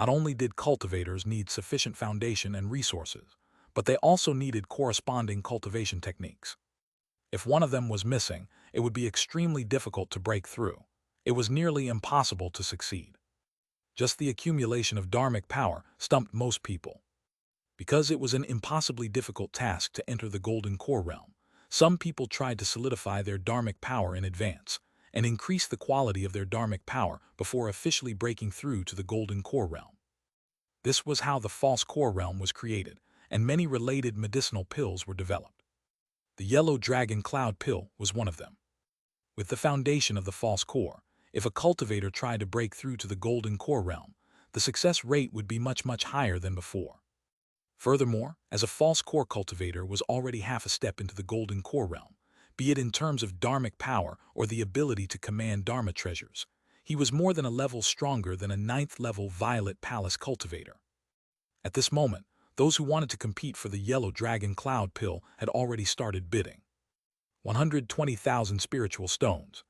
Not only did cultivators need sufficient foundation and resources, but they also needed corresponding cultivation techniques. If one of them was missing, it would be extremely difficult to break through. It was nearly impossible to succeed. Just the accumulation of dharmic power stumped most people. Because it was an impossibly difficult task to enter the golden core realm, some people tried to solidify their dharmic power in advance and increase the quality of their dharmic power before officially breaking through to the golden core realm. This was how the false core realm was created, and many related medicinal pills were developed. The yellow dragon cloud pill was one of them. With the foundation of the false core, if a cultivator tried to break through to the golden core realm, the success rate would be much higher than before. Furthermore, as a false core cultivator was already half a step into the golden core realm, be it in terms of dharmic power or the ability to command dharma treasures, he was more than a level stronger than a 9th level violet palace cultivator. At this moment, those who wanted to compete for the yellow dragon cloud pill had already started bidding. 120,000 spiritual stones,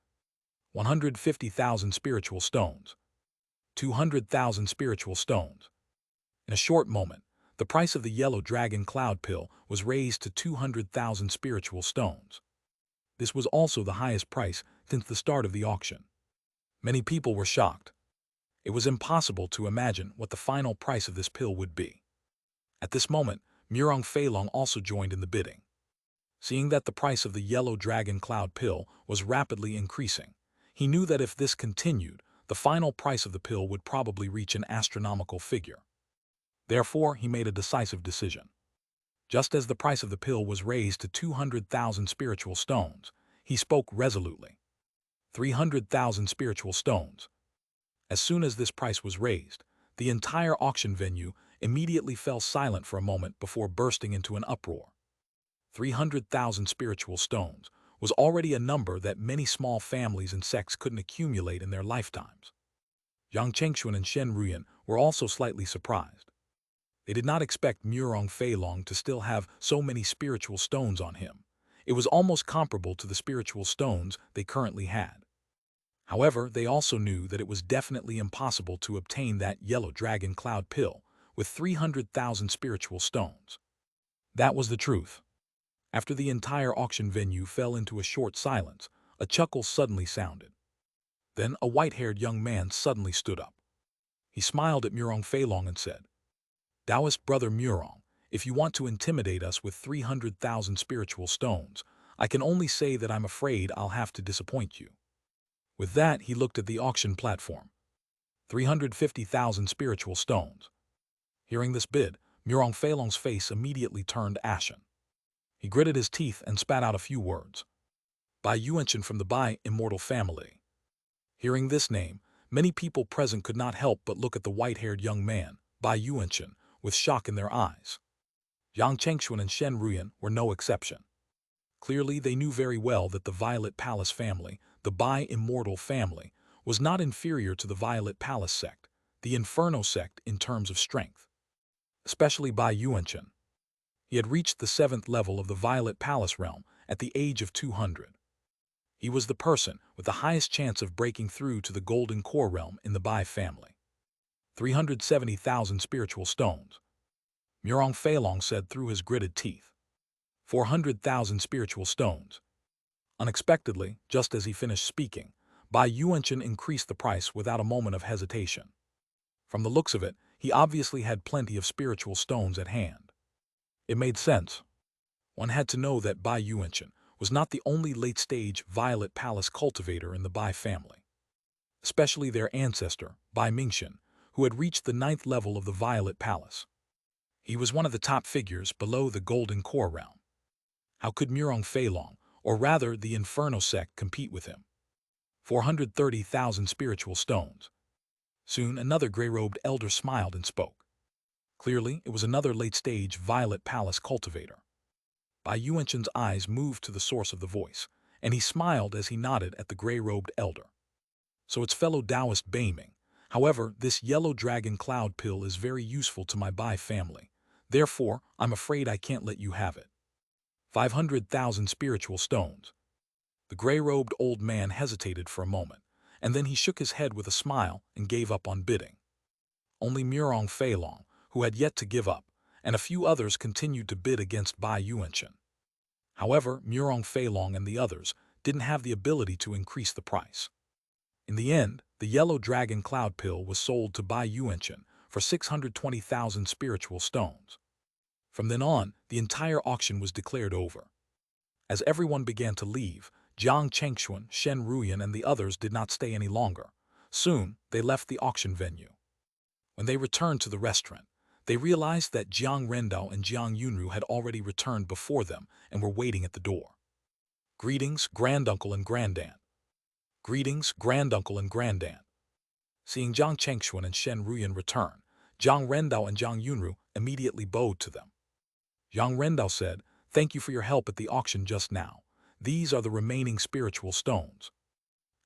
150,000 spiritual stones, 200,000 spiritual stones. In a short moment, the price of the yellow dragon cloud pill was raised to 200,000 spiritual stones. This was also the highest price since the start of the auction. Many people were shocked. It was impossible to imagine what the final price of this pill would be. At this moment, Murong Feilong also joined in the bidding. Seeing that the price of the yellow dragon cloud pill was rapidly increasing, he knew that if this continued, the final price of the pill would probably reach an astronomical figure. Therefore, he made a decisive decision. Just as the price of the pill was raised to 200,000 spiritual stones, he spoke resolutely. 300,000 spiritual stones. As soon as this price was raised, the entire auction venue immediately fell silent for a moment before bursting into an uproar. 300,000 spiritual stones was already a number that many small families and sects couldn't accumulate in their lifetimes. Yang Chengxuan and Shen Ruyan were also slightly surprised. They did not expect Murong Feilong to still have so many spiritual stones on him. It was almost comparable to the spiritual stones they currently had. However, they also knew that it was definitely impossible to obtain that yellow dragon cloud pill with 300,000 spiritual stones. That was the truth. After the entire auction venue fell into a short silence, a chuckle suddenly sounded. Then a white-haired young man suddenly stood up. He smiled at Murong Feilong and said, "Taoist brother Murong, if you want to intimidate us with 300,000 spiritual stones, I can only say that I'm afraid I'll have to disappoint you." With that, he looked at the auction platform. 350,000 spiritual stones. Hearing this bid, Murong Feilong's face immediately turned ashen. He gritted his teeth and spat out a few words. Bai Yuanchen from the immortal family. Hearing this name, many people present could not help but look at the white-haired young man, Bai Yuanchen, with shock in their eyes. Yang Chengxuan and Shen Ruyan were no exception. Clearly, they knew very well that the Violet Palace family, the immortal family, was not inferior to the Violet Palace sect, the Inferno sect in terms of strength. Especially Bai Yuanchen. He had reached the 7th level of the Violet Palace realm at the age of 200. He was the person with the highest chance of breaking through to the Golden Core realm in the Bai family. 370,000 spiritual stones. Murong Feilong said through his gritted teeth. 400,000 spiritual stones. Unexpectedly, just as he finished speaking, Bai Yuanchen increased the price without a moment of hesitation. From the looks of it, he obviously had plenty of spiritual stones at hand. It made sense. One had to know that Bai Yuanchen was not the only late-stage Violet Palace cultivator in the Bai family. Especially their ancestor, Bai Mingxian, who had reached the 9th level of the Violet Palace. He was one of the top figures below the Golden Core realm. How could Murong Feilong, or rather the Inferno sect, compete with him? 430,000 spiritual stones. Soon another gray-robed elder smiled and spoke. Clearly, it was another late-stage Violet Palace cultivator. Bai Yuanchen's eyes moved to the source of the voice, and he smiled as he nodded at the gray-robed elder. So it's fellow Taoist Baiming. However, this yellow dragon cloud pill is very useful to my Bai family. Therefore, I'm afraid I can't let you have it. 500,000 spiritual stones. The gray-robed old man hesitated for a moment, and then he shook his head with a smile and gave up on bidding. only Murong Feilong, who had yet to give up, and a few others continued to bid against Bai Yuanchen. However, Murong Feilong and the others didn't have the ability to increase the price. In the end, the Yellow Dragon Cloud Pill was sold to Bai Yuanchen for 620,000 spiritual stones. From then on, the entire auction was declared over. As everyone began to leave, Jiang Chengxuan, Shen Ruyan, and the others did not stay any longer. Soon, they left the auction venue. When they returned to the restaurant, they realized that Jiang Rendao and Jiang Yunru had already returned before them and were waiting at the door. "Greetings, granduncle and grandaunt." "Greetings, granduncle and grandaunt." Seeing Jiang Chengxuan and Shen Ruyan return, Jiang Rendao and Jiang Yunru immediately bowed to them. Jiang Rendao said, "Thank you for your help at the auction just now. These are the remaining spiritual stones.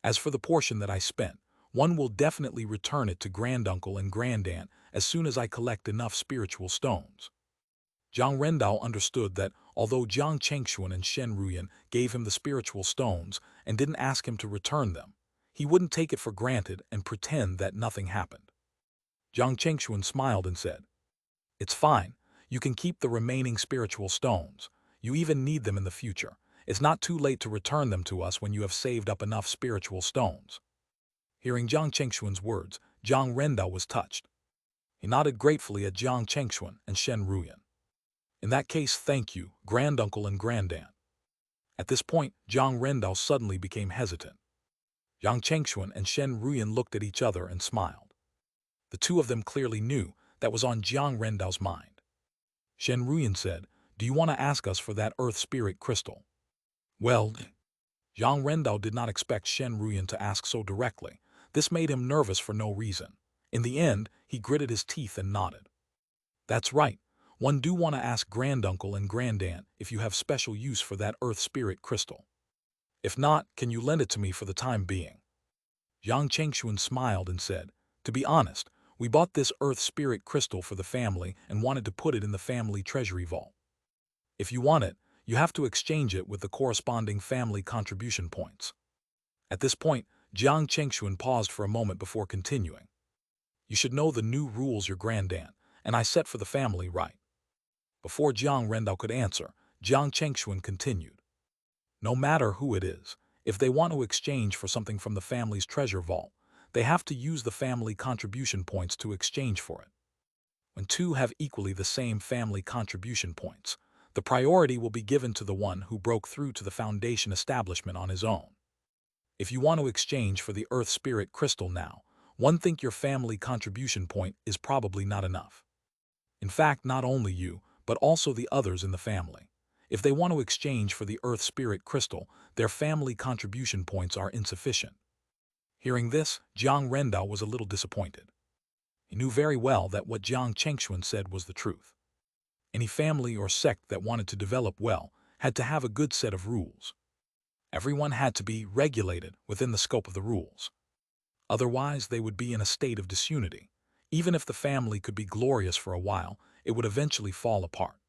As for the portion that I spent, one will definitely return it to granduncle and grandaunt as soon as I collect enough spiritual stones." Jiang Rendao understood that although Jiang Chengxuan and Shen Ruyan gave him the spiritual stones and didn't ask him to return them, he wouldn't take it for granted and pretend that nothing happened. Jiang Chengxuan smiled and said, "It's fine. You can keep the remaining spiritual stones. You even need them in the future. It's not too late to return them to us when you have saved up enough spiritual stones." Hearing Jiang Chengxuan's words, Jiang Rendao was touched. He nodded gratefully at Jiang Chengxuan and Shen Ruyan. "In that case, thank you, granduncle and grandaunt." At this point, Jiang Rendao suddenly became hesitant. Jiang Chengxuan and Shen Ruyan looked at each other and smiled. The two of them clearly knew that was on Jiang Rendao's mind. Shen Ruyan said, "Do you want to ask us for that earth spirit crystal?" Well, Jiang Rendao did not expect Shen Ruyan to ask so directly. This made him nervous for no reason. In the end, he gritted his teeth and nodded. "That's right. One do want to ask granduncle and grandaunt if you have special use for that earth spirit crystal. If not, can you lend it to me for the time being?" Jiang Chengxuan smiled and said, "To be honest, we bought this earth spirit crystal for the family and wanted to put it in the family treasury vault. If you want it, you have to exchange it with the corresponding family contribution points." At this point, Jiang Chengxuan paused for a moment before continuing. "You should know the new rules, your grandaunt, and I set for the family, right?" Before Jiang Rendao could answer, Jiang Chengxuan continued, "No matter who it is, if they want to exchange for something from the family's treasure vault, they have to use the family contribution points to exchange for it. When two have equally the same family contribution points, the priority will be given to the one who broke through to the foundation establishment on his own. If you want to exchange for the earth spirit crystal now, one think your family contribution point is probably not enough. In fact, not only you, but also the others in the family. If they want to exchange for the earth spirit crystal, their family contribution points are insufficient." Hearing this, Jiang Rendao was a little disappointed. He knew very well that what Jiang Chengxuan said was the truth. Any family or sect that wanted to develop well had to have a good set of rules. Everyone had to be regulated within the scope of the rules. Otherwise, they would be in a state of disunity. Even if the family could be glorious for a while, it would eventually fall apart.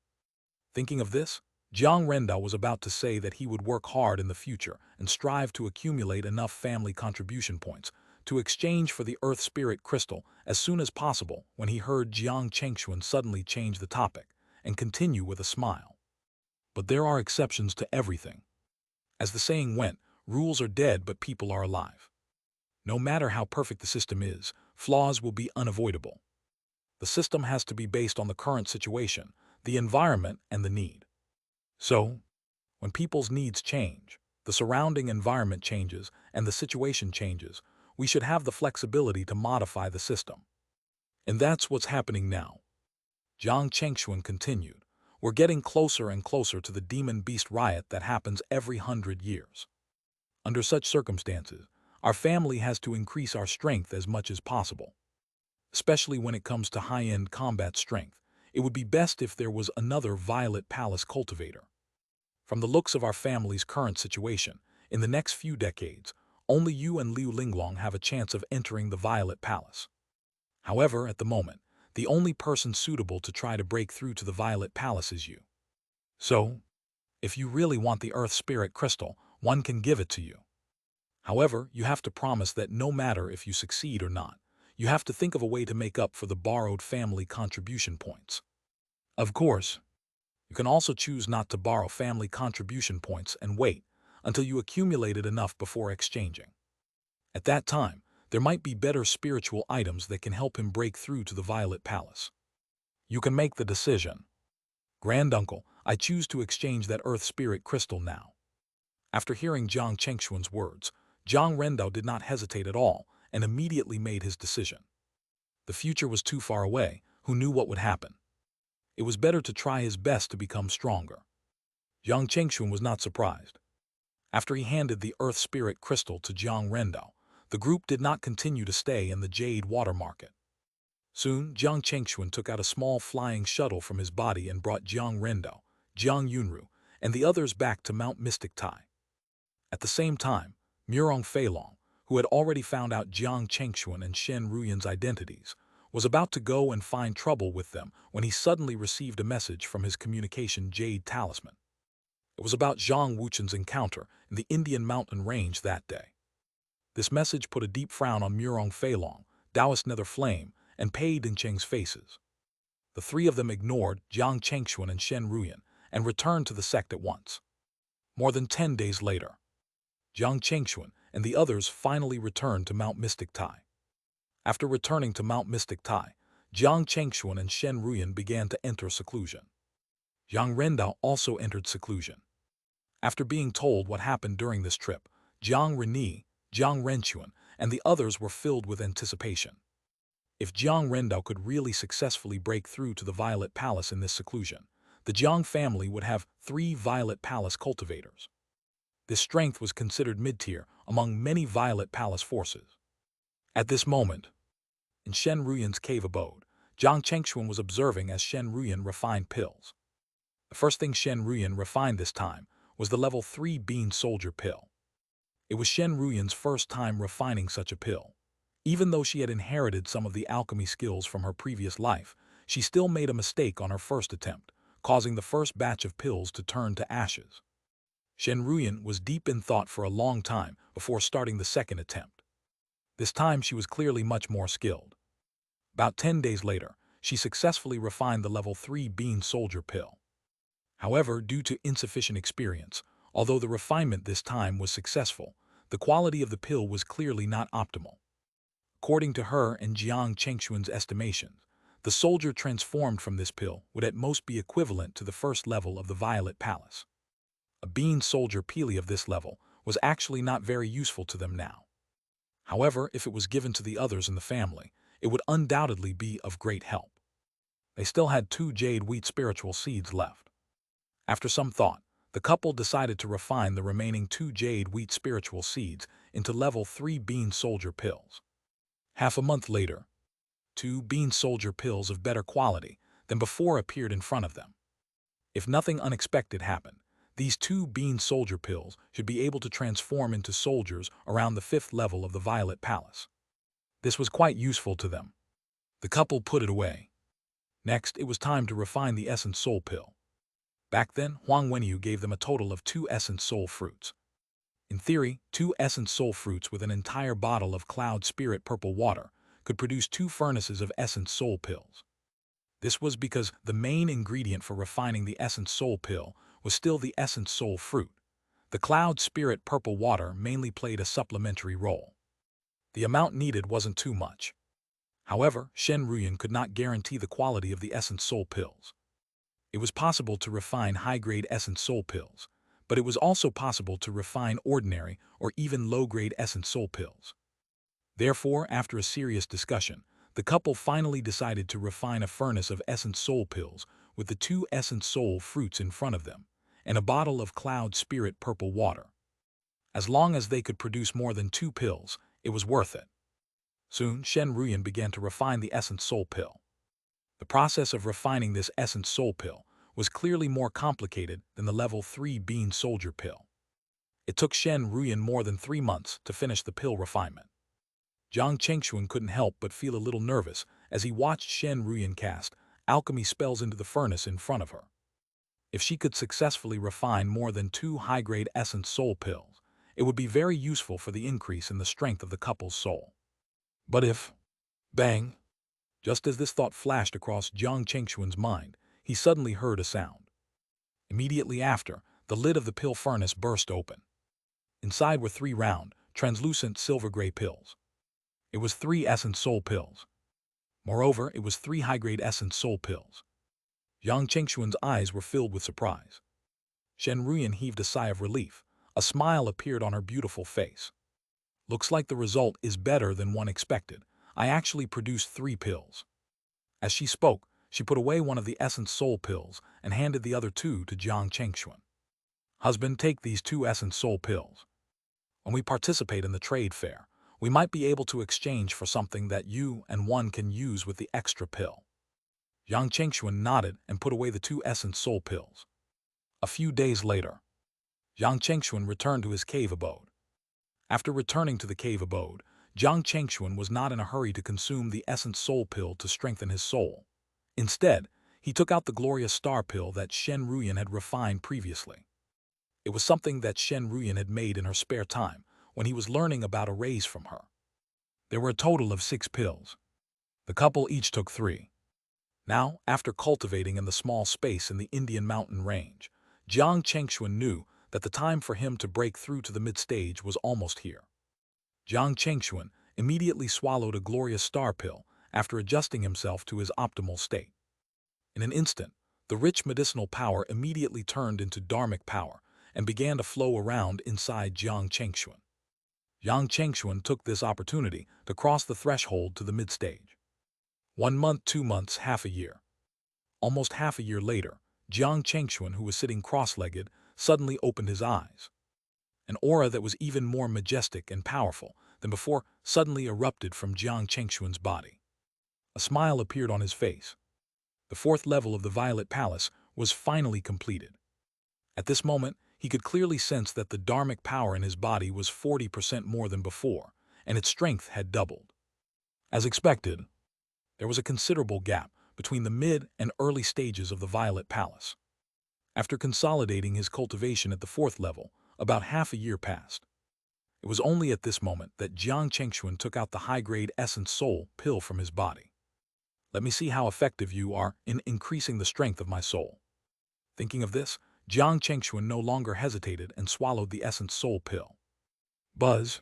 Thinking of this, Jiang Rendao was about to say that he would work hard in the future and strive to accumulate enough family contribution points to exchange for the earth spirit crystal as soon as possible when he heard Jiang Chengxuan suddenly change the topic and continue with a smile. "But there are exceptions to everything. As the saying went, rules are dead but people are alive. No matter how perfect the system is, flaws will be unavoidable. The system has to be based on the current situation, the environment, and the need. So, when people's needs change, the surrounding environment changes, and the situation changes, we should have the flexibility to modify the system. And that's what's happening now." Jiang Chengxuan continued, "We're getting closer and closer to the demon beast riot that happens every 100 years. Under such circumstances, our family has to increase our strength as much as possible. Especially when it comes to high-end combat strength, it would be best if there was another Violet Palace cultivator. From the looks of our family's current situation, in the next few decades, only you and Liu Linglong have a chance of entering the Violet Palace. However, at the moment, the only person suitable to try to break through to the Violet Palace is you. So, if you really want the Earth Spirit Crystal, one can give it to you. However, you have to promise that no matter if you succeed or not, you have to think of a way to make up for the borrowed family contribution points. Of course, you can also choose not to borrow family contribution points and wait until you accumulated enough before exchanging. At that time, there might be better spiritual items that can help him break through to the Violet Palace. You can make the decision. Granduncle, I choose to exchange that Earth Spirit crystal now. After hearing Jiang Chengxuan's words, Jiang Rendao did not hesitate at all and immediately made his decision. The future was too far away, who knew what would happen? It was better to try his best to become stronger. Jiang Chengxuan was not surprised. After he handed the Earth Spirit crystal to Jiang Rendao, the group did not continue to stay in the Jade water market. Soon, Jiang Chengxuan took out a small flying shuttle from his body and brought Jiang Rendao, Jiang Yunru, and the others back to Mount Mystic Tai. At the same time, Murong Feilong, who had already found out Jiang Chengxuan and Shen Ruyan's identities, was about to go and find trouble with them when he suddenly received a message from his communication Jade talisman. It was about Zhang Wuchen's encounter in the Indian mountain range that day. This message put a deep frown on Murong Feilong, Taoist Nether Flame, and Pei Dincheng's faces. The three of them ignored Jiang Chengxuan and Shen Ruyan and returned to the sect at once. More than 10 days later, Jiang Chengxuan and the others finally returned to Mount Mystic Tai. After returning to Mount Mystic Tai, Jiang Chengxuan and Shen Ruyan began to enter seclusion. Jiang Rendao also entered seclusion. After being told what happened during this trip, Jiang Reni, Jiang Renchuan, and the others were filled with anticipation. If Jiang Rendao could really successfully break through to the Violet Palace in this seclusion, the Jiang family would have 3 Violet Palace cultivators. This strength was considered mid-tier among many Violet Palace forces. At this moment, in Shen Ruyan's cave abode, Jiang Chengxuan was observing as Shen Ruyan refined pills. The first thing Shen Ruyan refined this time was the level 3 Bean Soldier pill. It was Shen Ruyan's first time refining such a pill. Even though she had inherited some of the alchemy skills from her previous life, she still made a mistake on her first attempt, causing the first batch of pills to turn to ashes. Shen Ruyan was deep in thought for a long time before starting the second attempt. This time she was clearly much more skilled. About 10 days later, she successfully refined the level 3 Bean Soldier pill. However, due to insufficient experience, although the refinement this time was successful, the quality of the pill was clearly not optimal. According to her and Jiang Chengxuan's estimations, the soldier transformed from this pill would at most be equivalent to the first level of the Violet Palace. A Bean Soldier Pili of this level was actually not very useful to them now. However, if it was given to the others in the family, it would undoubtedly be of great help. They still had 2 Jade Wheat spiritual seeds left. After some thought, the couple decided to refine the remaining 2 Jade Wheat spiritual seeds into level 3 Bean Soldier pills. Half a month later, 2 Bean Soldier pills of better quality than before appeared in front of them. If nothing unexpected happened, these 2 Bean Soldier pills should be able to transform into soldiers around the 5th level of the Violet Palace. This was quite useful to them. The couple put it away. Next, it was time to refine the Essence Soul pill. Back then, Huang Wenyu gave them a total of 2 Essence Soul fruits. In theory, 2 Essence Soul fruits with an entire bottle of Cloud Spirit Purple water could produce 2 furnaces of Essence Soul pills. This was because the main ingredient for refining the Essence Soul pill was still the Essence Soul fruit. The Cloud Spirit Purple water mainly played a supplementary role. The amount needed wasn't too much. However, Shen Ruyan could not guarantee the quality of the Essence Soul pills. It was possible to refine high-grade Essence Soul pills, but it was also possible to refine ordinary or even low-grade Essence Soul pills. Therefore, after a serious discussion, the couple finally decided to refine a furnace of Essence Soul pills with the 2 Essence Soul fruits in front of them and a bottle of Cloud Spirit Purple water. As long as they could produce more than 2 pills, it was worth it. Soon, Shen Ruyan began to refine the Essence Soul pill. The process of refining this Essence Soul pill was clearly more complicated than the level 3 Bean Soldier pill. It took Shen Ruyan more than 3 months to finish the pill refinement. Jiang Chengxuan couldn't help but feel a little nervous as he watched Shen Ruyan cast alchemy spells into the furnace in front of her. If she could successfully refine more than 2 high-grade Essence Soul pills, it would be very useful for the increase in the strength of the couple's soul. But if Bang! Just as this thought flashed across Jiang Chengxuan's mind, he suddenly heard a sound. Immediately after, the lid of the pill furnace burst open. Inside were 3 round, translucent silver-gray pills. It was 3 essence soul pills. Moreover, it was 3 high-grade essence soul pills. Jiang Chengxuan's eyes were filled with surprise. Shen Ruyan heaved a sigh of relief. A smile appeared on her beautiful face. Looks like the result is better than one expected. I actually produced 3 pills. As she spoke, she put away one of the essence soul pills and handed the other 2 to Jiang Chengxuan. Husband, take these 2 essence soul pills. When we participate in the trade fair, we might be able to exchange for something that you and one can use with the extra pill. Jiang Chengxuan nodded and put away the 2 essence soul pills. A few days later, Jiang Chengxuan returned to his cave abode. After returning to the cave abode, Jiang Chengxuan was not in a hurry to consume the essence soul pill to strengthen his soul. Instead, he took out the glorious star pill that Shen Ruyan had refined previously. It was something that Shen Ruyan had made in her spare time when he was learning about arrays from her. There were a total of 6 pills. The couple each took 3. Now, after cultivating in the small space in the Indian mountain range, Jiang Chengxuan knew that the time for him to break through to the mid-stage was almost here. Jiang Chengxuan immediately swallowed a glorious star pill after adjusting himself to his optimal state. In an instant, the rich medicinal power immediately turned into dharmic power and began to flow around inside Jiang Chengxuan. Jiang Chengxuan took this opportunity to cross the threshold to the mid-stage. 1 month, 2 months, half a year. Almost half a year later, Jiang Chengxuan, who was sitting cross-legged, suddenly opened his eyes. An aura that was even more majestic and powerful than before suddenly erupted from Jiang Chengxuan's body. A smile appeared on his face. The 4th level of the Violet Palace was finally completed. At this moment, he could clearly sense that the dharmic power in his body was 40% more than before, and its strength had doubled. As expected, there was a considerable gap between the mid and early stages of the Violet Palace. After consolidating his cultivation at the 4th level, about half a year passed. It was only at this moment that Jiang Chengxuan took out the high-grade essence soul pill from his body. Let me see how effective you are in increasing the strength of my soul. Thinking of this, Jiang Chengxuan no longer hesitated and swallowed the essence soul pill. Buzz!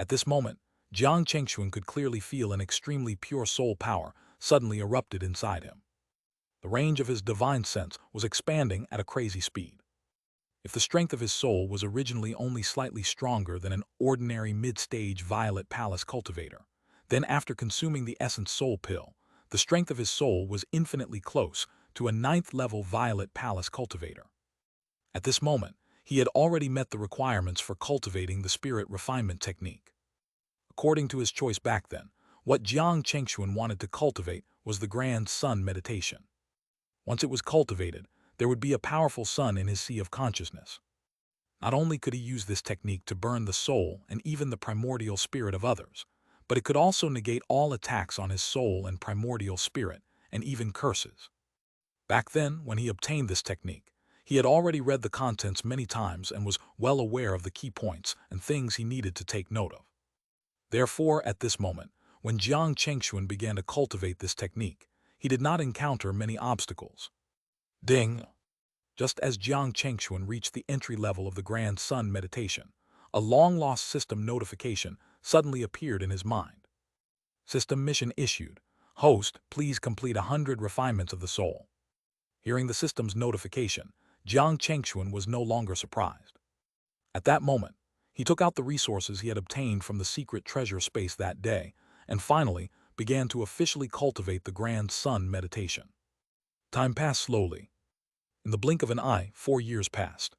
At this moment, Jiang Chengxuan could clearly feel an extremely pure soul power suddenly erupted inside him. The range of his divine sense was expanding at a crazy speed. If the strength of his soul was originally only slightly stronger than an ordinary mid-stage Violet Palace cultivator, then after consuming the essence soul pill, the strength of his soul was infinitely close to a 9th level Violet Palace cultivator. At this moment, he had already met the requirements for cultivating the spirit refinement technique. According to his choice back then, what Jiang Chengxuan wanted to cultivate was the Grand Sun meditation. Once it was cultivated, there would be a powerful sun in his sea of consciousness. Not only could he use this technique to burn the soul and even the primordial spirit of others, but it could also negate all attacks on his soul and primordial spirit, and even curses. Back then, when he obtained this technique, he had already read the contents many times and was well aware of the key points and things he needed to take note of. Therefore, at this moment, when Jiang Chengxuan began to cultivate this technique, he did not encounter many obstacles. Ding! Just as Jiang Chengxuan reached the entry level of the Grand Sun meditation, a long-lost system notification suddenly appeared in his mind. System mission issued. Host, please complete 100 refinements of the soul. Hearing the system's notification, Jiang Chengxuan was no longer surprised. At that moment, he took out the resources he had obtained from the secret treasure space that day, and finally began to officially cultivate the Grand Sun meditation. Time passed slowly. In the blink of an eye, 4 years passed.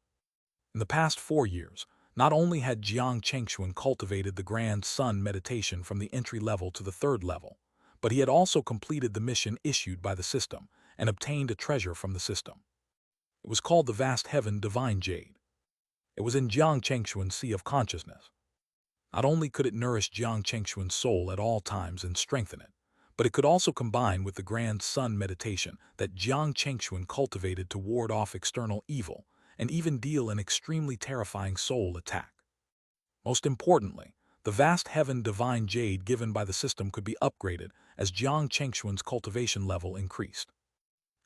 In the past 4 years, not only had Jiang Chengxuan cultivated the Grand Sun meditation from the entry level to the 3rd level, but he had also completed the mission issued by the system and obtained a treasure from the system. It was called the Vast Heaven Divine Jade. It was in Jiang Chengxuan's sea of consciousness. Not only could it nourish Jiang Chengxuan's soul at all times and strengthen it, but it could also combine with the Grand Sun meditation that Jiang Chengxuan cultivated to ward off external evil and even deal an extremely terrifying soul attack. Most importantly, The vast heaven divine jade given by the system could be upgraded as Jiang Chengxuan's cultivation level increased.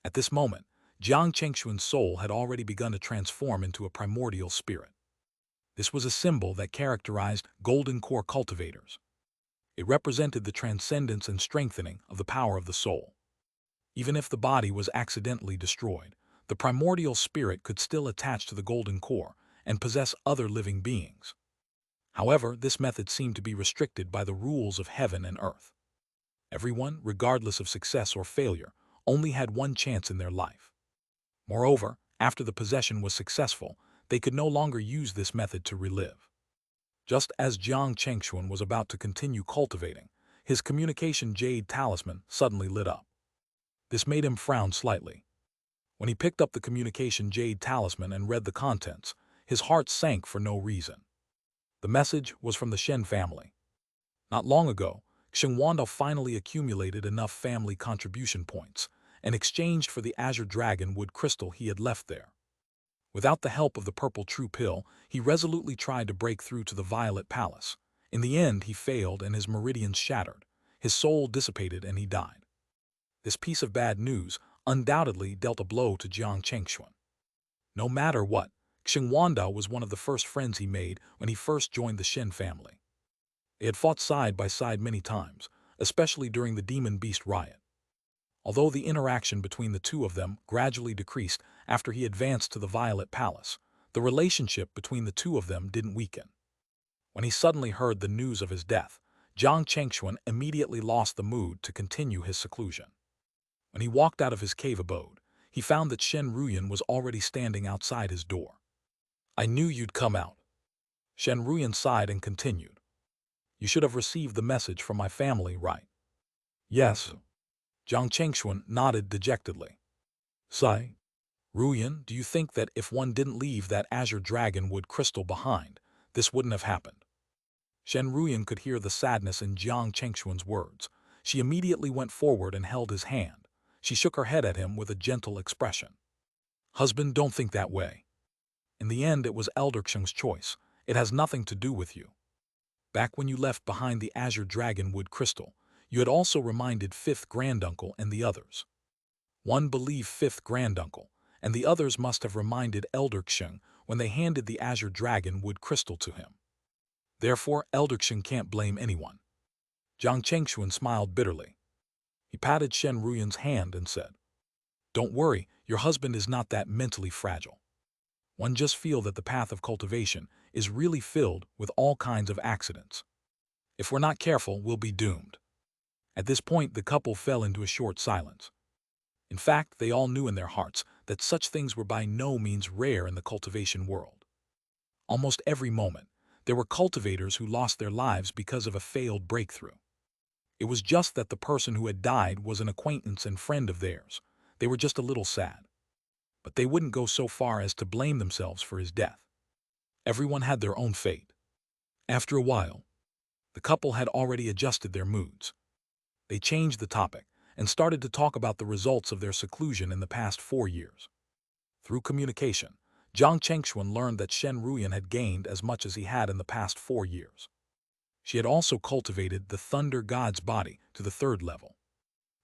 At this moment, Jiang Chengxuan's soul had already begun to transform into a primordial spirit. This was a symbol that characterized golden core cultivators. It represented the transcendence and strengthening of the power of the soul. Even if the body was accidentally destroyed, the primordial spirit could still attach to the golden core and possess other living beings. However, this method seemed to be restricted by the rules of heaven and earth. Everyone, regardless of success or failure, only had one chance in their life. Moreover, after the possession was successful, they could no longer use this method to relive. Just as Jiang Chengxuan was about to continue cultivating, his communication jade talisman suddenly lit up. This made him frown slightly. When he picked up the communication jade talisman and read the contents, his heart sank for no reason. The message was from the Shen family. Not long ago, Xianxia finally accumulated enough family contribution points and exchanged for the azure dragon wood crystal he had left there. Without the help of the purple true pill, he resolutely tried to break through to the violet palace. In the end, he failed and his meridians shattered. His soul dissipated and he died. This piece of bad news undoubtedly dealt a blow to Jiang Chengxuan. No matter what, Xianxia was one of the first friends he made when he first joined the Shen family. They had fought side by side many times, especially during the Demon Beast riot. Although the interaction between the two of them gradually decreased after he advanced to the Violet Palace, the relationship between the two of them didn't weaken. When he suddenly heard the news of his death, Jiang Chengxuan immediately lost the mood to continue his seclusion. When he walked out of his cave abode, he found that Shen Ruyan was already standing outside his door. "I knew you'd come out." Shen Ruyan sighed and continued. "You should have received the message from my family, right?" "Yes." Jiang Chengxuan nodded dejectedly. "Sai, Ruyan, do you think that if one didn't leave that azure dragon wood crystal behind, this wouldn't have happened?" Shen Ruyan could hear the sadness in Jiang Chengxuan's words. She immediately went forward and held his hand. She shook her head at him with a gentle expression. "Husband, don't think that way. In the end, it was Elder Xing's choice. It has nothing to do with you. Back when you left behind the azure dragon wood crystal, you had also reminded fifth granduncle and the others. One believed fifth granduncle, and the others must have reminded Elder Xing when they handed the azure dragon wood crystal to him. Therefore, Elder Xing can't blame anyone." Jiang Chengxuan smiled bitterly. He patted Shen Ruyan's hand and said, "Don't worry, your husband is not that mentally fragile. One just feels that the path of cultivation is really filled with all kinds of accidents. If we're not careful, we'll be doomed." At this point, the couple fell into a short silence. In fact, they all knew in their hearts that such things were by no means rare in the cultivation world. Almost every moment, there were cultivators who lost their lives because of a failed breakthrough. It was just that the person who had died was an acquaintance and friend of theirs. They were just a little sad. But they wouldn't go so far as to blame themselves for his death. Everyone had their own fate. After a while, the couple had already adjusted their moods. They changed the topic and started to talk about the results of their seclusion in the past 4 years. Through communication, Jiang Chengxuan learned that Shen Ruyan had gained as much as he had in the past 4 years. She had also cultivated the Thunder God's body to the 3rd level.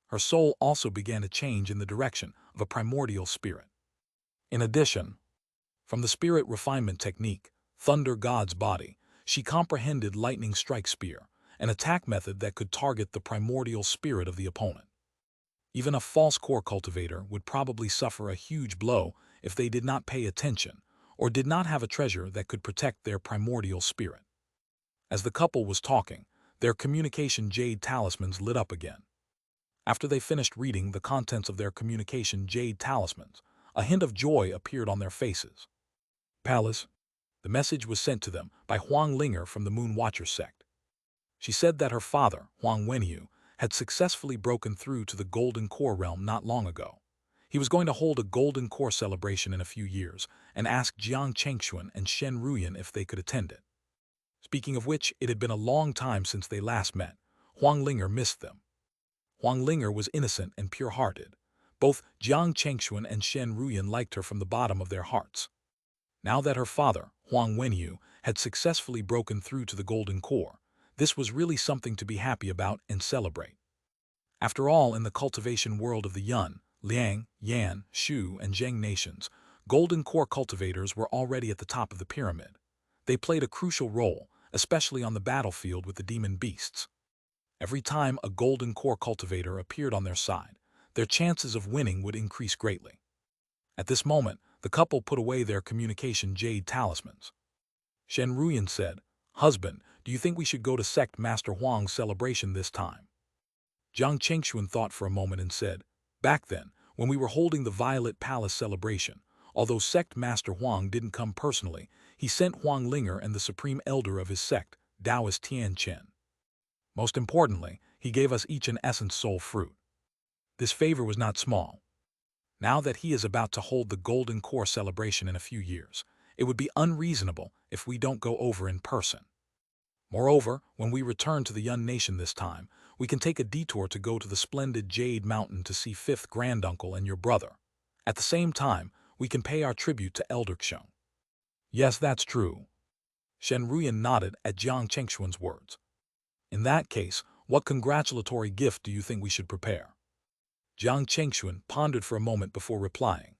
Her soul also began to change in the direction of a primordial spirit. In addition, from the spirit refinement technique, Thunder God's body, she comprehended Lightning Strike Spear, an attack method that could target the primordial spirit of the opponent. Even a false core cultivator would probably suffer a huge blow if they did not pay attention or did not have a treasure that could protect their primordial spirit. As the couple was talking, their communication jade talismans lit up again. After they finished reading the contents of their communication jade talismans, a hint of joy appeared on their faces. "Palace." The message was sent to them by Huang Linger from the Moon Watcher sect. She said that her father, Huang Wenyu, had successfully broken through to the Golden Core realm not long ago. He was going to hold a Golden Core celebration in a few years and asked Jiang Chengxuan and Shen Ruyan if they could attend it. Speaking of which, it had been a long time since they last met. Huang Linger missed them. Huang Linger was innocent and pure-hearted. Both Jiang Chengxuan and Shen Ruyan liked her from the bottom of their hearts. Now that her father, Huang Wenyu, had successfully broken through to the Golden Core, This was really something to be happy about and celebrate. After all, in the cultivation world of the Yun, Liang, Yan, Shu, and Zheng nations, golden core cultivators were already at the top of the pyramid. They played a crucial role, especially on the battlefield with the demon beasts. Every time a golden core cultivator appeared on their side, their chances of winning would increase greatly. At this moment, the couple put away their communication Jade talismans. Shen Ruyan said, "Husband, do you think we should go to Sect Master Huang's celebration this time?" Jiang Chengxuan thought for a moment and said, "Back then, when we were holding the Violet Palace celebration, although Sect Master Huang didn't come personally, he sent Huang Linger and the supreme elder of his sect, Taoist Tian Chen. Most importantly, he gave us each an essence soul fruit. This favor was not small. Now that he is about to hold the Golden Core celebration in a few years, it would be unreasonable if we don't go over in person. Moreover, when we return to the Yun Nation this time, we can take a detour to go to the splendid Jade Mountain to see fifth granduncle and your brother. At the same time, we can pay our tribute to Elder Xiong." "Yes, that's true." Shen Ruyan nodded at Jiang Chengxuan's words. "In that case, what congratulatory gift do you think we should prepare?" Jiang Chengxuan pondered for a moment before replying.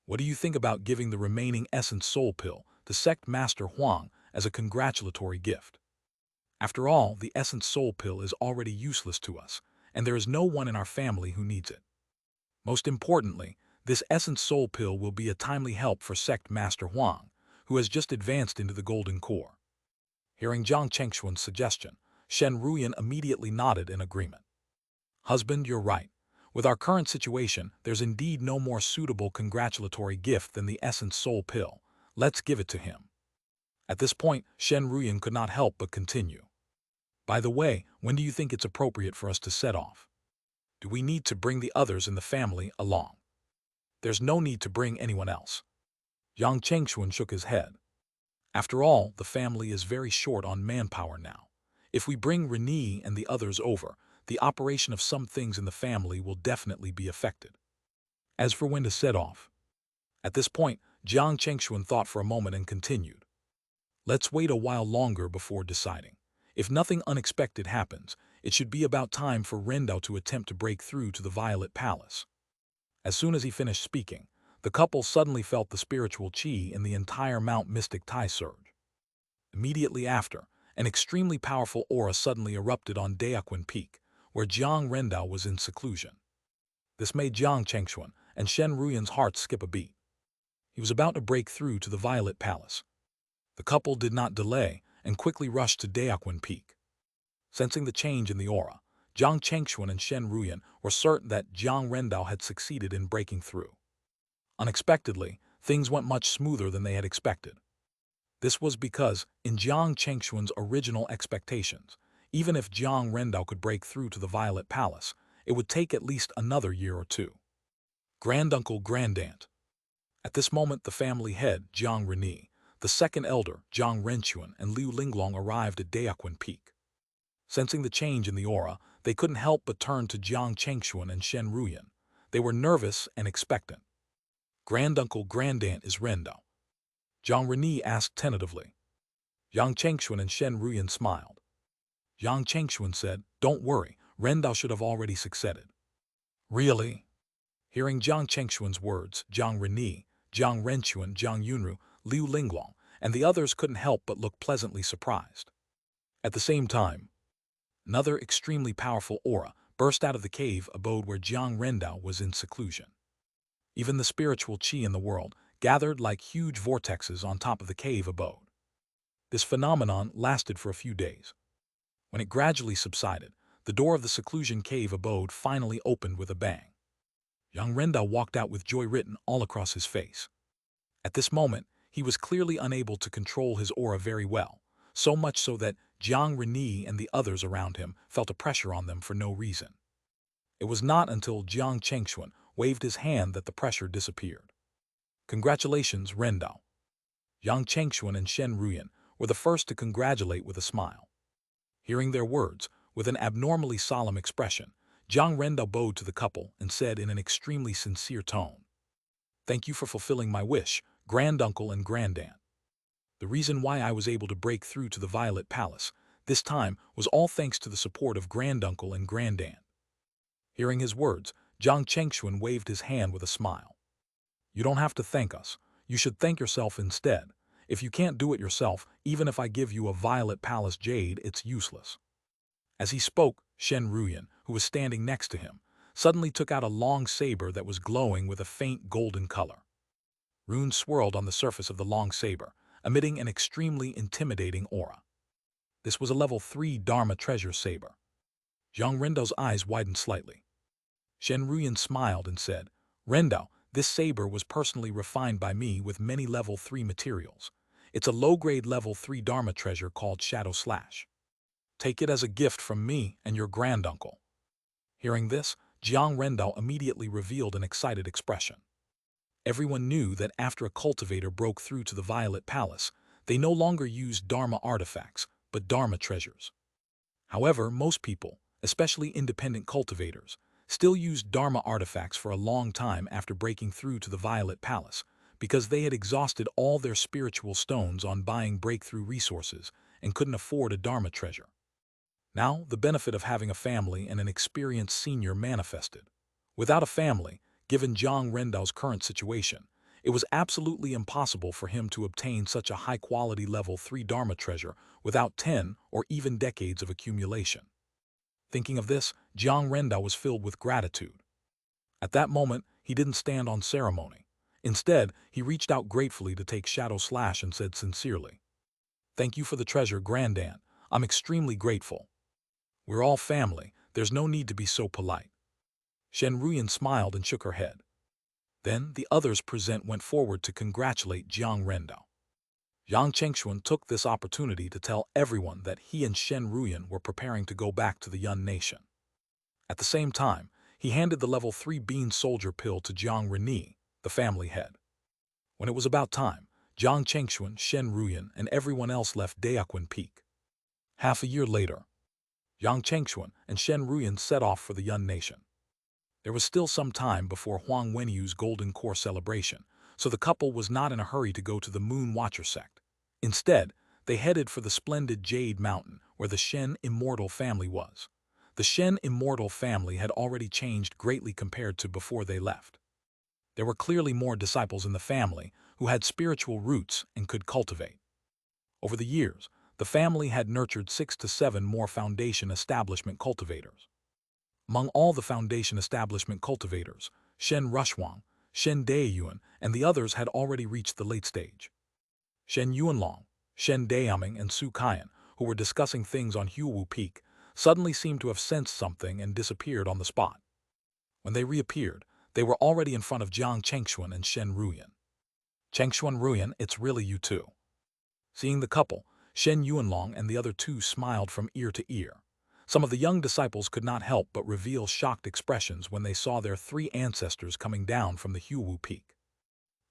"What do you think about giving the remaining Essence Soul Pill to Sect Master Huang as a congratulatory gift? After all, the Essence Soul Pill is already useless to us, and there is no one in our family who needs it. Most importantly, this Essence Soul Pill will be a timely help for Sect Master Huang, who has just advanced into the Golden Core." Hearing Jiang Chengxuan's suggestion, Shen Ruyan immediately nodded in agreement. "Husband, you're right. With our current situation, there's indeed no more suitable congratulatory gift than the Essence Soul Pill. Let's give it to him." At this point, Shen Ruyan could not help but continue. "By the way, when do you think it's appropriate for us to set off? Do we need to bring the others in the family along?" "There's no need to bring anyone else." Jiang Chengxuan shook his head. "After all, the family is very short on manpower now. If we bring Renee and the others over, the operation of some things in the family will definitely be affected. As for when to set off..." At this point, Jiang Chengxuan thought for a moment and continued. "Let's wait a while longer before deciding. If nothing unexpected happens, it should be about time for Rendao to attempt to break through to the Violet Palace." As soon as he finished speaking, the couple suddenly felt the spiritual qi in the entire Mount Mystic Tai surge. Immediately after, an extremely powerful aura suddenly erupted on Daoquan Peak, where Jiang Rendao was in seclusion. This made Jiang Chengxuan and Shen Ruyan's hearts skip a beat. He was about to break through to the Violet Palace. The couple did not delay and quickly rushed to Daoquan Peak. Sensing the change in the aura, Jiang Chengxuan and Shen Ruyan were certain that Jiang Rendao had succeeded in breaking through. Unexpectedly, things went much smoother than they had expected. This was because, in Jiang Chengxuan's original expectations, even if Jiang Rendao could break through to the Violet Palace, it would take at least another year or two. Granduncle Grandaunt. At this moment, the family head, Jiang Renee, the second elder, Jiang Renchuan, and Liu Linglong arrived at Daoquan Peak. Sensing the change in the aura, they couldn't help but turn to Jiang Chengxuan and Shen Ruyan. They were nervous and expectant. "Granduncle Grandaunt is Rendao?" Jiang Renee asked tentatively. Jiang Chengxuan and Shen Ruyan smiled. Jiang Chengxuan said, "Don't worry, Rendao should have already succeeded." "Really?" Hearing Jiang Chengxuan's words, Jiang Renee, Jiang Renchuan, Jiang Yunru, Liu Linglong, and the others couldn't help but look pleasantly surprised. At the same time, another extremely powerful aura burst out of the cave abode where Jiang Rendao was in seclusion. Even the spiritual qi in the world gathered like huge vortexes on top of the cave abode. This phenomenon lasted for a few days. When it gradually subsided, the door of the seclusion cave abode finally opened with a bang. Jiang Rendao walked out with joy written all across his face. At this moment, he was clearly unable to control his aura very well, so much so that Jiang Renee and the others around him felt a pressure on them for no reason. It was not until Jiang Chengxuan waved his hand that the pressure disappeared. "Congratulations, Rendao." Jiang Chengxuan and Shen Ruyan were the first to congratulate with a smile. Hearing their words, with an abnormally solemn expression, Jiang Rendao bowed to the couple and said in an extremely sincere tone, "Thank you for fulfilling my wish, granduncle and grandaunt. The reason why I was able to break through to the Violet Palace, This time was all thanks to the support of granduncle and grandaunt. Hearing his words, Jiang Chengxuan waved his hand with a smile. You don't have to thank us. You should thank yourself instead. If you can't do it yourself, even if I give you a violet palace jade, it's useless. As he spoke, Shen Ruyan, who was standing next to him, suddenly took out a long saber that was glowing with a faint golden color. Runes swirled on the surface of the long saber, emitting an extremely intimidating aura. This was a level 3 Dharma treasure saber. Zhang Rendao's eyes widened slightly. Shen Ruyan smiled and said, Rendao, this saber was personally refined by me with many level 3 materials. It's a low-grade level 3 Dharma treasure called Shadow Slash. Take it as a gift from me and your granduncle. Hearing this, Jiang Rendao immediately revealed an excited expression. Everyone knew that after a cultivator broke through to the Violet Palace, they no longer used Dharma artifacts, but Dharma treasures. However, most people, especially independent cultivators, still used Dharma artifacts for a long time after breaking through to the Violet Palace, because they had exhausted all their spiritual stones on buying breakthrough resources and couldn't afford a Dharma treasure. Now, the benefit of having a family and an experienced senior manifested. Without a family, given Jiang Rendao's current situation, it was absolutely impossible for him to obtain such a high-quality level 3 Dharma treasure without 10 or even decades of accumulation. Thinking of this, Jiang Rendao was filled with gratitude. At that moment, he didn't stand on ceremony. Instead, he reached out gratefully to take Shadow Slash and said sincerely, Thank you for the treasure, Grandaunt. I'm extremely grateful. We're all family. There's no need to be so polite. Shen Ruyan smiled and shook her head. Then the others present went forward to congratulate Jiang Rendao. Jiang Chengxuan took this opportunity to tell everyone that he and Shen Ruyan were preparing to go back to the Yun Nation. At the same time, he handed the level 3 bean soldier pill to Jiang Reni, the family head. When it was about time, Jiang Chengxuan, Shen Ruyan, and everyone else left Daoquan Peak. Half a year later, Jiang Chengxuan and Shen Ruyan set off for the Yun Nation. There was still some time before Huang Wenyu's Golden Core celebration, so the couple was not in a hurry to go to the Moon Watcher sect. Instead, they headed for the splendid Jade Mountain where the Shen Immortal family was. The Shen Immortal family had already changed greatly compared to before they left. There were clearly more disciples in the family who had spiritual roots and could cultivate. Over the years, the family had nurtured 6 to 7 more foundation establishment cultivators. Among all the foundation establishment cultivators, Shen Rushwang, Shen Daiyuan, and the others had already reached the late stage. Shen Yuanlong, Shen Daiyaming, and Su Kaiyan, who were discussing things on Huwu Peak, suddenly seemed to have sensed something and disappeared on the spot. When they reappeared, they were already in front of Jiang Chengxuan and Shen Ruyan. Chengxuan Ruyan, it's really you two. Seeing the couple, Shen Yuanlong and the other two smiled from ear to ear. Some of the young disciples could not help but reveal shocked expressions when they saw their 3 ancestors coming down from the Huwu Peak.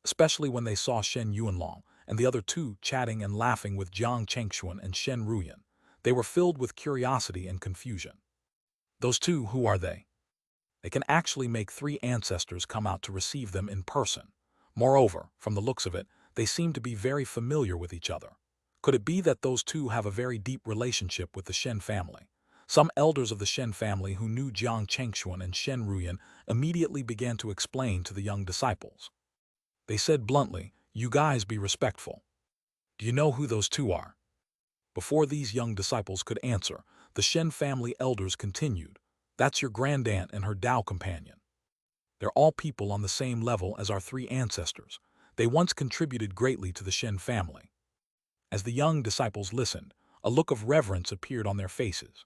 Especially when they saw Shen Yuanlong and the other two chatting and laughing with Jiang Chengxuan and Shen Ruyan, they were filled with curiosity and confusion. Those two, who are they? They can actually make 3 ancestors come out to receive them in person. Moreover, from the looks of it, they seem to be very familiar with each other. Could it be that those two have a very deep relationship with the Shen family? Some elders of the Shen family who knew Jiang Chengxuan and Shen Ruyan immediately began to explain to the young disciples. They said bluntly, You guys be respectful. Do you know who those two are? Before these young disciples could answer, the Shen family elders continued, That's your grandaunt and her Dao companion. They're all people on the same level as our 3 ancestors. They once contributed greatly to the Shen family. As the young disciples listened, a look of reverence appeared on their faces.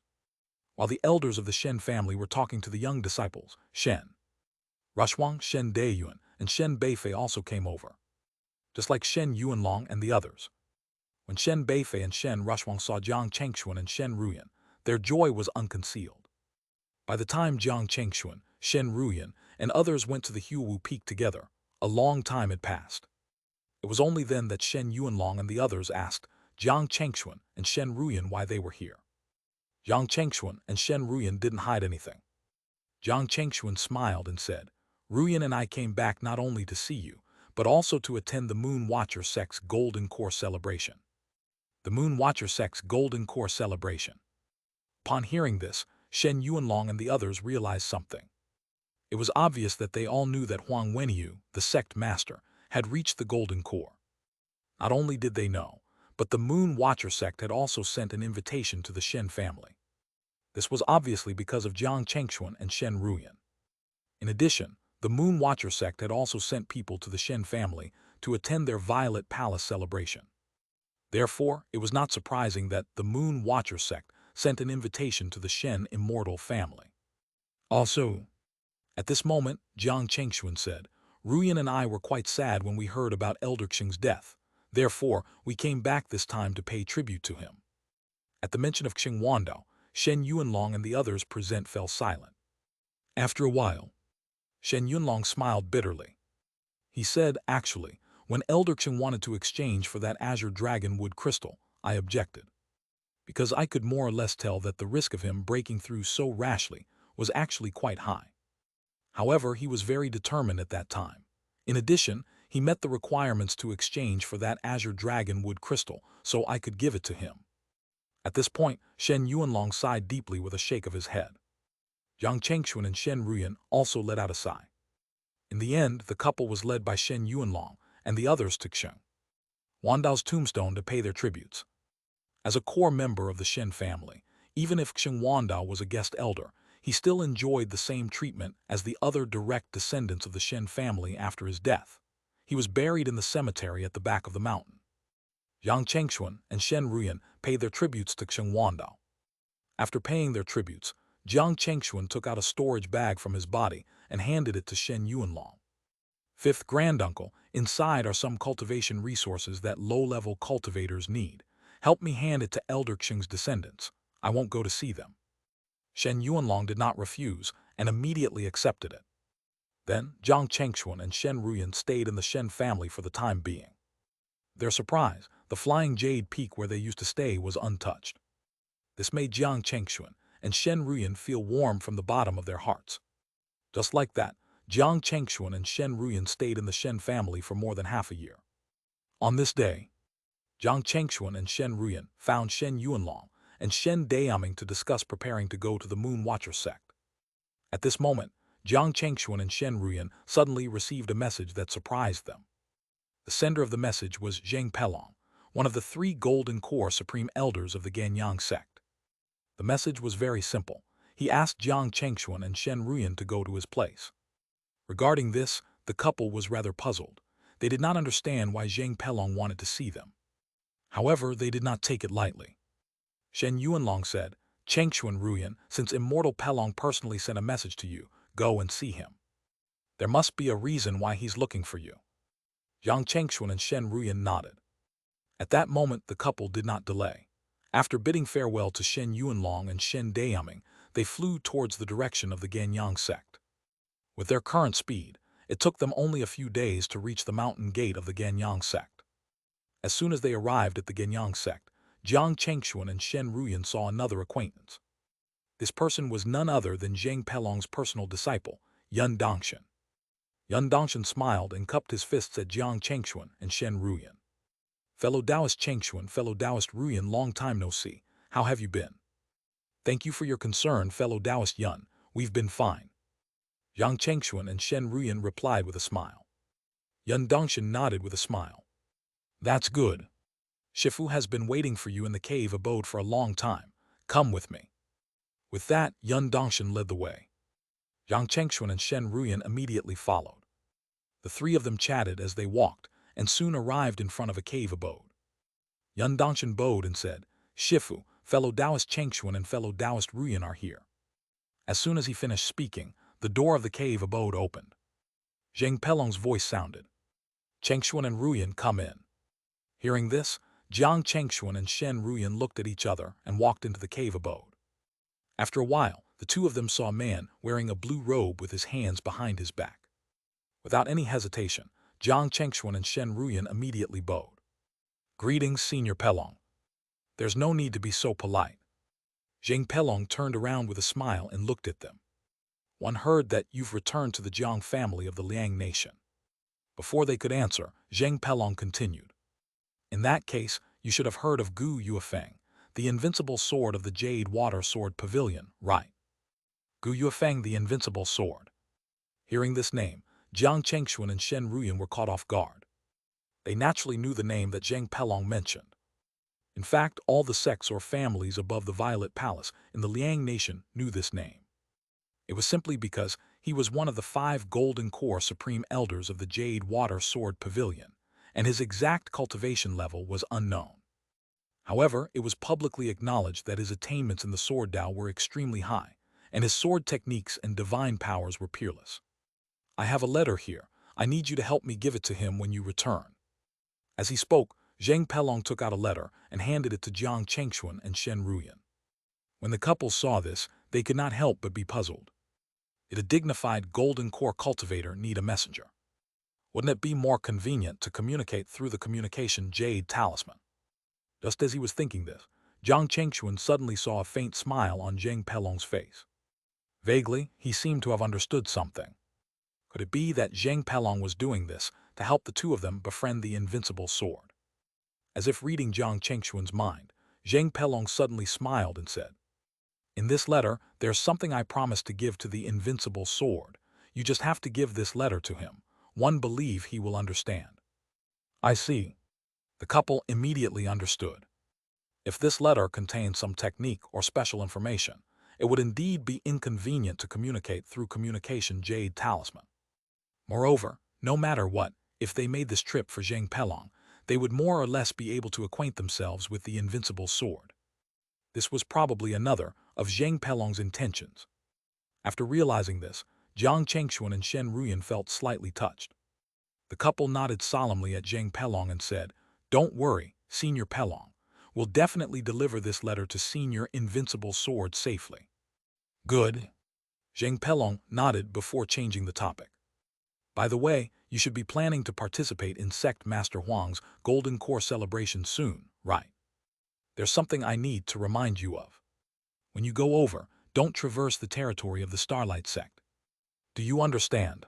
While the elders of the Shen family were talking to the young disciples, Shen Rushwang, Shen Daiyuan, and Shen Beifei also came over, just like Shen Yuanlong and the others. When Shen Beifei and Shen Rushwang saw Jiang Chengxuan and Shen Ruyan, their joy was unconcealed. By the time Jiang Chengxuan, Shen Ruyan, and others went to the Huwu Peak together, a long time had passed. It was only then that Shen Yuanlong and the others asked Jiang Chengxuan and Shen Ruyan why they were here. Jiang Chengxuan and Shen Ruyan didn't hide anything. Jiang Chengxuan smiled and said, Ruyan and I came back not only to see you, but also to attend the Moon Watcher sect's Golden Core celebration. The Moon Watcher sect's Golden Core celebration. Upon hearing this, Shen Yuanlong and the others realized something. It was obvious that they all knew that Huang Wenyu, the sect master, had reached the Golden Core. Not only did they know, but the Moon Watcher sect had also sent an invitation to the Shen family. This was obviously because of Jiang Chengxuan and Shen Ruyan. In addition, the Moon Watcher sect had also sent people to the Shen family to attend their Violet Palace celebration. Therefore, it was not surprising that the Moon Watcher sect sent an invitation to the Shen immortal family. Also, at this moment, Jiang Chengxuan said, Ruyan and I were quite sad when we heard about Elder Xing's death. Therefore, we came back this time to pay tribute to him. At the mention of Xing Wandao, Shen Yuanlong and the others present fell silent. After a while, Shen Yunlong smiled bitterly. He said, actually, when Elder Xing wanted to exchange for that azure dragon wood crystal, I objected. Because I could more or less tell that the risk of him breaking through so rashly was actually quite high. However, he was very determined at that time. In addition, he met the requirements to exchange for that azure dragon wood crystal, so I could give it to him. At this point, Shen Yuanlong sighed deeply with a shake of his head. Jiang Chengxuan and Shen Ruyan also let out a sigh. In the end, the couple was led by Shen Yuanlong, and the others to Xing Wandao's tombstone to pay their tributes. As a core member of the Shen family, even if Xing Wandao was a guest elder, he still enjoyed the same treatment as the other direct descendants of the Shen family after his death. He was buried in the cemetery at the back of the mountain. Jiang Chengxuan and Shen Ruyan paid their tributes to Xing Wandao. After paying their tributes, Jiang Chengxuan took out a storage bag from his body and handed it to Shen Yuanlong. Fifth granduncle, inside are some cultivation resources that low-level cultivators need. Help me hand it to Elder Xing's descendants. I won't go to see them. Shen Yuanlong did not refuse and immediately accepted it. Then, Jiang Chengxuan and Shen Ruyan stayed in the Shen family for the time being. Their surprise, the flying Jade peak where they used to stay was untouched. This made Jiang Chengxuan and Shen Ruyan feel warm from the bottom of their hearts. Just like that, Jiang Chengxuan and Shen Ruyan stayed in the Shen family for more than half a year. On this day, Jiang Chengxuan and Shen Ruyan found Shen Yuanlong and Shen Dayaming to discuss preparing to go to the Moon Watcher sect. At this moment, Jiang Chengxuan and Shen Ruyan suddenly received a message that surprised them. The sender of the message was Zheng Pelong, one of the 3 Golden Core Supreme Elders of the Ganyang sect. The message was very simple. He asked Jiang Chengxuan and Shen Ruyan to go to his place. Regarding this, the couple was rather puzzled. They did not understand why Zheng Pelong wanted to see them. However, they did not take it lightly. Shen Yuanlong said, Chengxuan Ruyan, since Immortal Pelong personally sent a message to you, go and see him. There must be a reason why he's looking for you. Jiang Chengxuan and Shen Ruyan nodded. At that moment, the couple did not delay. After bidding farewell to Shen Yuanlong and Shen Dayaming, they flew towards the direction of the Ganyang sect. With their current speed, it took them only a few days to reach the mountain gate of the Ganyang sect. As soon as they arrived at the Ganyang sect, Jiang Chengxuan and Shen Ruyan saw another acquaintance. This person was none other than Zheng Pelong's personal disciple, Yun Dongshan. Yun Dongshan smiled and cupped his fists at Jiang Chengxuan and Shen Ruyan. Fellow Taoist Chengxuan, fellow Taoist Ruyan, long time no see. How have you been? Thank you for your concern, fellow Taoist Yun. We've been fine. Jiang Chengxuan and Shen Ruyan replied with a smile. Yun Dongshan nodded with a smile. That's good. Shifu has been waiting for you in the cave abode for a long time. Come with me. With that, Yun Dongshan led the way. Jiang Chengxuan and Shen Ruyan immediately followed. The 3 of them chatted as they walked, and soon arrived in front of a cave abode. Yun Dongshan bowed and said, Shifu, fellow Taoist Chengxuan and fellow Taoist Ruyan are here. As soon as he finished speaking, the door of the cave abode opened. Zheng Pelong's voice sounded. Chengxuan and Ruyan, come in. Hearing this, Jiang Chengxuan and Shen Ruyan looked at each other and walked into the cave abode. After a while, the 2 of them saw a man wearing a blue robe with his hands behind his back. Without any hesitation, Jiang Chengxuan and Shen Ruyan immediately bowed. Greetings, Senior Pelong. There's no need to be so polite. Zheng Pelong turned around with a smile and looked at them. One heard that you've returned to the Jiang family of the Liang nation. Before they could answer, Zheng Pelong continued. In that case, you should have heard of Gu Yuefeng, the invincible sword of the Jade Water Sword Pavilion, right? Gu Yuefeng, the invincible sword. Hearing this name, Jiang Chengxuan and Shen Ruyan were caught off guard. They naturally knew the name that Zhang Pelong mentioned. In fact, all the sects or families above the Violet Palace in the Liang Nation knew this name. It was simply because he was one of the 5 Golden Core Supreme Elders of the Jade Water Sword Pavilion, and his exact cultivation level was unknown. However, it was publicly acknowledged that his attainments in the Sword Dao were extremely high, and his sword techniques and divine powers were peerless. I have a letter here. I need you to help me give it to him when you return. As he spoke, Zhang Pelong took out a letter and handed it to Jiang Chengxuan and Shen Ruyan. When the couple saw this, they could not help but be puzzled. Did a dignified Golden Core cultivator need a messenger? Wouldn't it be more convenient to communicate through the communication Jade talisman? Just as he was thinking this, Jiang Chengxuan suddenly saw a faint smile on Zhang Pelong's face. Vaguely, he seemed to have understood something. Could it be that Zhang Pelong was doing this to help the two of them befriend the invincible sword? As if reading Jiang Chengxuan's mind, Zhang Pelong suddenly smiled and said, "In this letter, there's something I promised to give to the invincible sword. You just have to give this letter to him. One believe he will understand." I see. The couple immediately understood. If this letter contained some technique or special information, it would indeed be inconvenient to communicate through communication Jade talisman. Moreover, no matter what, if they made this trip for Zhang Pelong, they would more or less be able to acquaint themselves with the invincible sword. This was probably another of Zhang Pelong's intentions. After realizing this, Jiang Chengxuan and Shen Ruyan felt slightly touched. The couple nodded solemnly at Zhang Pelong and said, "Don't worry, Senior Pelong. We'll definitely deliver this letter to Senior Invincible Sword safely." "Good." Zhang Pelong nodded before changing the topic. "By the way, you should be planning to participate in Sect Master Huang's Golden Core celebration soon, right? There's something I need to remind you of. When you go over, don't traverse the territory of the Starlight Sect. Do you understand?"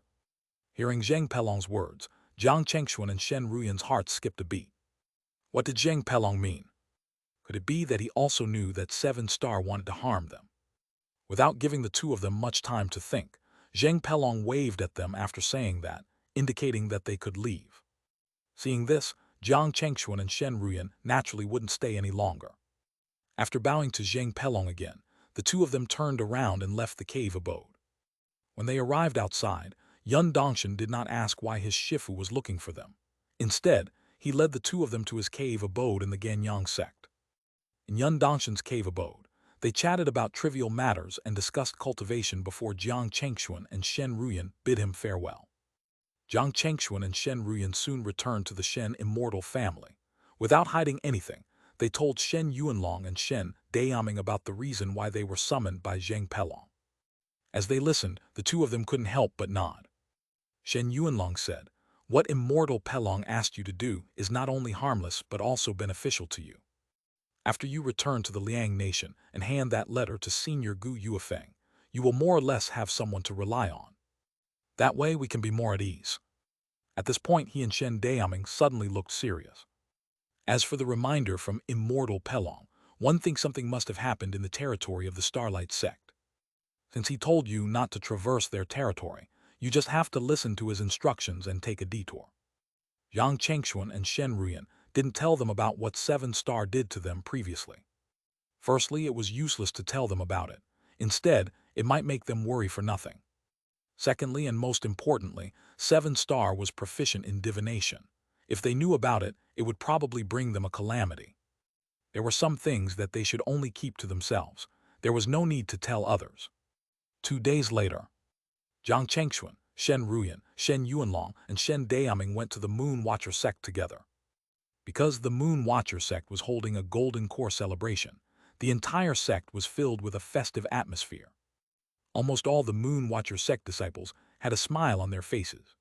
Hearing Zhang Pelong's words, Jiang Chengxuan and Shen Ruyan's hearts skipped a beat. What did Zhang Pelong mean? Could it be that he also knew that 7 Star wanted to harm them? Without giving the two of them much time to think, Zhang Pelong waved at them after saying that, indicating that they could leave. Seeing this, Jiang Chengxuan and Shen Ruyan naturally wouldn't stay any longer. After bowing to Zhang Pelong again, the two of them turned around and left the cave abode. When they arrived outside, Yun Dongshan did not ask why his Shifu was looking for them. Instead, he led the two of them to his cave abode in the Ganyang sect. In Yun Dongshan's cave abode, they chatted about trivial matters and discussed cultivation before Jiang Chengxuan and Shen Ruyan bid him farewell. Jiang Chengxuan and Shen Ruyan soon returned to the Shen immortal family. Without hiding anything, they told Shen Yuanlong and Shen Dayaming about the reason why they were summoned by Zhang Pelong. As they listened, the two of them couldn't help but nod. Shen Yuanlong said, "What immortal Pelong asked you to do is not only harmless but also beneficial to you. After you return to the Liang Nation and hand that letter to Senior Gu Yuefeng, you will more or less have someone to rely on. That way we can be more at ease." At this point, he and Shen Dayaming suddenly looked serious. As for the reminder from immortal Pelong, one thinks something must have happened in the territory of the Starlight Sect. Since he told you not to traverse their territory, you just have to listen to his instructions and take a detour. Jiang Chengxuan and Shen Ruyan didn't tell them about what 7 Star did to them previously. Firstly, it was useless to tell them about it. Instead, it might make them worry for nothing. Secondly, and most importantly, 7 Star was proficient in divination. If they knew about it, it would probably bring them a calamity. There were some things that they should only keep to themselves. There was no need to tell others. 2 days later, Jiang Chengxuan, Shen Ruyan, Shen Yuanlong, and Shen Dayaming went to the Moon Watcher sect together. Because the Moon Watcher sect was holding a Golden Core celebration, the entire sect was filled with a festive atmosphere. Almost all the Moon Watcher sect disciples had a smile on their faces.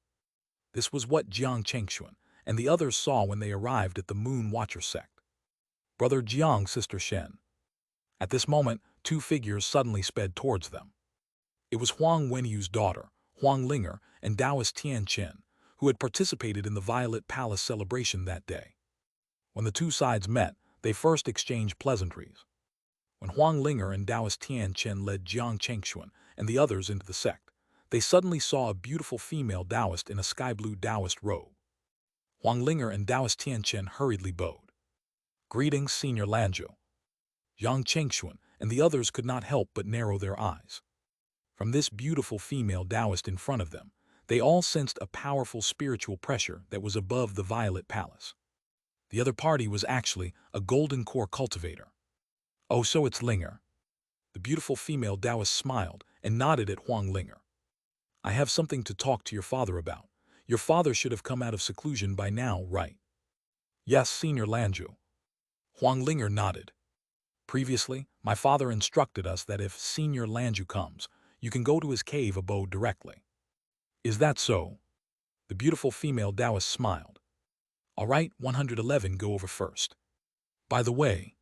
This was what Jiang Chengxuan and the others saw when they arrived at the Moon Watcher sect. Brother Jiang, Sister Shen. At this moment, 2 figures suddenly sped towards them. It was Huang Wenyu's daughter, Huang Linger, and Taoist Tian Chen, who had participated in the Violet Palace celebration that day. When the two sides met, they first exchanged pleasantries. When Huang Linger and Taoist Tian Chen led Jiang Chengxuan and the others into the sect, they suddenly saw a beautiful female Taoist in a sky-blue Taoist robe. Huang Linger and Taoist Tian Chen hurriedly bowed. "Greetings, Senior Lanzhou." Jiang Chengxuan and the others could not help but narrow their eyes. From this beautiful female Taoist in front of them, they all sensed a powerful spiritual pressure that was above the Violet Palace. The other party was actually a golden core cultivator. "Oh, so it's Linger." The beautiful female Taoist smiled and nodded at Huang Linger. "I have something to talk to your father about. Your father should have come out of seclusion by now, right?" "Yes, Senior Lanzhou." Huang Linger nodded. "Previously, my father instructed us that if Senior Lanzhou comes, you can go to his cave abode directly." "Is that so?" The beautiful female Taoist smiled. "All right, 111, go over first." "By the way,"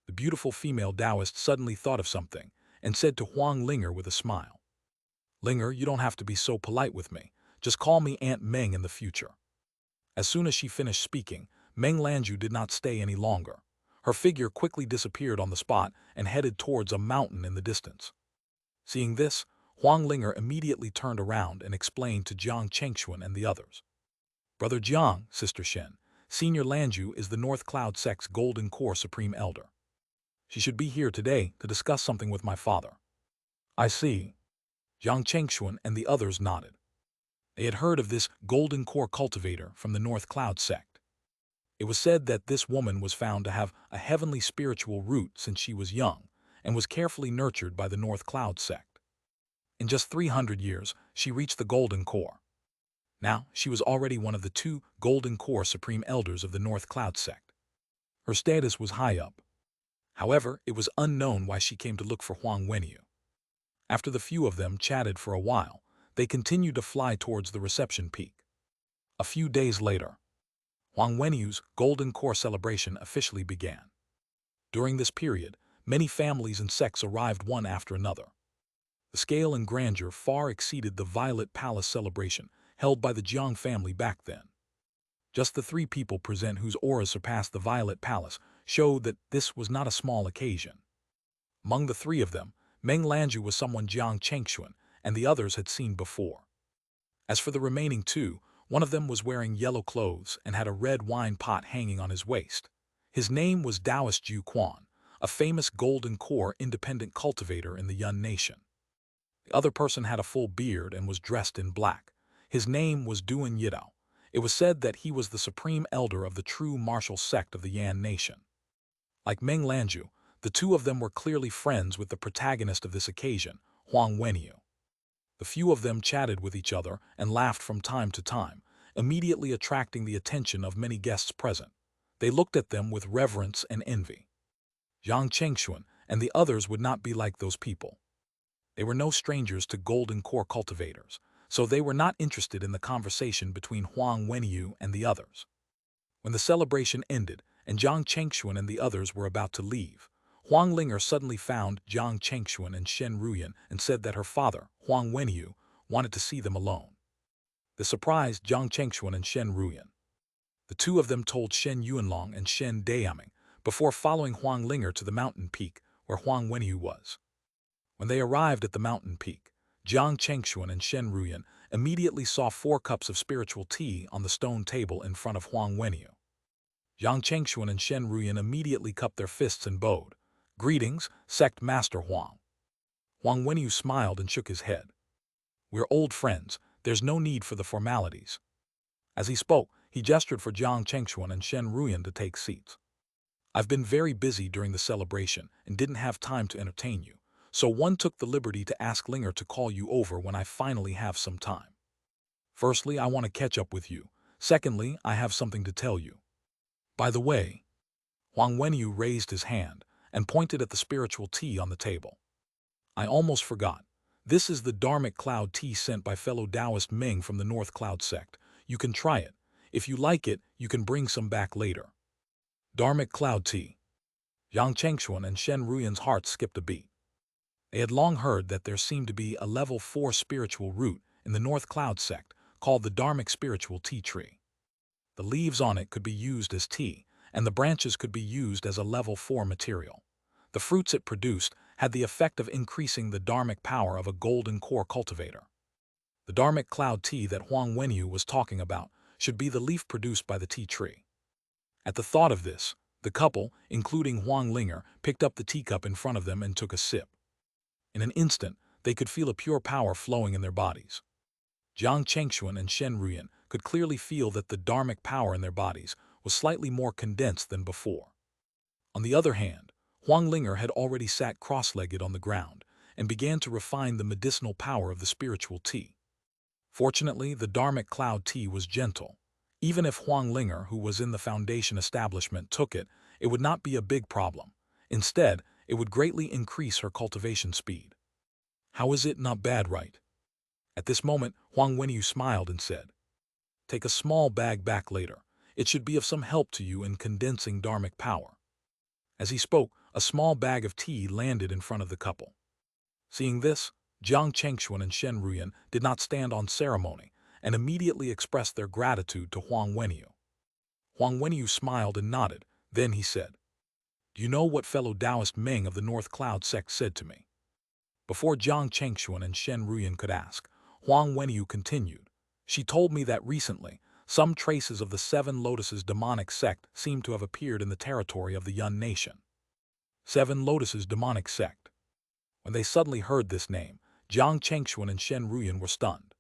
the beautiful female Taoist suddenly thought of something and said to Huang Linger with a smile, "Linger, you don't have to be so polite with me. Just call me Aunt Meng in the future." As soon as she finished speaking, Meng Lanzhou did not stay any longer. Her figure quickly disappeared on the spot and headed towards a mountain in the distance. Seeing this, Huang Linger immediately turned around and explained to Jiang Chengxuan and the others. "Brother Jiang, Sister Shen, Senior Lanzhou is the North Cloud Sect's Golden Core Supreme Elder. She should be here today to discuss something with my father." "I see." Jiang Chengxuan and the others nodded. They had heard of this Golden Core cultivator from the North Cloud Sect. It was said that this woman was found to have a heavenly spiritual root since she was young and was carefully nurtured by the North Cloud Sect. In just 300 years, she reached the Golden Core. Now, she was already one of the two Golden Core Supreme Elders of the North Cloud Sect. Her status was high up. However, it was unknown why she came to look for Huang Wenyu. After the few of them chatted for a while, they continued to fly towards the reception peak. A few days later, Huang Wenyu's Golden Core celebration officially began. During this period, many families and sects arrived one after another. The scale and grandeur far exceeded the Violet Palace celebration held by the Jiang family back then. Just the 3 people present whose auras surpassed the Violet Palace showed that this was not a small occasion. Among the 3 of them, Meng Lanzhou was someone Jiang Chengxuan and the others had seen before. As for the remaining 2, one of them was wearing yellow clothes and had a red wine pot hanging on his waist. His name was Taoist Ju Quan, a famous Golden Core independent cultivator in the Yun Nation. The other person had a full beard and was dressed in black. His name was Duan Yidao. It was said that he was the supreme elder of the true martial sect of the Yan Nation. Like Meng Lanzhou, the 2 of them were clearly friends with the protagonist of this occasion, Huang Wenyu. The few of them chatted with each other and laughed from time to time, immediately attracting the attention of many guests present. They looked at them with reverence and envy. Jiang Chengxuan and the others would not be like those people. They were no strangers to Golden Core cultivators, so they were not interested in the conversation between Huang Wenyu and the others. When the celebration ended and Jiang Chengxuan and the others were about to leave, Huang Linger suddenly found Jiang Chengxuan and Shen Ruyan and said that her father, Huang Wenyu, wanted to see them alone. This surprised Jiang Chengxuan and Shen Ruyan. The 2 of them told Shen Yuanlong and Shen Dayaming before following Huang Linger to the mountain peak where Huang Wenyu was. When they arrived at the mountain peak, Jiang Chengxuan and Shen Ruyan immediately saw 4 cups of spiritual tea on the stone table in front of Huang Wenyu. Jiang Chengxuan and Shen Ruyan immediately cupped their fists and bowed. "Greetings, Sect Master Huang." Huang Wenyu smiled and shook his head. "We're old friends, there's no need for the formalities." As he spoke, he gestured for Jiang Chengxuan and Shen Ruyan to take seats. "I've been very busy during the celebration and didn't have time to entertain you, so one took the liberty to ask Linger to call you over when I finally have some time. Firstly, I want to catch up with you. Secondly, I have something to tell you. By the way," Huang Wenyu raised his hand and pointed at the spiritual tea on the table. "I almost forgot. This is the Dharmic Cloud tea sent by fellow Taoist Ming from the North Cloud Sect. You can try it. If you like it, you can bring some back later." Dharmic Cloud tea. Jiang Chengxuan and Shen Ruyan's hearts skipped a beat. They had long heard that there seemed to be a level 4 spiritual root in the North Cloud Sect called the Dharmic Spiritual Tea Tree. The leaves on it could be used as tea, and the branches could be used as a level 4 material. The fruits it produced had the effect of increasing the dharmic power of a golden core cultivator. The dharmic cloud tea that Huang Wenyu was talking about should be the leaf produced by the tea tree. At the thought of this, the couple, including Huang Linger, picked up the teacup in front of them and took a sip. In an instant, they could feel a pure power flowing in their bodies. Jiang Chengxuan and Shen Ruyan could clearly feel that the dharmic power in their bodies was slightly more condensed than before. On the other hand, Huang Linger had already sat cross-legged on the ground and began to refine the medicinal power of the spiritual tea. Fortunately, the dharmic cloud tea was gentle. Even if Huang Linger, who was in the foundation establishment, took it, it would not be a big problem. Instead, it would greatly increase her cultivation speed. How is it not bad, right? At this moment, Huang Wenyu smiled and said, "Take a small bag back later. It should be of some help to you in condensing dharmic power." As he spoke, a small bag of tea landed in front of the couple. Seeing this, Jiang Chengxuan and Shen Ruyan did not stand on ceremony and immediately expressed their gratitude to Huang Wenyu. Huang Wenyu smiled and nodded. Then he said, "Do you know what fellow Taoist Meng of the North Cloud sect said to me?" Before Jiang Chengxuan and Shen Ruyan could ask, Huang Wenyu continued, "She told me that recently, some traces of the Seven Lotuses demonic sect seem to have appeared in the territory of the Yun nation." Seven Lotuses demonic sect. When they suddenly heard this name, Jiang Chengxuan and Shen Ruyan were stunned.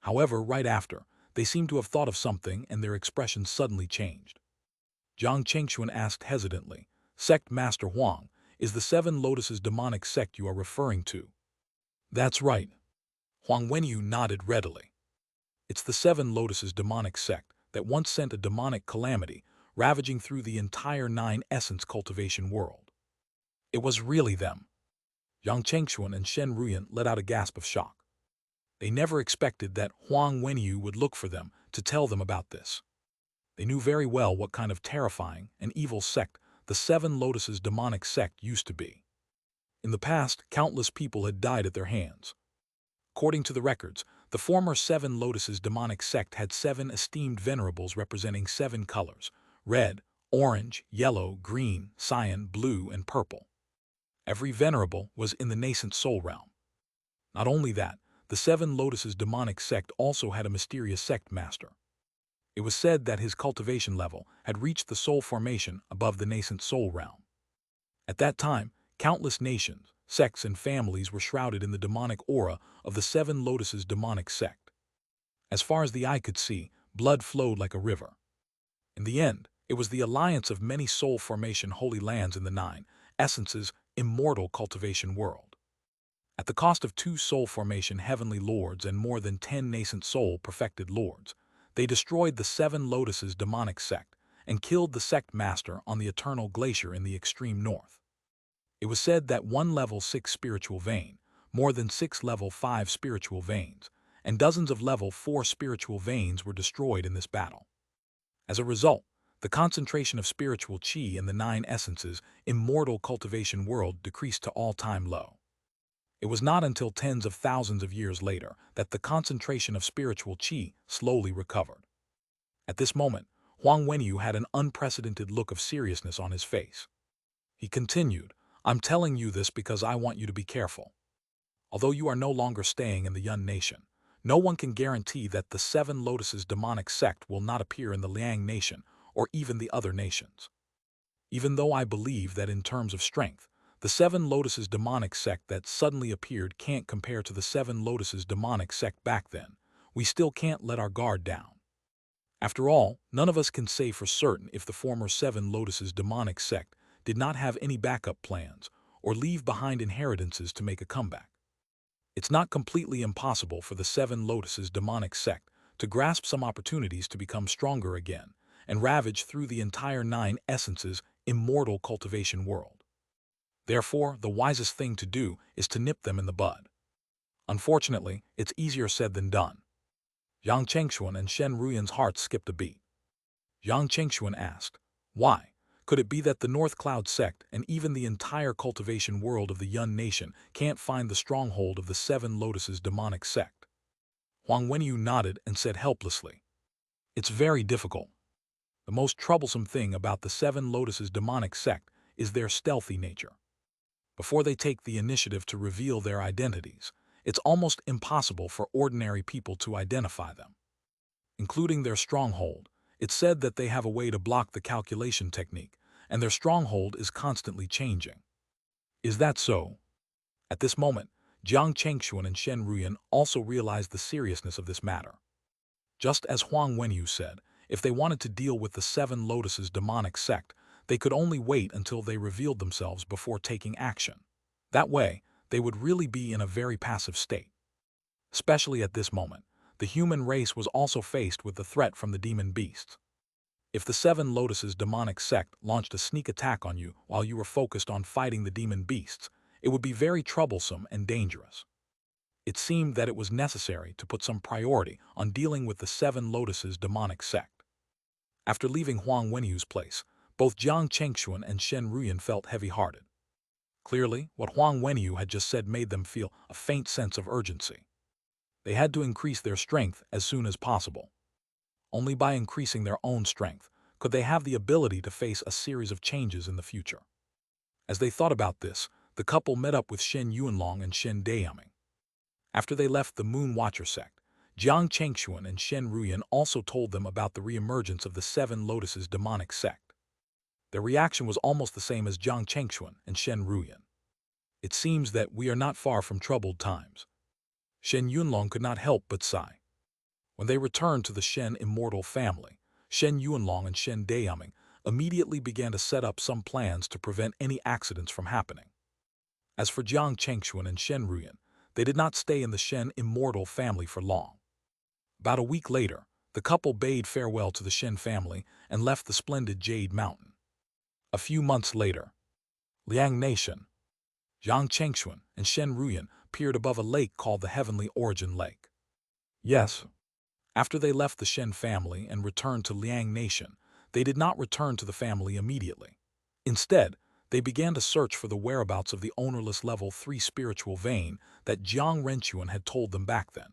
However, right after, they seemed to have thought of something and their expressions suddenly changed. Jiang Chengxuan asked hesitantly, "Sect Master Huang, is the Seven Lotuses demonic sect you are referring to?" "That's right." Huang Wenyu nodded readily. "It's the Seven Lotuses demonic sect that once sent a demonic calamity ravaging through the entire nine-essence cultivation world. It was really them." Jiang Chengxuan and Shen Ruyan let out a gasp of shock. They never expected that Huang Wenyu would look for them to tell them about this. They knew very well what kind of terrifying and evil sect the Seven Lotuses demonic sect used to be. In the past, countless people had died at their hands. According to the records, the former Seven Lotuses demonic sect had 7 esteemed venerables representing 7 colors: red, orange, yellow, green, cyan, blue, and purple. Every venerable was in the nascent soul realm. Not only that, the Seven Lotuses demonic sect also had a mysterious sect master. It was said that his cultivation level had reached the soul formation above the nascent soul realm. At that time, countless nations, sects, and families were shrouded in the demonic aura of the Seven Lotuses demonic sect. As far as the eye could see, blood flowed like a river. In the end, it was the alliance of many soul formation holy lands in the 9 essences immortal cultivation world. At the cost of 2 soul formation heavenly lords and more than 10 nascent soul perfected lords, they destroyed the Seven Lotuses demonic sect and killed the sect master on the eternal glacier in the extreme north. It was said that 1 level 6 spiritual vein, more than 6 level 5 spiritual veins, and dozens of level 4 spiritual veins were destroyed in this battle. As a result, the concentration of spiritual qi in the 9 essences immortal cultivation world decreased to all-time low. It was not until tens of thousands of years later that the concentration of spiritual qi slowly recovered. At this moment, Huang Wenyu had an unprecedented look of seriousness on his face. He continued, "I'm telling you this because I want you to be careful. Although you are no longer staying in the Yun nation, no one can guarantee that the Seven Lotuses demonic sect will not appear in the Liang nation or even the other nations. Even though I believe that in terms of strength, the Seven Lotuses demonic sect that suddenly appeared can't compare to the Seven Lotuses demonic sect back then, we still can't let our guard down. After all, none of us can say for certain if the former Seven Lotuses demonic sect did not have any backup plans or leave behind inheritances to make a comeback. It's not completely impossible for the Seven Lotuses demonic sect to grasp some opportunities to become stronger again and ravage through the entire 9 essences immortal cultivation world. Therefore, the wisest thing to do is to nip them in the bud. Unfortunately, it's easier said than done." Jiang Chengxuan and Shen Ruyan's hearts skipped a beat. Jiang Chengxuan asked, "Why? Could it be that the North Cloud sect and even the entire cultivation world of the Yun nation can't find the stronghold of the Seven Lotuses demonic sect?" Huang Wenyu nodded and said helplessly, "It's very difficult. The The most troublesome thing about the Seven Lotuses demonic sect is their stealthy nature. Before they take the initiative to reveal their identities, it's almost impossible for ordinary people to identify them. Including their stronghold, it's said that they have a way to block the calculation technique, and their stronghold is constantly changing. Is that so? At this moment, Jiang Chengxuan and Shen Ruyan also realized the seriousness of this matter. Just as Huang Wenyu said, if they wanted to deal with the Seven Lotuses demonic sect, they could only wait until they revealed themselves before taking action. That way, they would really be in a very passive state. Especially at this moment, the human race was also faced with the threat from the demon beasts. If the Seven Lotuses demonic sect launched a sneak attack on you while you were focused on fighting the demon beasts, it would be very troublesome and dangerous. It seemed that it was necessary to put some priority on dealing with the Seven Lotuses demonic sect. After leaving Huang Wenyu's place, both Jiang Chengxuan and Shen Ruyan felt heavy-hearted. Clearly, what Huang Wenyu had just said made them feel a faint sense of urgency. They had to increase their strength as soon as possible. Only by increasing their own strength could they have the ability to face a series of changes in the future. As they thought about this, the couple met up with Shen Yuanlong and Shen Dayaming. After they left the Moon Watcher sect, Jiang Chengxuan and Shen Ruyan also told them about the reemergence of the Seven Lotuses demonic sect. Their reaction was almost the same as Jiang Chengxuan and Shen Ruyan. It seems that we are not far from troubled times. Shen Yunlong could not help but sigh. When they returned to the Shen immortal family, Shen Yuanlong and Shen Dayaming immediately began to set up some plans to prevent any accidents from happening. As for Jiang Chengxuan and Shen Ruyan, they did not stay in the Shen immortal family for long. About a week later, the couple bade farewell to the Shen family and left the splendid Jade Mountain. A few months later, Liang Nation, Jiang Chengxuan, and Shen Ruyan appeared above a lake called the Heavenly Origin Lake. Yes, after they left the Shen family and returned to Liang Nation, they did not return to the family immediately. Instead, they began to search for the whereabouts of the ownerless level 3 spiritual vein that Jiang Renchuan had told them back then.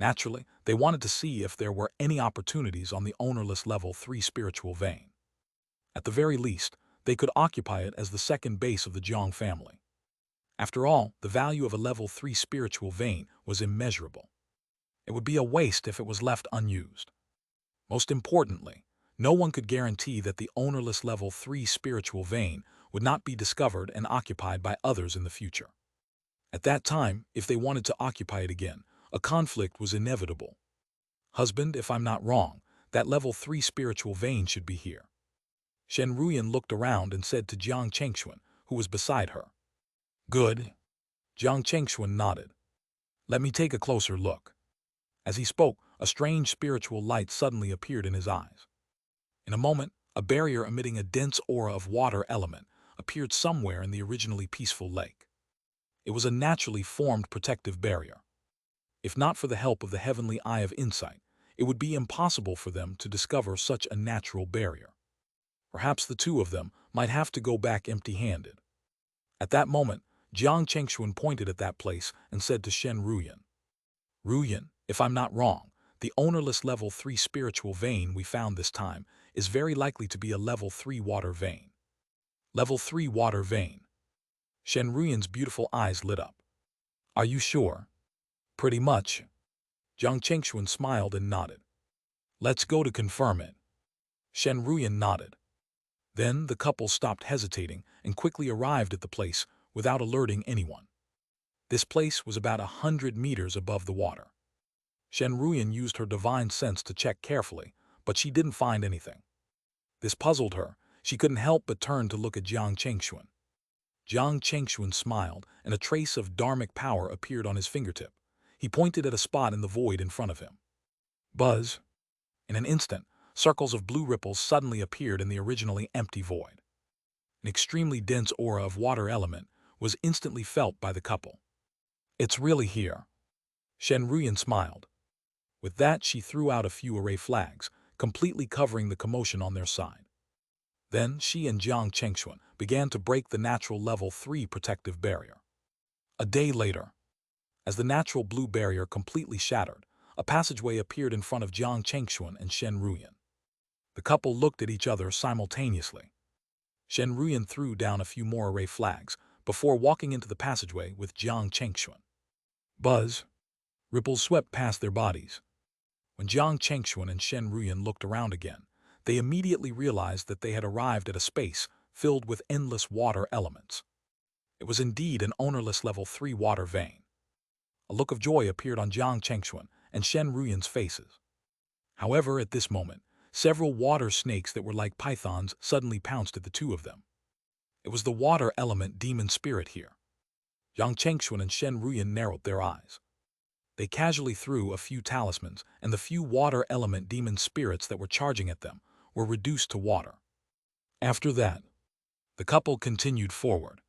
Naturally, they wanted to see if there were any opportunities on the ownerless level 3 spiritual vein. At the very least, they could occupy it as the second base of the Jiang family. After all, the value of a level 3 spiritual vein was immeasurable. It would be a waste if it was left unused. Most importantly, no one could guarantee that the ownerless level 3 spiritual vein would not be discovered and occupied by others in the future. At that time, if they wanted to occupy it again, a conflict was inevitable. Husband, if I'm not wrong, that level 3 spiritual vein should be here. Shen Ruyan looked around and said to Jiang Chengxuan, who was beside her. Good. Jiang Chengxuan nodded. Let me take a closer look. As he spoke, a strange spiritual light suddenly appeared in his eyes. In a moment, a barrier emitting a dense aura of water element appeared somewhere in the originally peaceful lake. It was a naturally formed protective barrier. If not for the help of the heavenly eye of insight, it would be impossible for them to discover such a natural barrier. Perhaps the two of them might have to go back empty-handed. At that moment, Jiang Chengxuan pointed at that place and said to Shen Ruyan, Ruyan, if I'm not wrong, the ownerless level 3 spiritual vein we found this time is very likely to be a level 3 water vein. Level 3 water vein. Shen Ruyan's beautiful eyes lit up. Are you sure? Pretty much. Jiang Chengxuan smiled and nodded. Let's go to confirm it. Shen Ruyan nodded. Then the couple stopped hesitating and quickly arrived at the place without alerting anyone. This place was about 100 meters above the water. Shen Ruyan used her divine sense to check carefully, but she didn't find anything. This puzzled her. She couldn't help but turn to look at Jiang Chengxuan. Jiang Chengxuan smiled, and a trace of dharmic power appeared on his fingertip. He pointed at a spot in the void in front of him. Buzz. In an instant, circles of blue ripples suddenly appeared in the originally empty void. An extremely dense aura of water element was instantly felt by the couple. It's really here. Shen Ruyan smiled. With that, she threw out a few array flags, completely covering the commotion on their side. Then she and Jiang Chengxuan began to break the natural level 3 protective barrier. A day later, as the natural blue barrier completely shattered, a passageway appeared in front of Jiang Chengxuan and Shen Ruyan. The couple looked at each other simultaneously. Shen Ruyan threw down a few more array flags before walking into the passageway with Jiang Chengxuan. Buzz. Ripples swept past their bodies. When Jiang Chengxuan and Shen Ruyan looked around again, they immediately realized that they had arrived at a space filled with endless water elements. It was indeed an ownerless level 3 water vein. A look of joy appeared on Jiang Chengxuan and Shen Ruyan's faces. However, at this moment, several water snakes that were like pythons suddenly pounced at the two of them. It was the water element demon spirit here. Jiang Chengxuan and Shen Ruyan narrowed their eyes. They casually threw a few talismans, and the few water element demon spirits that were charging at them were reduced to water. After that, the couple continued forward.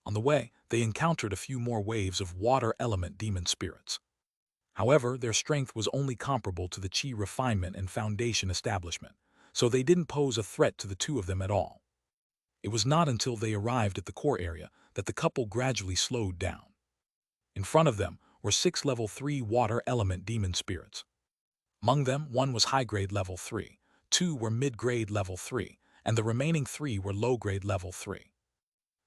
On the way, they encountered a few more waves of water element demon spirits. However, their strength was only comparable to the Qi refinement and foundation establishment, so they didn't pose a threat to the two of them at all. It was not until they arrived at the core area that the couple gradually slowed down. In front of them were 6 level 3 water element demon spirits. Among them, one was high-grade level 3, 2 were mid-grade level 3, and the remaining 3 were low-grade level 3.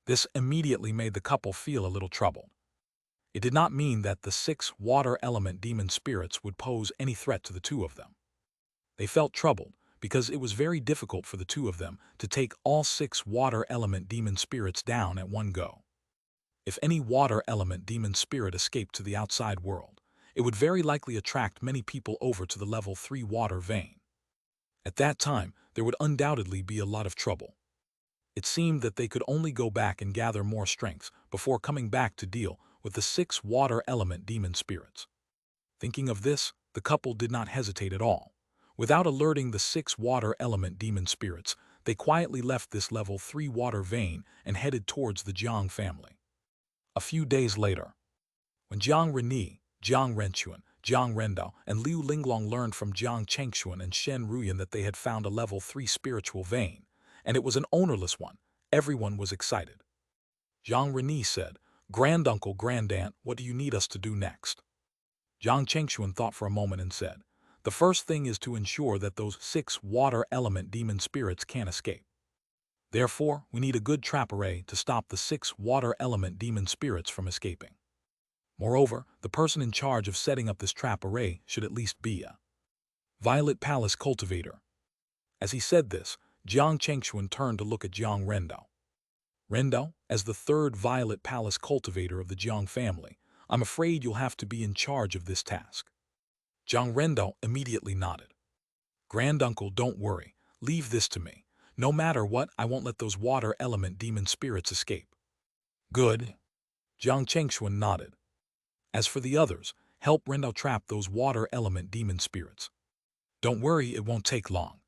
This immediately made the couple feel a little troubled. It did not mean that the 6 water element demon spirits would pose any threat to the two of them. They felt troubled because it was very difficult for the two of them to take all 6 water element demon spirits down at one go. If any water element demon spirit escaped to the outside world, it would very likely attract many people over to the level 3 water vein. At that time, there would undoubtedly be a lot of trouble. It seemed that they could only go back and gather more strength before coming back to deal with the 6 water element demon spirits. Thinking of this, the couple did not hesitate at all. Without alerting the 6 water element demon spirits, they quietly left this level 3 water vein and headed towards the Jiang family. A few days later, when Jiang Reni, Jiang Renquan, Jiang Rendao, and Liu Linglong learned from Jiang Chengxuan and Shen Ruyan that they had found a level 3 spiritual vein, and it was an ownerless one, everyone was excited. Jiang Reni said, "Granduncle, Grandaunt, what do you need us to do next?" Jiang Chengxuan thought for a moment and said, "The first thing is to ensure that those 6 water element demon spirits can't escape. Therefore, we need a good trap array to stop the 6 water element demon spirits from escaping. Moreover, the person in charge of setting up this trap array should at least be a Violet Palace cultivator." As he said this, Jiang Chengxuan turned to look at Jiang Rendao. "Rendao, as the 3rd Violet Palace cultivator of the Jiang family, I'm afraid you'll have to be in charge of this task." Jiang Rendao immediately nodded. "Granduncle, don't worry, leave this to me. No matter what, I won't let those water element demon spirits escape." "Good." Jiang Chengxuan nodded. "As for the others, help Rendao trap those water element demon spirits. Don't worry, it won't take long.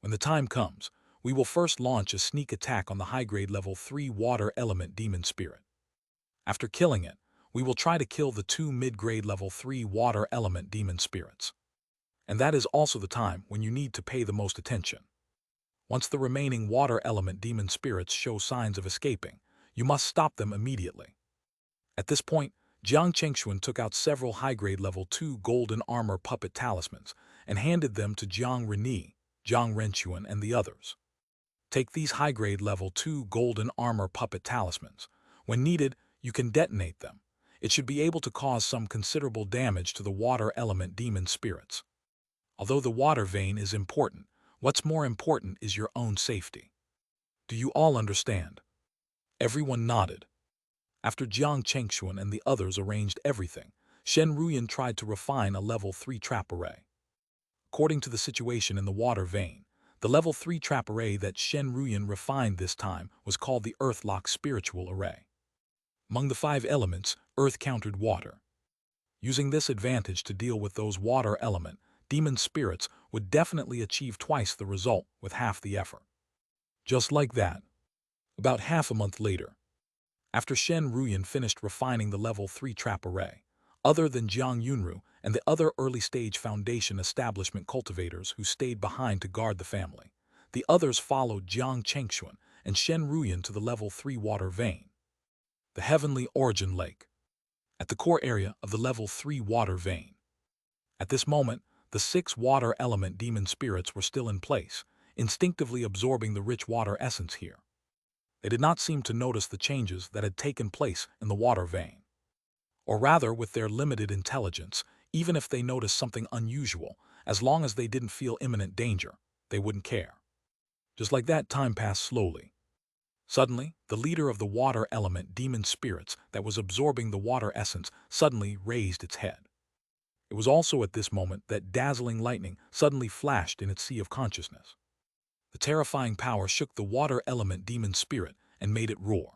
When the time comes, we will first launch a sneak attack on the high-grade level 3 water element demon spirit. After killing it, we will try to kill the 2 mid-grade level 3 water element demon spirits. And that is also the time when you need to pay the most attention. Once the remaining water element demon spirits show signs of escaping, you must stop them immediately." At this point, Jiang Chengxuan took out several high-grade level 2 golden armor puppet talismans and handed them to Jiang Reni, Jiang Renquan, and the others. "Take these high-grade level 2 golden armor puppet talismans. When needed, you can detonate them. It should be able to cause some considerable damage to the water element demon spirits. Although the water vein is important, what's more important is your own safety. Do you all understand?" Everyone nodded. After Jiang Chengxuan and the others arranged everything, Shen Ruyan tried to refine a level 3 trap array. According to the situation in the water vein, the level 3 trap array that Shen Ruyan refined this time was called the Earthlock Spiritual Array. Among the 5 elements, Earth countered water. Using this advantage to deal with those water element demon spirits would definitely achieve twice the result with half the effort. Just like that. About half a month later, after Shen Ruyan finished refining the level 3 trap array, other than Jiang Yunru and the other early-stage foundation establishment cultivators who stayed behind to guard the family, the others followed Jiang Chengxuan and Shen Ruyan to the level 3 water vein, the Heavenly Origin Lake, at the core area of the level 3 water vein. At this moment, the 6 water element demon spirits were still in place, instinctively absorbing the rich water essence here. They did not seem to notice the changes that had taken place in the water vein. Or rather, with their limited intelligence, even if they noticed something unusual, as long as they didn't feel imminent danger, they wouldn't care. Just like that, time passed slowly. Suddenly, the leader of the water element demon spirits that was absorbing the water essence suddenly raised its head. It was also at this moment that dazzling lightning suddenly flashed in its sea of consciousness. The terrifying power shook the water element demon spirit and made it roar.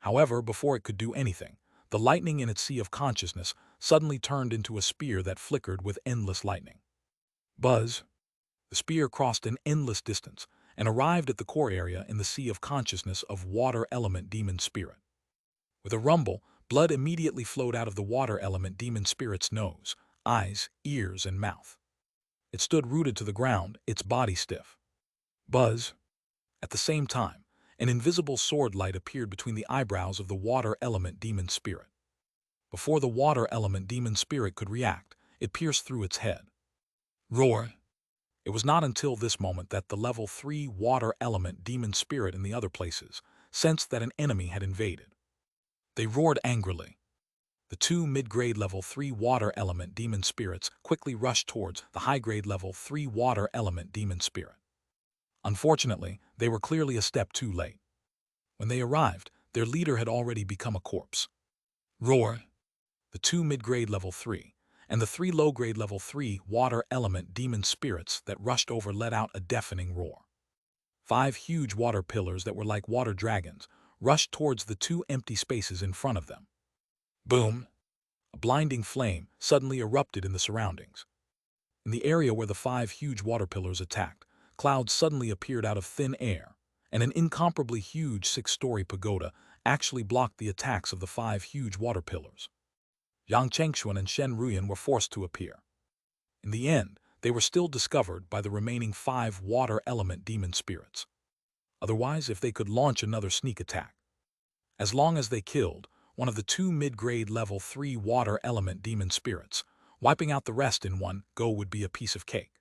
However, before it could do anything, the lightning in its sea of consciousness suddenly turned into a spear that flickered with endless lightning. Buzz! The spear crossed an endless distance and arrived at the core area in the sea of consciousness of water element demon spirit. With a rumble, blood immediately flowed out of the water element demon spirit's nose, eyes, ears, and mouth. It stood rooted to the ground, its body stiff. Buzz! At the same time, an invisible sword light appeared between the eyebrows of the water element demon spirit. Before the water element demon spirit could react, it pierced through its head. Roar! It was not until this moment that the level 3 water element demon spirit in the other places sensed that an enemy had invaded. They roared angrily. The 2 mid-grade level 3 water element demon spirits quickly rushed towards the high-grade level 3 water element demon spirit. Unfortunately, they were clearly a step too late. When they arrived, their leader had already become a corpse. Roar! The 2 mid-grade level 3 and the 3 low-grade level 3 water element demon spirits that rushed over let out a deafening roar. 5 huge water pillars that were like water dragons rushed towards the 2 empty spaces in front of them. Boom! A blinding flame suddenly erupted in the surroundings. In the area where the 5 huge water pillars attacked, clouds suddenly appeared out of thin air, and an incomparably huge 6-story pagoda actually blocked the attacks of the 5 huge water pillars. Yang Chengxuan and Shen Ruyan were forced to appear. In the end, they were still discovered by the remaining 5 water element demon spirits. Otherwise, if they could launch another sneak attack. As long as they killed one of the 2 mid-grade level 3 water element demon spirits, wiping out the rest in one go would be a piece of cake.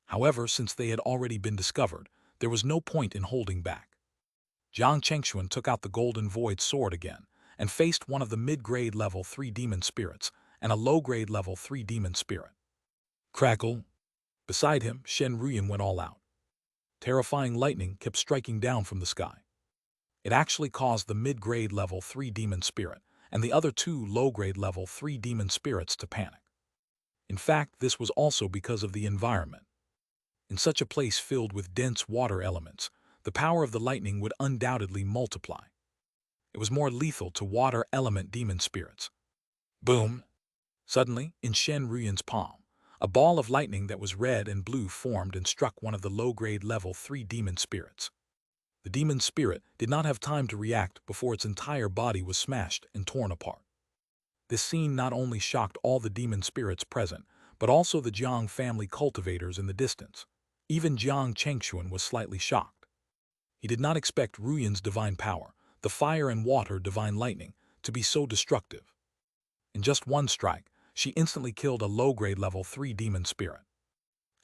However, since they had already been discovered, there was no point in holding back. Jiang Chengxuan took out the golden void sword again and faced one of the mid-grade level 3 demon spirits and a low-grade level 3 demon spirit. Crackle! Beside him, Shen Ruyan went all out. Terrifying lightning kept striking down from the sky. It actually caused the mid-grade level 3 demon spirit and the other 2 low-grade level 3 demon spirits to panic. In fact, this was also because of the environment. In such a place filled with dense water elements, the power of the lightning would undoubtedly multiply. It was more lethal to water element demon spirits. Boom! Suddenly, in Shen Ruyan's palm, a ball of lightning that was red and blue formed and struck one of the low-grade level 3 demon spirits. The demon spirit did not have time to react before its entire body was smashed and torn apart. This scene not only shocked all the demon spirits present, but also the Jiang family cultivators in the distance. Even Jiang Chengxuan was slightly shocked. He did not expect Ruyan's divine power, the fire and water divine lightning, to be so destructive. In just one strike, she instantly killed a low-grade level 3 demon spirit.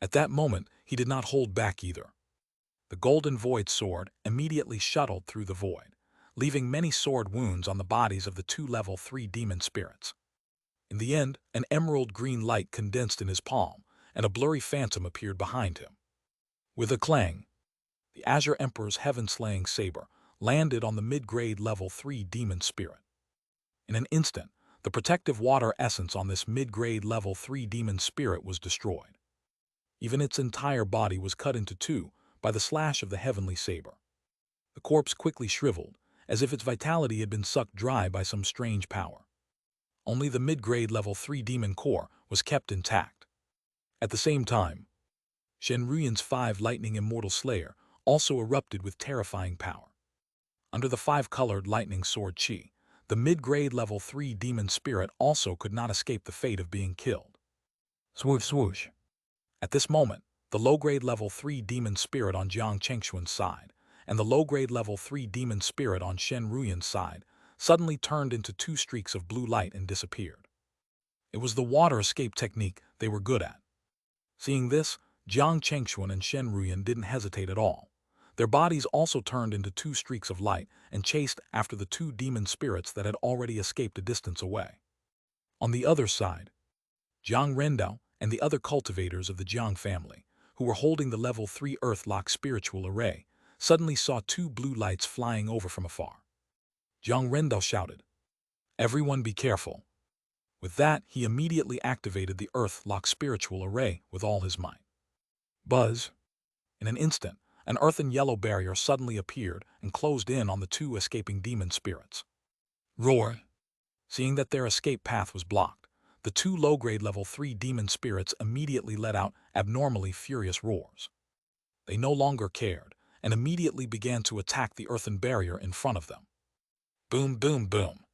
At that moment, he did not hold back either. The golden void sword immediately shuttled through the void, leaving many sword wounds on the bodies of the 2 level 3 demon spirits. In the end, an emerald green light condensed in his palm, and a blurry phantom appeared behind him. With a clang, the Azure Emperor's heaven-slaying saber landed on the mid-grade level 3 demon spirit. In an instant, the protective water essence on this mid-grade level 3 demon spirit was destroyed. Even its entire body was cut into 2 by the slash of the heavenly saber. The corpse quickly shriveled, as if its vitality had been sucked dry by some strange power. Only the mid-grade level 3 demon core was kept intact. At the same time, Shen Ruyan's 5 lightning immortal slayer also erupted with terrifying power. Under the 5-colored lightning sword chi, the mid-grade level 3 demon spirit also could not escape the fate of being killed. Swoosh swoosh. At this moment, the low-grade level 3 demon spirit on Jiang Chengxuan's side and the low-grade level 3 demon spirit on Shen Ruyan's side suddenly turned into 2 streaks of blue light and disappeared. It was the water escape technique they were good at. Seeing this, Jiang Chengxuan and Shen Ruyan didn't hesitate at all. Their bodies also turned into two streaks of light and chased after the two demon spirits that had already escaped a distance away. On the other side, Jiang Rendao and the other cultivators of the Jiang family, who were holding the level 3 Earth-lock spiritual array, suddenly saw two blue lights flying over from afar. Jiang Rendao shouted, "Everyone be careful." With that, he immediately activated the Earth-lock spiritual array with all his might. Buzz! In an instant, an earthen yellow barrier suddenly appeared and closed in on the two escaping demon spirits. Roar! Seeing that their escape path was blocked, the two low-grade level 3 demon spirits immediately let out abnormally furious roars. They no longer cared and immediately began to attack the earthen barrier in front of them. Boom, boom, boom.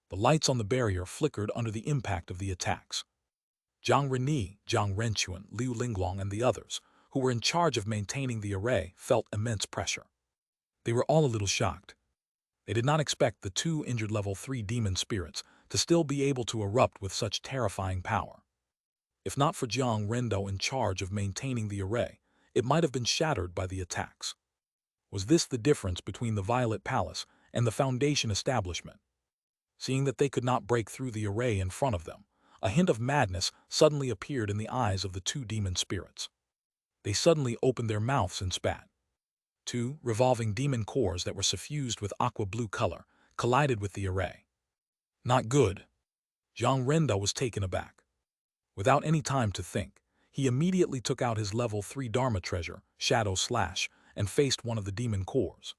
The lights on the barrier flickered under the impact of the attacks. Zhang Renyi, Zhang Renquan, Liu Linglong, and the others, who were in charge of maintaining the array, felt immense pressure. They were all a little shocked. They did not expect the two injured level 3 demon spirits to still be able to erupt with such terrifying power. If not for Jiang Rendao in charge of maintaining the array, it might have been shattered by the attacks. Was this the difference between the Violet Palace and the Foundation establishment? Seeing that they could not break through the array in front of them, a hint of madness suddenly appeared in the eyes of the two demon spirits. They suddenly opened their mouths and spat. Two revolving demon cores that were suffused with aqua-blue color collided with the array. Not good. Jiang Rendao was taken aback. Without any time to think, he immediately took out his level 3 Dharma treasure, Shadow Slash, and faced one of the demon cores.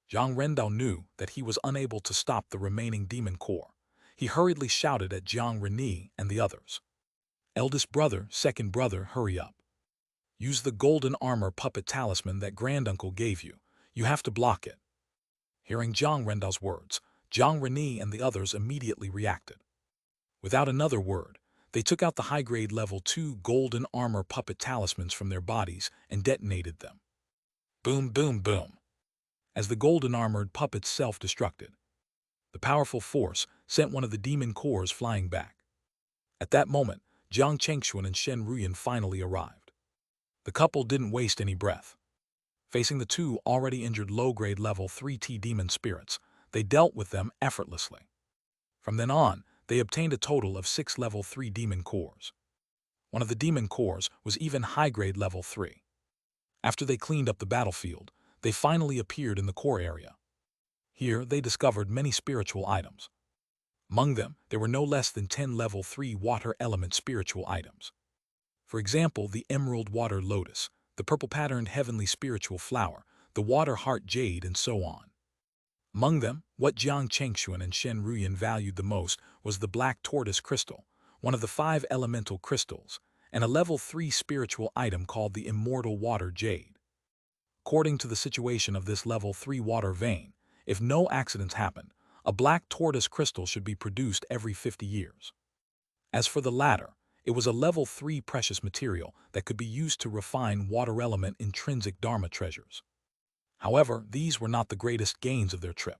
Jiang Rendao knew that he was unable to stop the remaining demon core. He hurriedly shouted at Jiang Renyi and the others. "Eldest brother, second brother, hurry up. Use the golden armor puppet talisman that granduncle gave you. You have to block it." Hearing Jiang Rendao's words, Jiang Renyi and the others immediately reacted. Without another word, they took out the high-grade level 2 golden armor puppet talismans from their bodies and detonated them. Boom, boom, boom. As the golden armored puppets self-destructed, the powerful force sent one of the demon cores flying back. At that moment, Jiang Chengxuan and Shen Ruyan finally arrived. The couple didn't waste any breath. Facing the two already injured low-grade level 3T demon spirits, they dealt with them effortlessly. From then on, they obtained a total of 6 level 3 demon cores. One of the demon cores was even high-grade level 3. After they cleaned up the battlefield, they finally appeared in the core area. Here, they discovered many spiritual items. Among them, there were no less than 10 level 3 water element spiritual items. For example, the emerald water lotus, the purple-patterned heavenly spiritual flower, the water heart jade, and so on. Among them, what Jiang Chengxuan and Shen Ruyan valued the most was the black tortoise crystal, one of the 5 elemental crystals, and a level 3 spiritual item called the immortal water jade. According to the situation of this level 3 water vein, if no accidents happen, a black tortoise crystal should be produced every 50 years. As for the latter, it was a level 3 precious material that could be used to refine water element intrinsic Dharma treasures. However, these were not the greatest gains of their trip.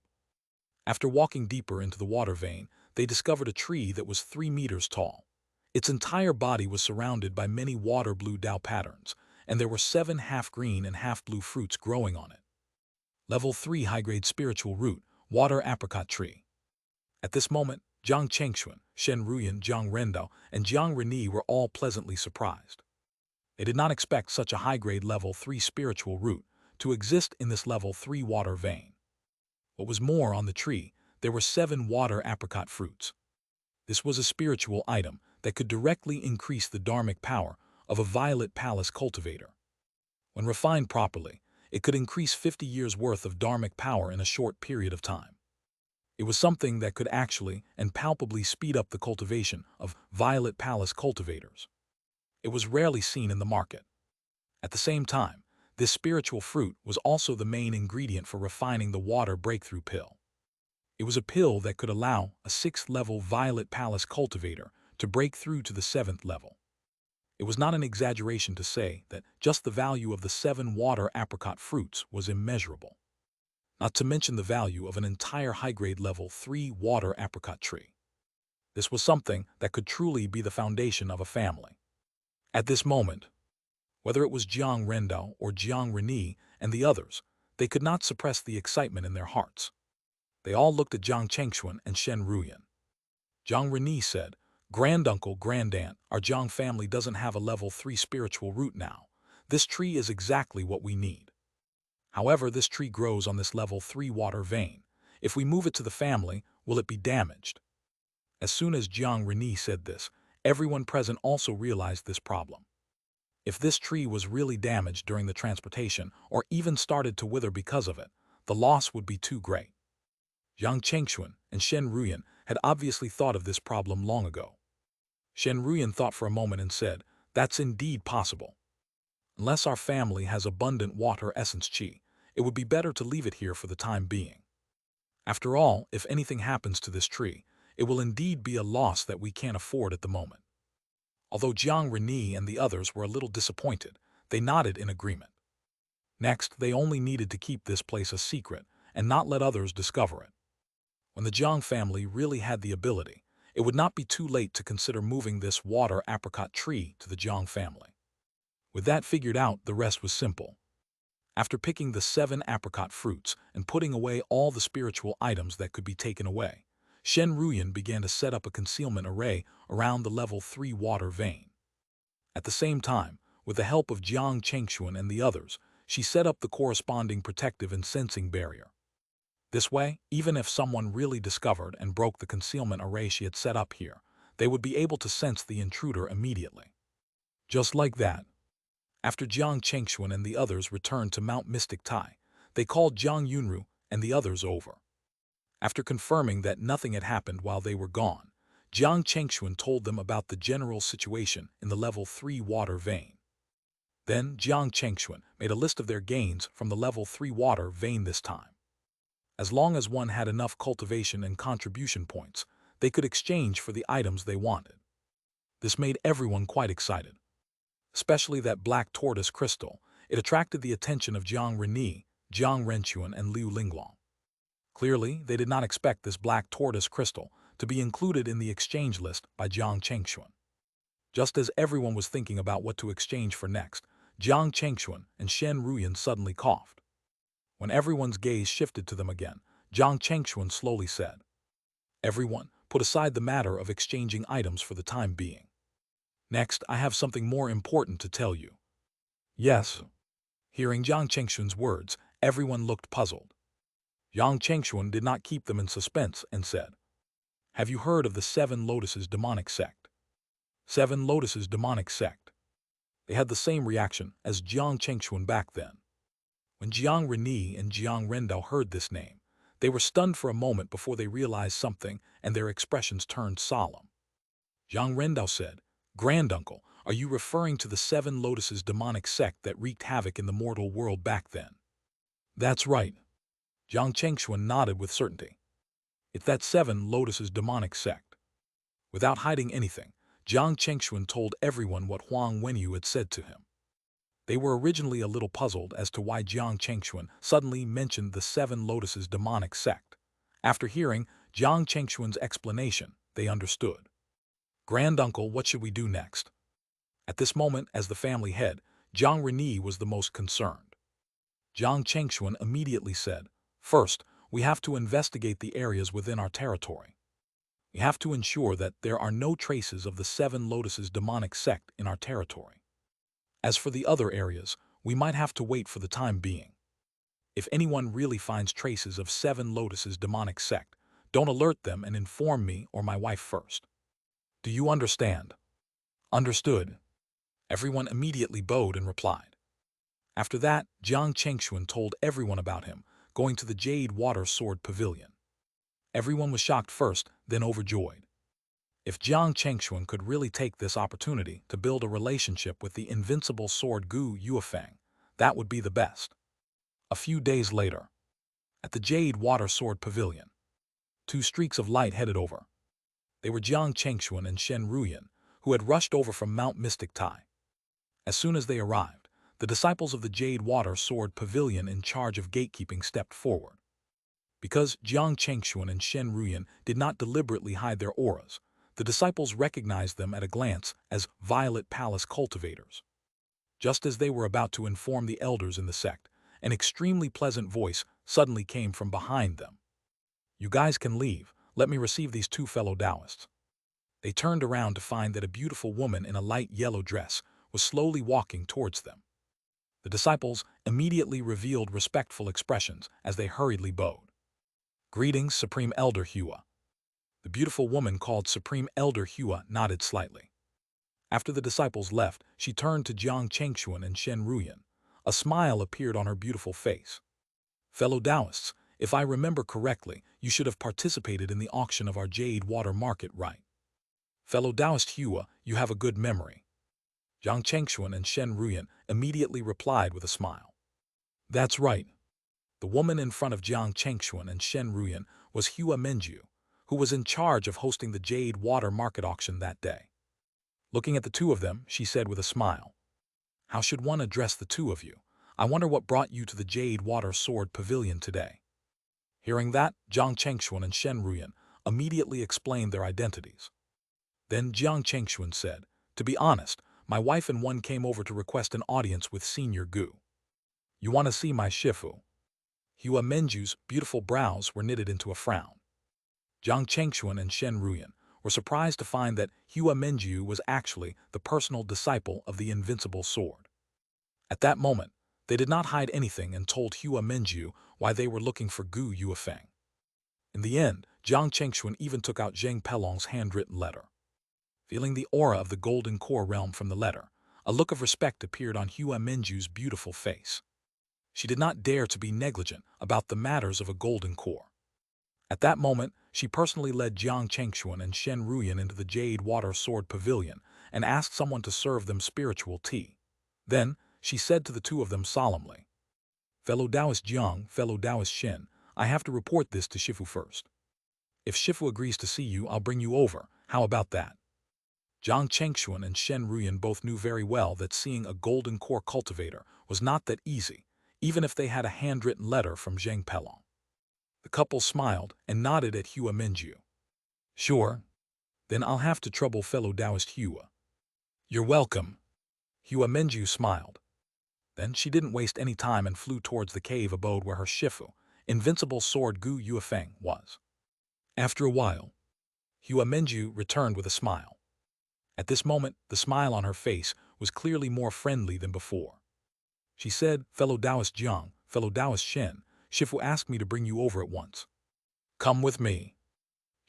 After walking deeper into the water vein, they discovered a tree that was 3 meters tall. Its entire body was surrounded by many water blue Dao patterns, and there were 7 half-green and half-blue fruits growing on it. Level 3 high-grade spiritual root, water apricot tree. At this moment, Jiang Chengxuan, Shen Ruyan, Jiang Rendao, and Jiang Renyi were all pleasantly surprised. They did not expect such a high-grade level 3 spiritual root to exist in this level 3 water vein. What was more, on the tree, there were 7 water apricot fruits. This was a spiritual item that could directly increase the dharmic power of a Violet Palace cultivator. When refined properly, it could increase 50 years' worth of dharmic power in a short period of time. It was something that could actually and palpably speed up the cultivation of Violet Palace cultivators. It was rarely seen in the market. At the same time, this spiritual fruit was also the main ingredient for refining the water breakthrough pill. It was a pill that could allow a 6th-level Violet Palace cultivator to break through to the 7th level. It was not an exaggeration to say that just the value of the 7 water apricot fruits was immeasurable. Not to mention the value of an entire high-grade level 3 water apricot tree. This was something that could truly be the foundation of a family. At this moment, whether it was Jiang Rendao or Jiang Reni and the others, they could not suppress the excitement in their hearts. They all looked at Jiang Chengxuan and Shen Ruyan. Jiang Reni said, "Granduncle, grandaunt, our Jiang family doesn't have a level 3 spiritual root now. This tree is exactly what we need. However, this tree grows on this level 3 water vein. If we move it to the family, will it be damaged?" As soon as Jiang Reni said this, everyone present also realized this problem. If this tree was really damaged during the transportation or even started to wither because of it, the loss would be too great. Jiang Chengxuan and Shen Ruyan had obviously thought of this problem long ago. Shen Ruyan thought for a moment and said, "That's indeed possible. Unless our family has abundant water essence qi, it would be better to leave it here for the time being. After all, if anything happens to this tree, it will indeed be a loss that we can't afford at the moment." Although Jiang Reni and the others were a little disappointed, they nodded in agreement. Next, they only needed to keep this place a secret and not let others discover it. When the Jiang family really had the ability, it would not be too late to consider moving this water apricot tree to the Jiang family. With that figured out, the rest was simple. After picking the 7 apricot fruits and putting away all the spiritual items that could be taken away, Shen Ruyan began to set up a concealment array around the level 3 water vein. At the same time, with the help of Jiang Chengxuan and the others, she set up the corresponding protective and sensing barrier. This way, even if someone really discovered and broke the concealment array she had set up here, they would be able to sense the intruder immediately. Just like that. After Jiang Chengxuan and the others returned to Mount Mystic Tai, they called Jiang Yunru and the others over. After confirming that nothing had happened while they were gone, Jiang Chengxuan told them about the general situation in the level 3 water vein. Then Jiang Chengxuan made a list of their gains from the level 3 water vein this time. As long as one had enough cultivation and contribution points, they could exchange for the items they wanted. This made everyone quite excited. Especially that black tortoise crystal, it attracted the attention of Jiang Reni, Jiang Renchuan, and Liu Linglong. Clearly, they did not expect this black tortoise crystal to be included in the exchange list by Jiang Chengxuan. Just as everyone was thinking about what to exchange for next, Jiang Chengxuan and Shen Ruyan suddenly coughed. When everyone's gaze shifted to them again, Jiang Chengxuan slowly said, "Everyone, put aside the matter of exchanging items for the time being. Next, I have something more important to tell you." "Yes." Hearing Jiang Chengxuan's words, everyone looked puzzled. Jiang Chengxuan did not keep them in suspense and said, "Have you heard of the 7 Lotuses demonic sect?" 7 Lotuses demonic sect. They had the same reaction as Jiang Chengxuan back then. When Jiang Reni and Jiang Rendao heard this name, they were stunned for a moment before they realized something and their expressions turned solemn. Jiang Rendao said, "Granduncle, are you referring to the 7 Lotuses demonic sect that wreaked havoc in the mortal world back then?" "That's right." Jiang Chengxuan nodded with certainty. "It's that 7 Lotuses demonic sect." Without hiding anything, Jiang Chengxuan told everyone what Huang Wenyu had said to him. They were originally a little puzzled as to why Jiang Chengxuan suddenly mentioned the 7 Lotuses demonic sect. After hearing Jiang Chengxuan's explanation, they understood. "Granduncle, what should we do next?" At this moment, as the family head, Jiang Reni was the most concerned. Jiang Chengxuan immediately said, "First, we have to investigate the areas within our territory. We have to ensure that there are no traces of the 7 Lotuses demonic sect in our territory. As for the other areas, we might have to wait for the time being. If anyone really finds traces of 7 Lotuses demonic sect, don't alert them and inform me or my wife first. Do you understand?" "Understood." Everyone immediately bowed and replied. After that, Jiang Chengxuan told everyone about him, going to the Jade Water Sword Pavilion. Everyone was shocked first, then overjoyed. If Jiang Chengxuan could really take this opportunity to build a relationship with the invincible sword Gu Yuefeng, that would be the best. A few days later, at the Jade Water Sword Pavilion, 2 streaks of light headed over. They were Jiang Chengxuan and Shen Ruyan, who had rushed over from Mount Mystic Tai. As soon as they arrived, the disciples of the Jade Water Sword Pavilion in charge of gatekeeping stepped forward. Because Jiang Chengxuan and Shen Ruyan did not deliberately hide their auras, The disciples recognized them at a glance as Violet Palace cultivators. Just as they were about to inform the elders in the sect, an extremely pleasant voice suddenly came from behind them. "You guys can leave. Let me receive these two fellow Taoists." They turned around to find that a beautiful woman in a light yellow dress was slowly walking towards them. The disciples immediately revealed respectful expressions as they hurriedly bowed. "Greetings, Supreme Elder Hua." The beautiful woman called Supreme Elder Hua nodded slightly. After the disciples left, she turned to Jiang Chengxuan and Shen Ruyan. A smile appeared on her beautiful face. "Fellow Taoists, if I remember correctly, you should have participated in the auction of our Jade water market, right?" "Fellow Taoist Hua, you have a good memory." Jiang Chengxuan and Shen Ruyan immediately replied with a smile. "That's right." The woman in front of Jiang Chengxuan and Shen Ruyan was Hua Menju, who was in charge of hosting the Jade water market auction that day. Looking at the two of them, she said with a smile, "How should one address the two of you? I wonder what brought you to the Jade Water Sword Pavilion today." Hearing that, Jiang Chengxuan and Shen Ruyan immediately explained their identities. Then Jiang Chengxuan said, "To be honest, my wife and one came over to request an audience with Senior Gu." "You want to see my Shifu?" Hua Menju's beautiful brows were knitted into a frown. Jiang Chengxuan and Shen Ruyan were surprised to find that Hua Menju was actually the personal disciple of the invincible sword. At that moment, they did not hide anything and told Hua Menju why they were looking for Gu Yuefeng. In the end, Jiang Chengxuan even took out Zheng Pelong's handwritten letter. Feeling the aura of the golden core realm from the letter, a look of respect appeared on Hua Menju's beautiful face. She did not dare to be negligent about the matters of a golden core. At that moment, she personally led Jiang Chengxuan and Shen Ruyan into the Jade Water Sword Pavilion and asked someone to serve them spiritual tea. Then, she said to the two of them solemnly, "Fellow Taoist Jiang, fellow Taoist Shen, I have to report this to Shifu first. If Shifu agrees to see you, I'll bring you over. How about that?" Jiang Chengxuan and Shen Ruyan both knew very well that seeing a golden core cultivator was not that easy, even if they had a handwritten letter from Zheng Pelong. The couple smiled and nodded at Hua Menju. "Sure. Then I'll have to trouble fellow Taoist Hua." "You're welcome." Hua Menju smiled. Then she didn't waste any time and flew towards the cave abode where her Shifu, invincible sword Gu Yuefeng, was. After a while, Hua Menju returned with a smile. At this moment, the smile on her face was clearly more friendly than before. She said, "Fellow Taoist Jiang, fellow Taoist Shen, Shifu asked me to bring you over at once. Come with me."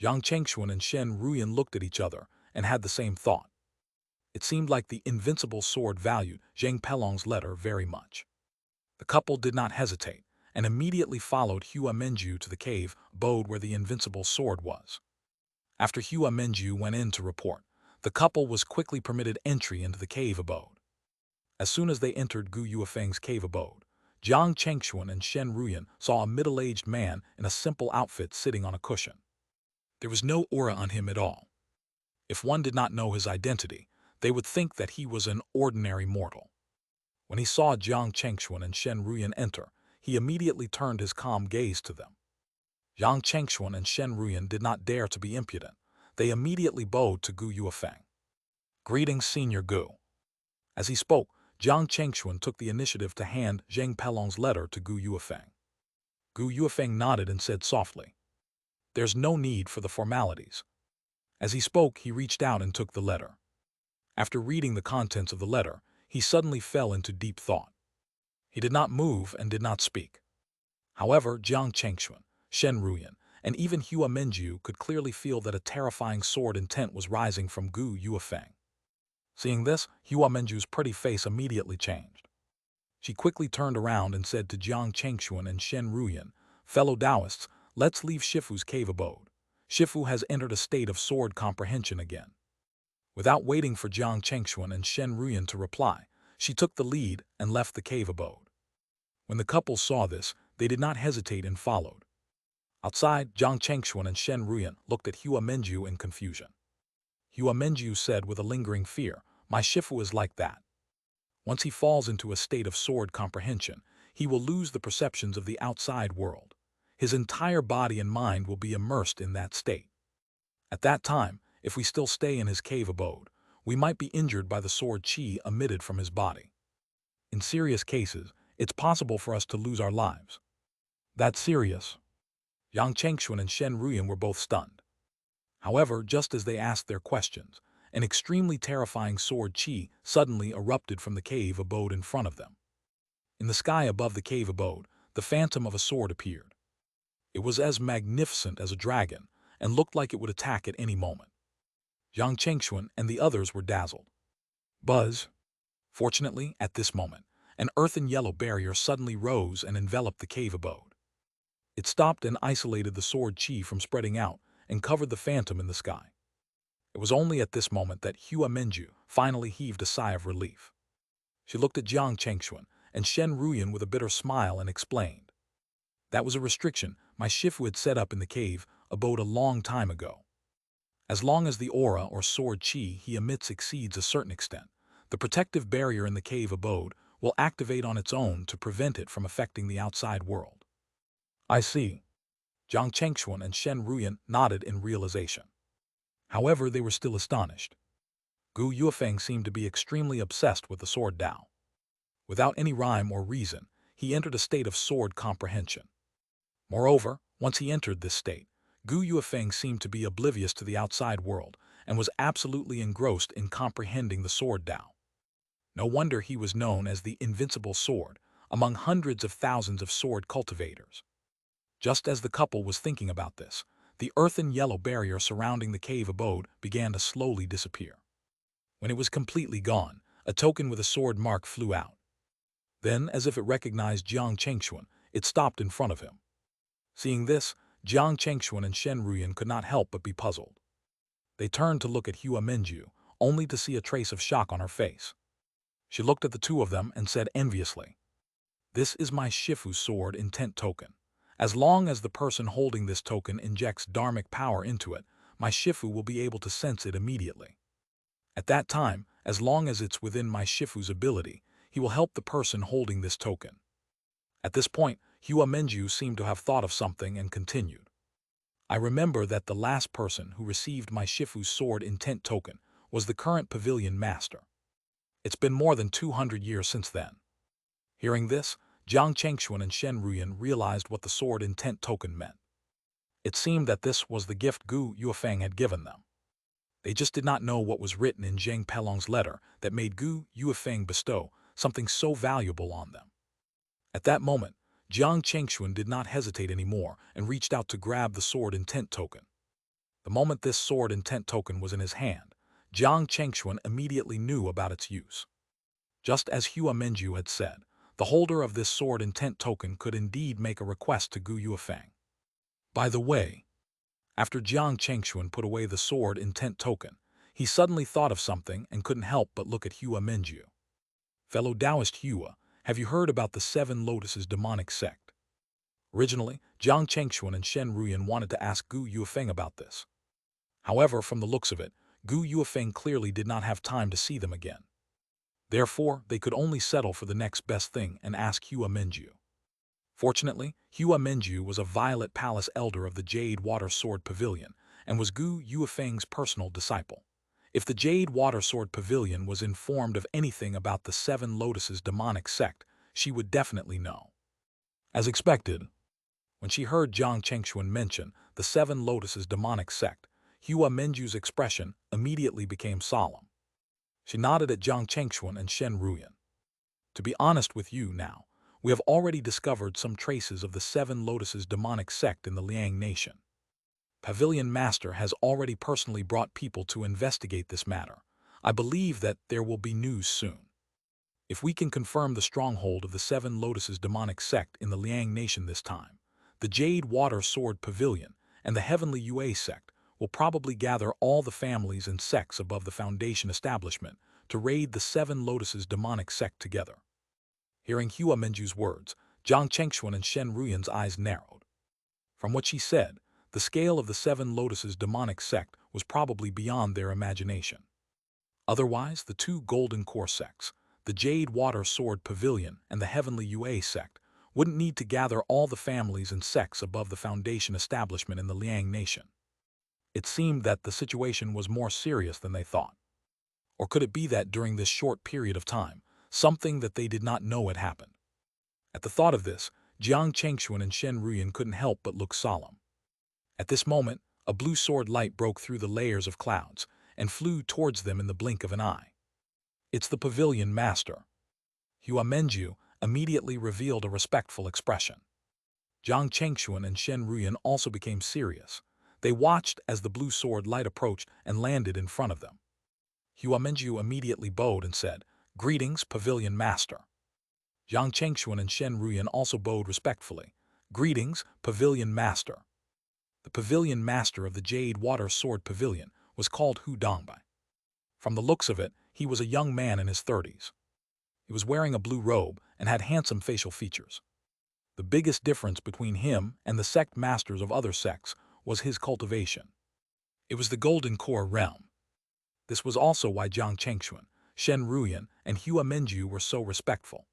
Jiang Chengxuan and Shen Ruyan looked at each other and had the same thought. It seemed like the invincible sword valued Zheng Pelong's letter very much. The couple did not hesitate and immediately followed Hua Menju to the cave abode where the invincible sword was. After Hua Menju went in to report, the couple was quickly permitted entry into the cave abode. As soon as they entered Gu Yuefeng's cave abode, Jiang Chengxuan and Shen Ruyan saw a middle-aged man in a simple outfit sitting on a cushion. There was no aura on him at all. If one did not know his identity, they would think that he was an ordinary mortal. When he saw Jiang Chengxuan and Shen Ruyan enter, he immediately turned his calm gaze to them. Jiang Chengxuan and Shen Ruyan did not dare to be impudent. They immediately bowed to Gu Yuefeng. "Greetings, Senior Gu." As he spoke, Jiang Chengxuan took the initiative to hand Zheng Pelong's letter to Gu Yuefeng. Gu Yuefeng nodded and said softly, "There's no need for the formalities." As he spoke, he reached out and took the letter. After reading the contents of the letter, he suddenly fell into deep thought. He did not move and did not speak. However, Jiang Chengxuan, Shen Ruyan, and even Hua Menju could clearly feel that a terrifying sword intent was rising from Gu Yuefeng. Seeing this, Hua Menju's pretty face immediately changed. She quickly turned around and said to Jiang Chengxuan and Shen Ruyan, "Fellow Taoists, let's leave Shifu's cave abode. Shifu has entered a state of sword comprehension again." Without waiting for Jiang Chengxuan and Shen Ruyan to reply, she took the lead and left the cave abode. When the couple saw this, they did not hesitate and followed. Outside, Jiang Chengxuan and Shen Ruyan looked at Hua Menju in confusion. Hua Menju said with a lingering fear, "My Shifu is like that. Once he falls into a state of sword comprehension, he will lose the perceptions of the outside world. His entire body and mind will be immersed in that state. At that time, If we still stay in his cave abode, we might be injured by the sword qi emitted from his body. In serious cases, it's possible for us to lose our lives. That's serious. Yang Chengxuan and Shen Ruyan were both stunned. However, just as they asked their questions, an extremely terrifying sword qi suddenly erupted from the cave abode in front of them. In the sky above the cave abode, the phantom of a sword appeared. It was as magnificent as a dragon and looked like it would attack at any moment. Yang Chengxuan and the others were dazzled. Buzz! Fortunately, at this moment, an earthen yellow barrier suddenly rose and enveloped the cave abode. It stopped and isolated the sword qi from spreading out and covered the phantom in the sky. It was only at this moment that Hua Menju finally heaved a sigh of relief. She looked at Jiang Chengxuan and Shen Ruyan with a bitter smile and explained. That was a restriction my Shifu had set up in the cave abode a long time ago. As long as the aura or sword qi he emits exceeds a certain extent, the protective barrier in the cave abode will activate on its own to prevent it from affecting the outside world. I see. Jiang Chengxuan and Shen Ruyan nodded in realization. However, they were still astonished. Gu Yuefeng seemed to be extremely obsessed with the sword Dao. Without any rhyme or reason, he entered a state of sword comprehension. Moreover, once he entered this state, Gu Yuefeng seemed to be oblivious to the outside world and was absolutely engrossed in comprehending the sword Dao. No wonder he was known as the invincible sword among hundreds of thousands of sword cultivators. Just as the couple was thinking about this, the earthen yellow barrier surrounding the cave abode began to slowly disappear. When it was completely gone, a token with a sword mark flew out. Then, as if it recognized Jiang Chengxuan, it stopped in front of him. Seeing this, Jiang Chengxuan and Shen Ruyan could not help but be puzzled. They turned to look at Hua Menju, only to see a trace of shock on her face. She looked at the two of them and said enviously, "This is my Shifu sword intent token. As long as the person holding this token injects dharmic power into it, my Shifu will be able to sense it immediately. At that time, as long as it's within my Shifu's ability, he will help the person holding this token." At this point, Hua Menju seemed to have thought of something and continued. "I remember that the last person who received my Shifu's sword intent token was the current pavilion master. It's been more than 200 years since then." Hearing this, Jiang Chengxuan and Shen Ruyan realized what the sword intent token meant. It seemed that this was the gift Gu Yuefeng had given them. They just did not know what was written in Zheng Pelong's letter that made Gu Yuefeng bestow something so valuable on them. At that moment, Jiang Chengxuan did not hesitate anymore and reached out to grab the sword intent token. The moment this sword intent token was in his hand, Jiang Chengxuan immediately knew about its use. Just as Hua Menju had said, the holder of this sword intent token could indeed make a request to Gu Yuefeng. By the way, after Jiang Chengxuan put away the sword intent token, he suddenly thought of something and couldn't help but look at Hua Menju. "Fellow Taoist Hua, have you heard about the Seven Lotuses demonic sect?" Originally, Jiang Chengxuan and Shen Ruyan wanted to ask Gu Yuefeng about this. However, from the looks of it, Gu Yuefeng clearly did not have time to see them again. Therefore, they could only settle for the next best thing and ask Hua Menju. Fortunately, Hua Menju was a Violet Palace elder of the Jade Water Sword Pavilion and was Gu Yuefeng's personal disciple. If the Jade Water Sword Pavilion was informed of anything about the Seven Lotuses demonic sect, she would definitely know. As expected, when she heard Jiang Chengxuan mention the Seven Lotuses demonic sect, Hua Menju's expression immediately became solemn. She nodded at Jiang Chengxuan and Shen Ruyan. "To be honest with you now, we have already discovered some traces of the Seven Lotuses demonic sect in the Liang Nation. Pavilion Master has already personally brought people to investigate this matter. I believe that there will be news soon. If we can confirm the stronghold of the Seven Lotuses demonic sect in the Liang Nation this time, the Jade Water Sword Pavilion and the Heavenly Yue sect will probably gather all the families and sects above the Foundation establishment to raid the Seven Lotuses demonic sect together." Hearing Hua Menju's words, Jiang Chengxuan and Shen Ruyan's eyes narrowed. From what she said, the scale of the Seven Lotuses demonic sect was probably beyond their imagination. Otherwise, the two golden core sects, the Jade Water Sword Pavilion and the Heavenly Yue sect, wouldn't need to gather all the families and sects above the Foundation establishment in the Liang Nation. It seemed that the situation was more serious than they thought. Or could it be that during this short period of time, something that they did not know had happened? At the thought of this, Jiang Chengxuan and Shen Ruyan couldn't help but look solemn. At this moment, a blue sword light broke through the layers of clouds and flew towards them in the blink of an eye. It's the pavilion master. Hua Menju immediately revealed a respectful expression. Jiang Chengxuan and Shen Ruyan also became serious. They watched as the blue sword light approached and landed in front of them. Hua Menju immediately bowed and said, "Greetings, pavilion master." Jiang Chengxuan and Shen Ruyan also bowed respectfully. "Greetings, pavilion master." The pavilion master of the Jade Water Sword Pavilion was called Hu Dongbai. From the looks of it, he was a young man in his 30s. He was wearing a blue robe and had handsome facial features. The biggest difference between him and the sect masters of other sects was his cultivation. It was the Golden Core realm. This was also why Jiang Chengxuan, Shen Ruyan, and Hua Menju were so respectful.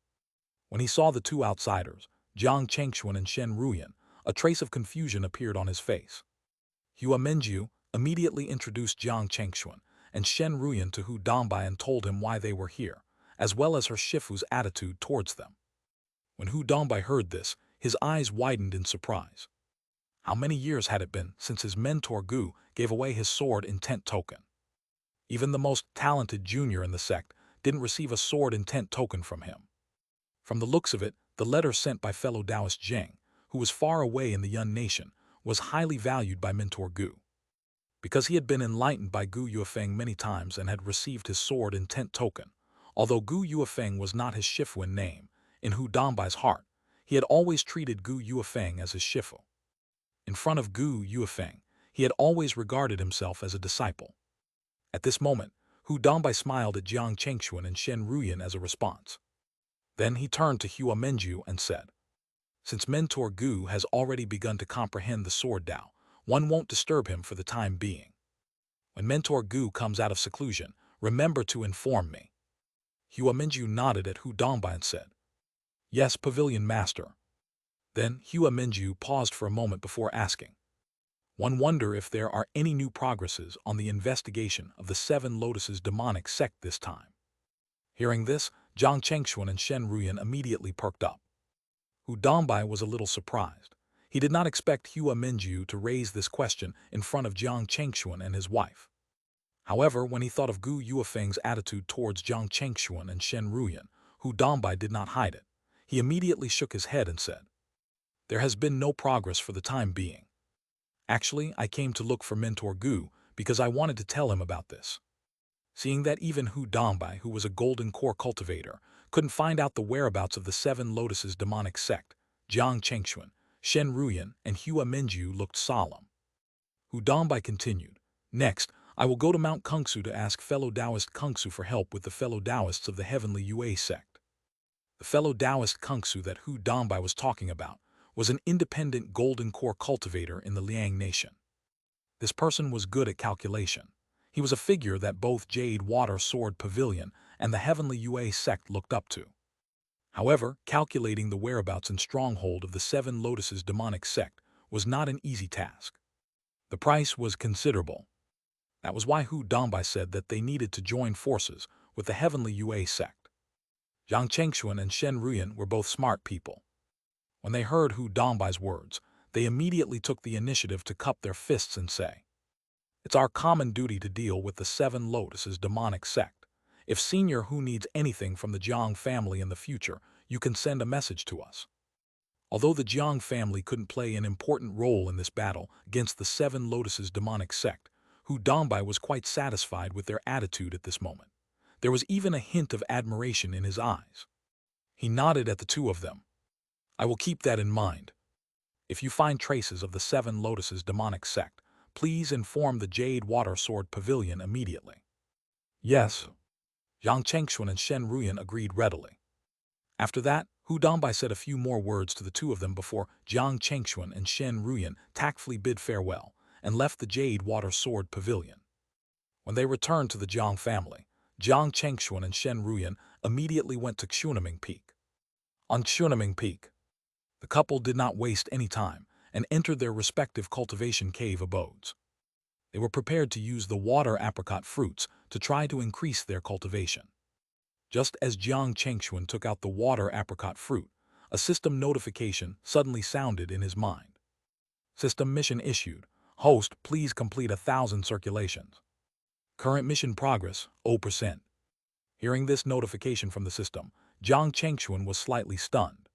When he saw the two outsiders, Jiang Chengxuan and Shen Ruyan, a trace of confusion appeared on his face. Hua Menju immediately introduced Jiang Chengxuan and Shen Ruyan to Hu Dongbai and told him why they were here, as well as her Shifu's attitude towards them. When Hu Dongbai heard this, his eyes widened in surprise. How many years had it been since his mentor Gu gave away his sword intent token? Even the most talented junior in the sect didn't receive a sword intent token from him. From the looks of it, the letter sent by fellow Taoist Zheng, who was far away in the Yun nation, was highly valued by mentor Gu. Because he had been enlightened by Gu Yuefeng many times and had received his sword intent token, although Gu Yuefeng was not his Shifu in name, in Hu Dongbai's heart, he had always treated Gu Yuefeng as his Shifu. In front of Gu Yuefeng, he had always regarded himself as a disciple. At this moment, Hu Dongbai smiled at Jiang Chengxuan and Shen Ruyan as a response. Then he turned to Hua Menju and said, "Since Mentor Gu has already begun to comprehend the sword Tao, one won't disturb him for the time being. When Mentor Gu comes out of seclusion, remember to inform me." Hua Menju nodded at Hu Dongbai and said, "Yes, Pavilion Master." Then Hua Menju paused for a moment before asking, "One wonder if there are any new progresses on the investigation of the Seven Lotuses demonic sect this time." Hearing this, Jiang Chengxuan and Shen Ruyan immediately perked up. Hu Dongbai was a little surprised. He did not expect Hua Menju to raise this question in front of Jiang Chengxuan and his wife. However, when he thought of Gu Yuefeng's attitude towards Jiang Chengxuan and Shen Ruyan, Hu Dongbai did not hide it. He immediately shook his head and said, "There has been no progress for the time being. Actually, I came to look for Mentor Gu because I wanted to tell him about this." Seeing that even Hu Dongbai, who was a Golden Core cultivator, couldn't find out the whereabouts of the Seven Lotuses demonic sect, Jiang Chengxuan, Shen Ruyan, and Hua Menju looked solemn. Hu Dongbai continued, "Next, I will go to Mount Kungsu to ask fellow Taoist Kungsu for help with the fellow Taoists of the Heavenly Yue sect." The fellow Taoist Kungsu that Hu Dongbai was talking about was an independent Golden Core cultivator in the Liang nation. This person was good at calculation. He was a figure that both Jade Water Sword Pavilion and the Heavenly Yue sect looked up to. However, calculating the whereabouts and stronghold of the Seven Lotuses demonic sect was not an easy task. The price was considerable. That was why Hu Dongbai said that they needed to join forces with the Heavenly Yue sect. Jiang Chengxuan and Shen Ruyan were both smart people. When they heard Hu Dongbai's words, they immediately took the initiative to cup their fists and say, "It's our common duty to deal with the Seven Lotuses demonic sect. If Senior Hu needs anything from the Jiang family in the future, you can send a message to us." Although the Jiang family couldn't play an important role in this battle against the Seven Lotuses demonic sect, Hu Dongbai was quite satisfied with their attitude at this moment. There was even a hint of admiration in his eyes. He nodded at the two of them. "I will keep that in mind. If you find traces of the Seven Lotuses demonic sect, please inform the Jade Water Sword Pavilion immediately." "Yes." Jiang Chengxuan and Shen Ruyan agreed readily. After that, Hu Dongbai said a few more words to the two of them before Jiang Chengxuan and Shen Ruyan tactfully bid farewell and left the Jade Water Sword Pavilion. When they returned to the Jiang family, Jiang Chengxuan and Shen Ruyan immediately went to Xunaming Peak. On Xunaming Peak, the couple did not waste any time and entered their respective cultivation cave abodes. They were prepared to use the water apricot fruits to try to increase their cultivation. Just as Jiang Chengxuan took out the water apricot fruit, a system notification suddenly sounded in his mind. System mission issued. Host, please complete 1,000 circulations. Current mission progress, 0%. Hearing this notification from the system, Jiang Chengxuan was slightly stunned.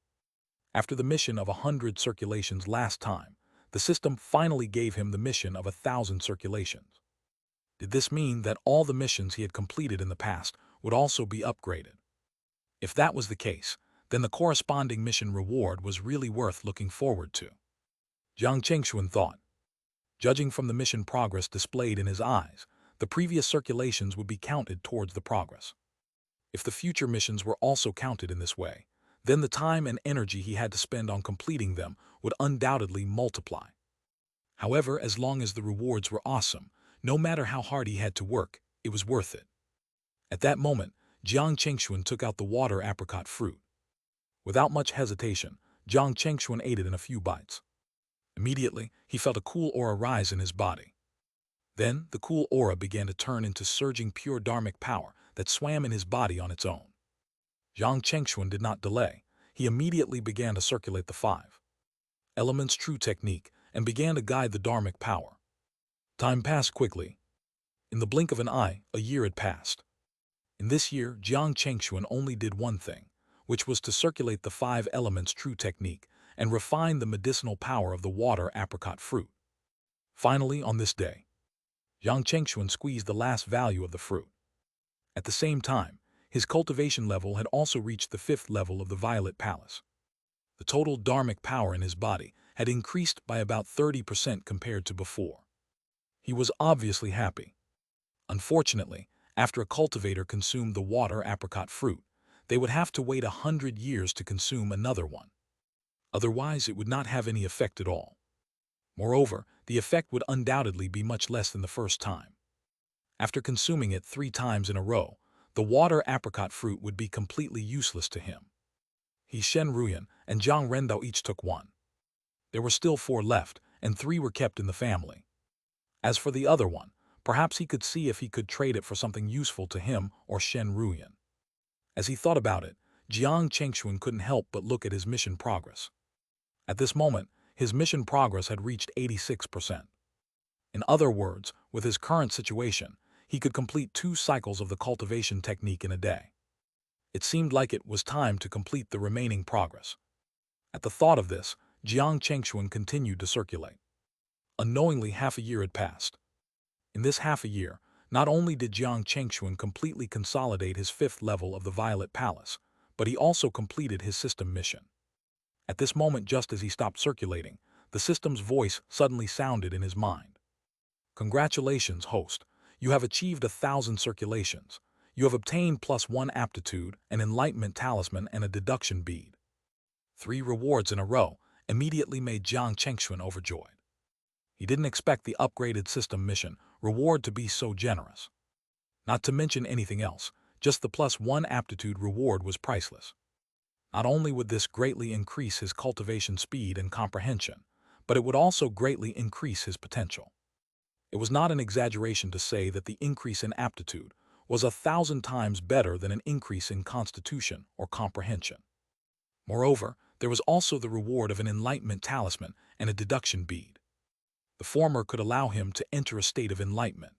After the mission of 100 circulations last time, the system finally gave him the mission of 1,000 circulations. Did this mean that all the missions he had completed in the past would also be upgraded? If that was the case, then the corresponding mission reward was really worth looking forward to. Jiang Chengxuan thought. Judging from the mission progress displayed in his eyes, the previous circulations would be counted towards the progress. If the future missions were also counted in this way, then the time and energy he had to spend on completing them would undoubtedly multiply. However, as long as the rewards were awesome, no matter how hard he had to work, it was worth it. At that moment, Jiang Chengxuan took out the water apricot fruit. Without much hesitation, Jiang Chengxuan ate it in a few bites. Immediately, he felt a cool aura rise in his body. Then, the cool aura began to turn into surging pure dharmic power that swam in his body on its own. Jiang Chengxuan did not delay. He immediately began to circulate the 5 elements true technique and began to guide the dharmic power. Time passed quickly. In the blink of an eye, a year had passed. In this year, Jiang Chengxuan only did one thing, which was to circulate the 5 elements true technique and refine the medicinal power of the water apricot fruit. Finally, on this day, Jiang Chengxuan squeezed the last value of the fruit. At the same time, his cultivation level had also reached the 5th level of the Violet Palace. The total dharmic power in his body had increased by about 30% compared to before. He was obviously happy. Unfortunately, after a cultivator consumed the water apricot fruit, they would have to wait 100 years to consume another one. Otherwise, it would not have any effect at all. Moreover, the effect would undoubtedly be much less than the first time. After consuming it 3 times in a row, the water apricot fruit would be completely useless to him. He Shen Ruyan and Zhang Rendao each took 1. There were still 4 left, and 3 were kept in the family. As for the other one, perhaps he could see if he could trade it for something useful to him or Shen Ruyan. As he thought about it, Jiang Chengxuan couldn't help but look at his mission progress. At this moment, his mission progress had reached 86%. In other words, with his current situation, he could complete 2 cycles of the cultivation technique in a day. It seemed like it was time to complete the remaining progress. At the thought of this, Jiang Chengxuan continued to circulate. Unknowingly, half a year had passed. In this half a year, not only did Jiang Chengxuan completely consolidate his 5th level of the Violet Palace, but he also completed his system mission. At this moment, just as he stopped circulating, the system's voice suddenly sounded in his mind. Congratulations, host. You have achieved 1,000 circulations. You have obtained +1 aptitude, an enlightenment talisman, and a deduction bead. 3 rewards in a row immediately made Jiang Chengxuan overjoyed. He didn't expect the upgraded system mission reward to be so generous. Not to mention anything else, just the +1 aptitude reward was priceless. Not only would this greatly increase his cultivation speed and comprehension, but it would also greatly increase his potential. It was not an exaggeration to say that the increase in aptitude was 1,000 times better than an increase in constitution or comprehension. Moreover, there was also the reward of an enlightenment talisman and a deduction bead. The former could allow him to enter a state of enlightenment.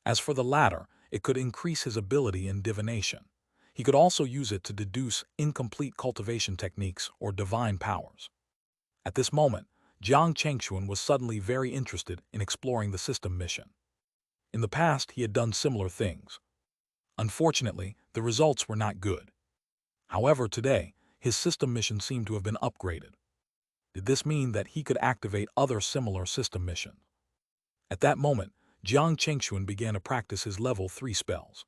As for the latter, it could increase his ability in divination. He could also use it to deduce incomplete cultivation techniques or divine powers. At this moment, Jiang Chengxuan was suddenly very interested in exploring the system mission. In the past, he had done similar things. Unfortunately, the results were not good. However, today, his system mission seemed to have been upgraded. Did this mean that he could activate other similar system missions? At that moment, Jiang Chengxuan began to practice his level 3 spells.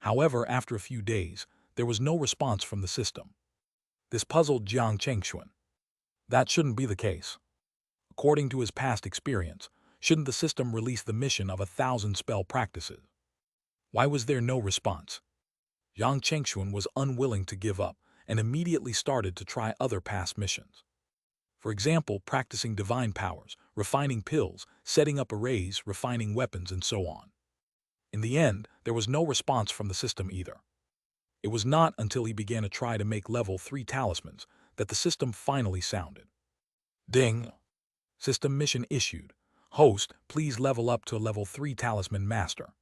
However, after a few days, there was no response from the system. This puzzled Jiang Chengxuan. That shouldn't be the case. According to his past experience, shouldn't the system release the mission of 1,000 spell practices? Why was there no response? Jiang Chengxuan was unwilling to give up and immediately started to try other past missions. For example, practicing divine powers, refining pills, setting up arrays, refining weapons, and so on. In the end, there was no response from the system either. It was not until he began to try to make level 3 talismans that the system finally sounded. Ding! System mission issued. Host, please level up to a level 3 talisman master.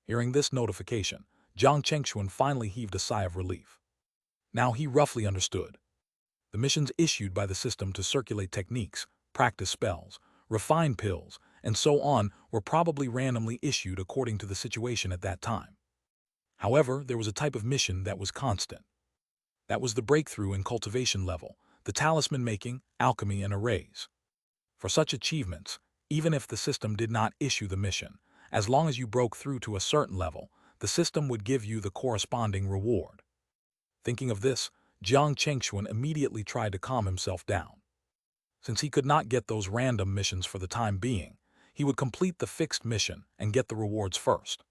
Hearing this notification, Jiang Chengxuan finally heaved a sigh of relief. Now he roughly understood. The missions issued by the system to circulate techniques, practice spells, refine pills, and so on were probably randomly issued according to the situation at that time. However, there was a type of mission that was constant. That was the breakthrough in cultivation level, the talisman making, alchemy, and arrays. For such achievements, even if the system did not issue the mission, as long as you broke through to a certain level, the system would give you the corresponding reward. Thinking of this, Jiang Chengxuan immediately tried to calm himself down. Since he could not get those random missions for the time being, he would complete the fixed mission and get the rewards first.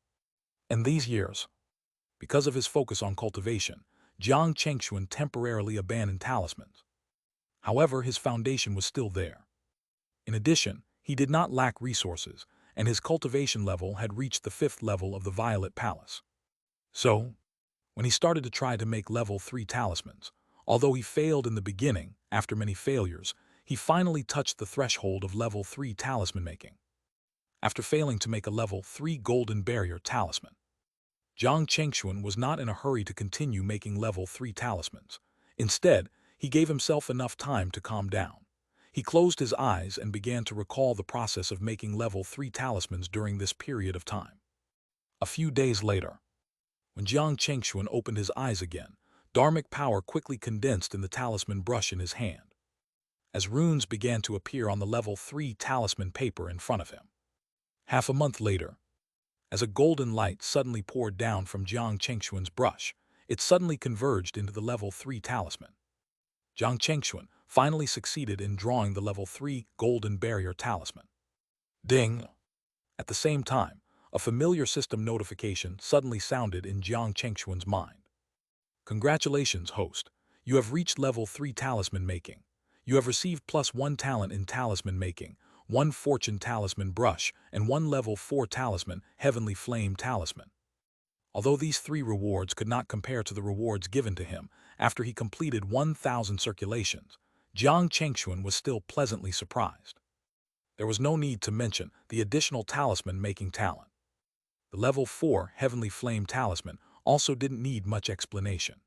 In these years, because of his focus on cultivation, Jiang Chengxuan temporarily abandoned talismans. However, his foundation was still there. In addition, he did not lack resources, and his cultivation level had reached the 5th level of the Violet Palace. So, when he started to try to make level 3 talismans, although he failed in the beginning, after many failures, he finally touched the threshold of level 3 talisman making. After failing to make a level 3 golden barrier talisman, Jiang Chengxuan was not in a hurry to continue making level 3 talismans. Instead, he gave himself enough time to calm down. He closed his eyes and began to recall the process of making level 3 talismans during this period of time. A few days later, when Jiang Chengxuan opened his eyes again, dharmic power quickly condensed in the talisman brush in his hand, as runes began to appear on the level 3 talisman paper in front of him. Half a month later, as a golden light suddenly poured down from Jiang Chengxuan's brush, it suddenly converged into the level 3 talisman. Jiang Chengxuan finally succeeded in drawing the level 3 golden barrier talisman. Ding! At the same time, a familiar system notification suddenly sounded in Jiang Chengxuan's mind. Congratulations, host. You have reached level 3 talisman making. You have received +1 talent in talisman making, 1 fortune talisman brush, and 1 level 4 talisman heavenly flame talisman. Although these 3 rewards could not compare to the rewards given to him after he completed 1,000 circulations, Jiang Chengxuan was still pleasantly surprised. There was no need to mention the additional talisman making talent. The level 4 heavenly flame talisman also didn't need much explanation.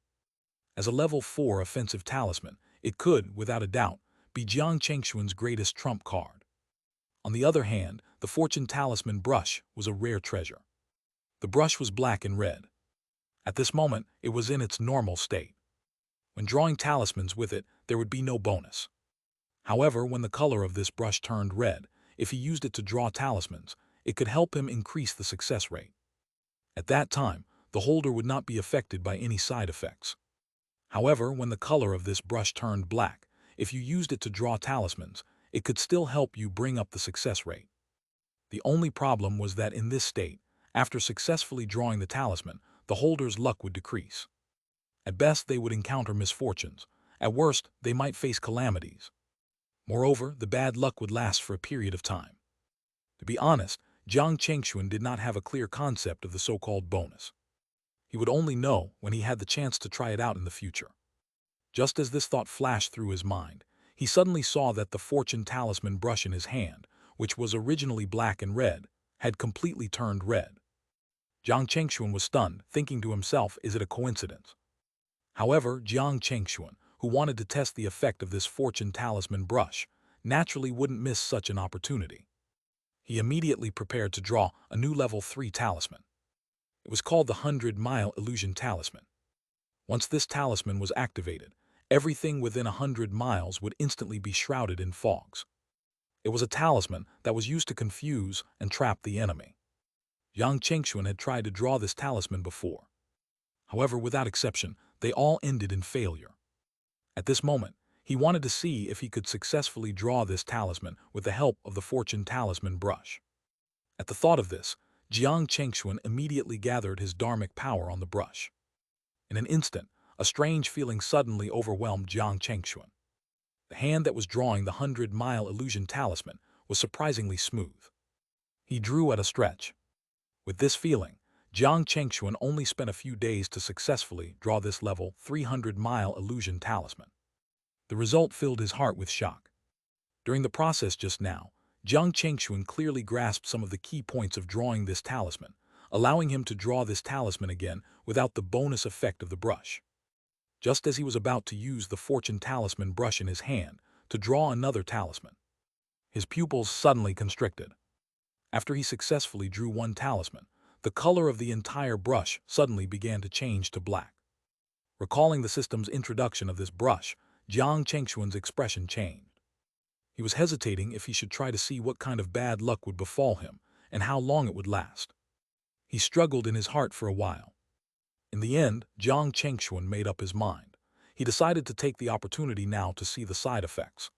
As a level 4 offensive talisman, it could, without a doubt, be Jiang Chengxuan's greatest trump card. On the other hand, the fortune talisman brush was a rare treasure. The brush was black and red. At this moment, it was in its normal state. When drawing talismans with it, there would be no bonus. However, when the color of this brush turned red, if he used it to draw talismans, it could help him increase the success rate. At that time, the holder would not be affected by any side effects. However, when the color of this brush turned black, if you used it to draw talismans, it could still help you bring up the success rate. The only problem was that in this state, after successfully drawing the talisman, the holder's luck would decrease. At best, they would encounter misfortunes. At worst, they might face calamities. Moreover, the bad luck would last for a period of time. To be honest, Jiang Chengxuan did not have a clear concept of the so-called bonus. He would only know when he had the chance to try it out in the future. Just as this thought flashed through his mind, he suddenly saw that the fortune talisman brush in his hand, which was originally black and red, had completely turned red. Jiang Chengxuan was stunned, thinking to himself, is it a coincidence? However, Jiang Chengxuan, who wanted to test the effect of this fortune talisman brush, naturally wouldn't miss such an opportunity. He immediately prepared to draw a new level 3 talisman. It was called the 100-mile illusion talisman. Once this talisman was activated, everything within 100 miles would instantly be shrouded in fogs. It was a talisman that was used to confuse and trap the enemy. Jiang Chengxuan had tried to draw this talisman before. However, without exception, they all ended in failure. At this moment, he wanted to see if he could successfully draw this talisman with the help of the fortune talisman brush. At the thought of this, Jiang Chengxuan immediately gathered his dharmic power on the brush. In an instant, a strange feeling suddenly overwhelmed Jiang Chengxuan. The hand that was drawing the 100-mile illusion talisman was surprisingly smooth. He drew at a stretch. With this feeling, Jiang Chengxuan only spent a few days to successfully draw this level 300-mile illusion talisman. The result filled his heart with shock. During the process just now, Jiang Chengxuan clearly grasped some of the key points of drawing this talisman, allowing him to draw this talisman again without the bonus effect of the brush. Just as he was about to use the fortune talisman brush in his hand to draw another talisman, his pupils suddenly constricted. After he successfully drew one talisman, the color of the entire brush suddenly began to change to black. Recalling the system's introduction of this brush, Jiang Chengxuan's expression changed. He was hesitating if he should try to see what kind of bad luck would befall him and how long it would last. He struggled in his heart for a while. In the end, Jiang Chengxuan made up his mind. He decided to take the opportunity now to see the side effects.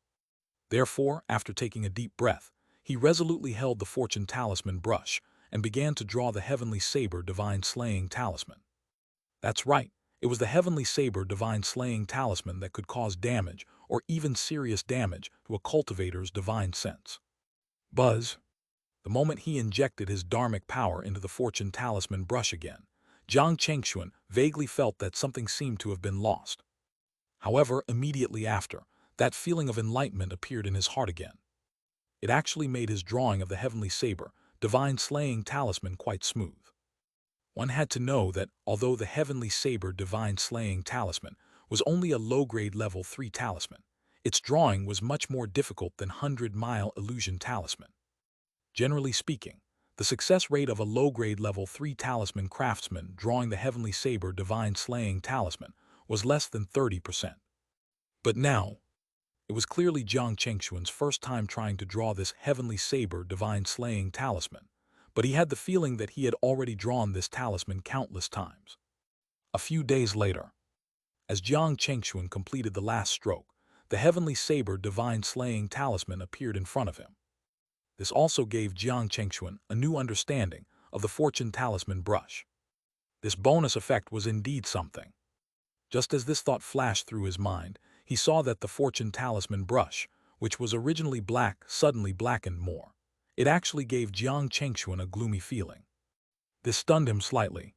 Therefore, after taking a deep breath, he resolutely held the fortune talisman brush and began to draw the heavenly saber divine slaying talisman. That's right, it was the heavenly saber divine slaying talisman that could cause damage or even serious damage to a cultivator's divine sense. Buzz. The moment he injected his dharmic power into the fortune talisman brush again, Jiang Chengxuan vaguely felt that something seemed to have been lost. However, immediately after, that feeling of enlightenment appeared in his heart again. It actually made his drawing of the heavenly saber divine slaying talisman quite smooth. One had to know that although the heavenly saber divine slaying talisman was only a low-grade level 3 talisman, its drawing was much more difficult than 100-mile illusion talisman. Generally speaking, the success rate of a low-grade level 3 talisman craftsman drawing the heavenly saber divine slaying talisman was less than 30%. But now, it was clearly Jiang Chengxuan's first time trying to draw this heavenly saber divine slaying talisman, but he had the feeling that he had already drawn this talisman countless times. A few days later, as Jiang Chengxuan completed the last stroke, the heavenly saber divine slaying talisman appeared in front of him. This also gave Jiang Chengxuan a new understanding of the fortune talisman brush. This bonus effect was indeed something. Just as this thought flashed through his mind, he saw that the fortune talisman brush, which was originally black, suddenly blackened more. It actually gave Jiang Chengxuan a gloomy feeling. This stunned him slightly.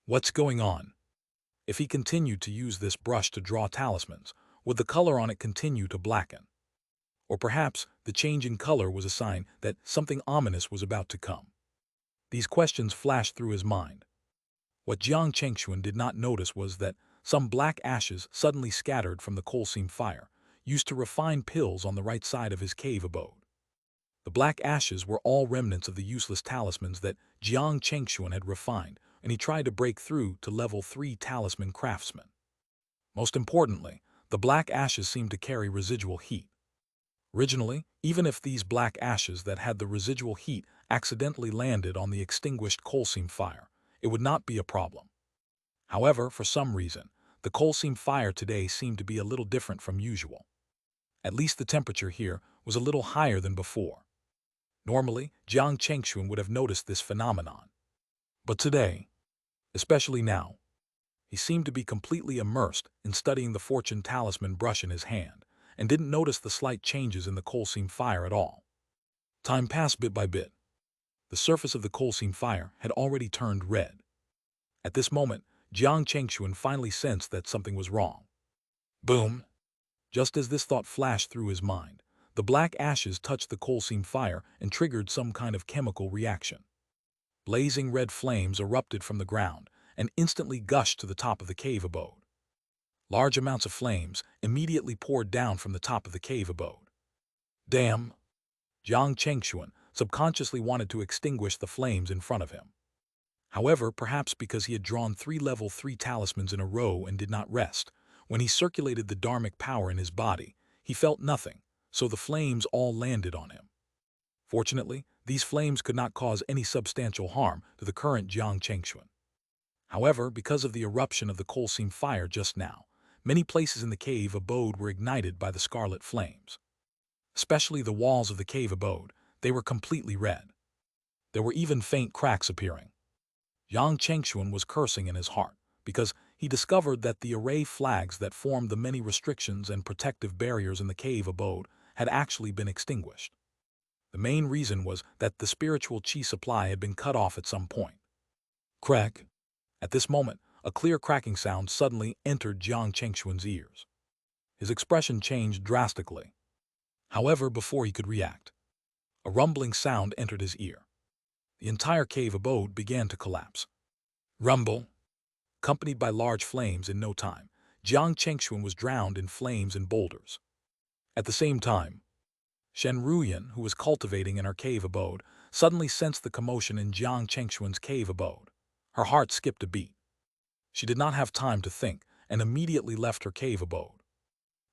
What's going on? If he continued to use this brush to draw talismans, would the color on it continue to blacken? Or perhaps the change in color was a sign that something ominous was about to come. These questions flashed through his mind. What Jiang Chengxuan did not notice was that some black ashes suddenly scattered from the coal seam fire, used to refine pills on the right side of his cave abode. The black ashes were all remnants of the useless talismans that Jiang Chengxuan had refined, and he tried to break through to level 3 talisman craftsman. Most importantly, the black ashes seemed to carry residual heat. Originally, even if these black ashes that had the residual heat accidentally landed on the extinguished coal seam fire, it would not be a problem. However, for some reason, the coal seam fire today seemed to be a little different from usual. At least the temperature here was a little higher than before. Normally, Jiang Chengxuan would have noticed this phenomenon. But today, especially now, he seemed to be completely immersed in studying the fortune talisman brush in his hand, and didn't notice the slight changes in the coal seam fire at all. Time passed bit by bit. The surface of the coal seam fire had already turned red. At this moment, Jiang Chengxuan finally sensed that something was wrong. Boom! Just as this thought flashed through his mind, the black ashes touched the coal seam fire and triggered some kind of chemical reaction. Blazing red flames erupted from the ground and instantly gushed to the top of the cave abode. Large amounts of flames immediately poured down from the top of the cave abode. Damn! Jiang Chengxuan subconsciously wanted to extinguish the flames in front of him. However, perhaps because he had drawn 3 level 3 talismans in a row and did not rest, when he circulated the dharmic power in his body, he felt nothing, so the flames all landed on him. Fortunately, these flames could not cause any substantial harm to the current Jiang Chengxuan. However, because of the eruption of the coal seam fire just now, many places in the cave abode were ignited by the scarlet flames. Especially the walls of the cave abode, they were completely red. There were even faint cracks appearing. Jiang Chengxuan was cursing in his heart, because he discovered that the array flags that formed the many restrictions and protective barriers in the cave abode had actually been extinguished. The main reason was that the spiritual qi supply had been cut off at some point. Crack. At this moment, a clear cracking sound suddenly entered Jiang Chengxuan's ears. His expression changed drastically. However, before he could react, a rumbling sound entered his ear. The entire cave abode began to collapse. Rumble. Accompanied by large flames in no time, Jiang Chengxuan was drowned in flames and boulders. At the same time, Shen Ruyan, who was cultivating in her cave abode, suddenly sensed the commotion in Jiang Chengxuan's cave abode. Her heart skipped a beat. She did not have time to think and immediately left her cave abode.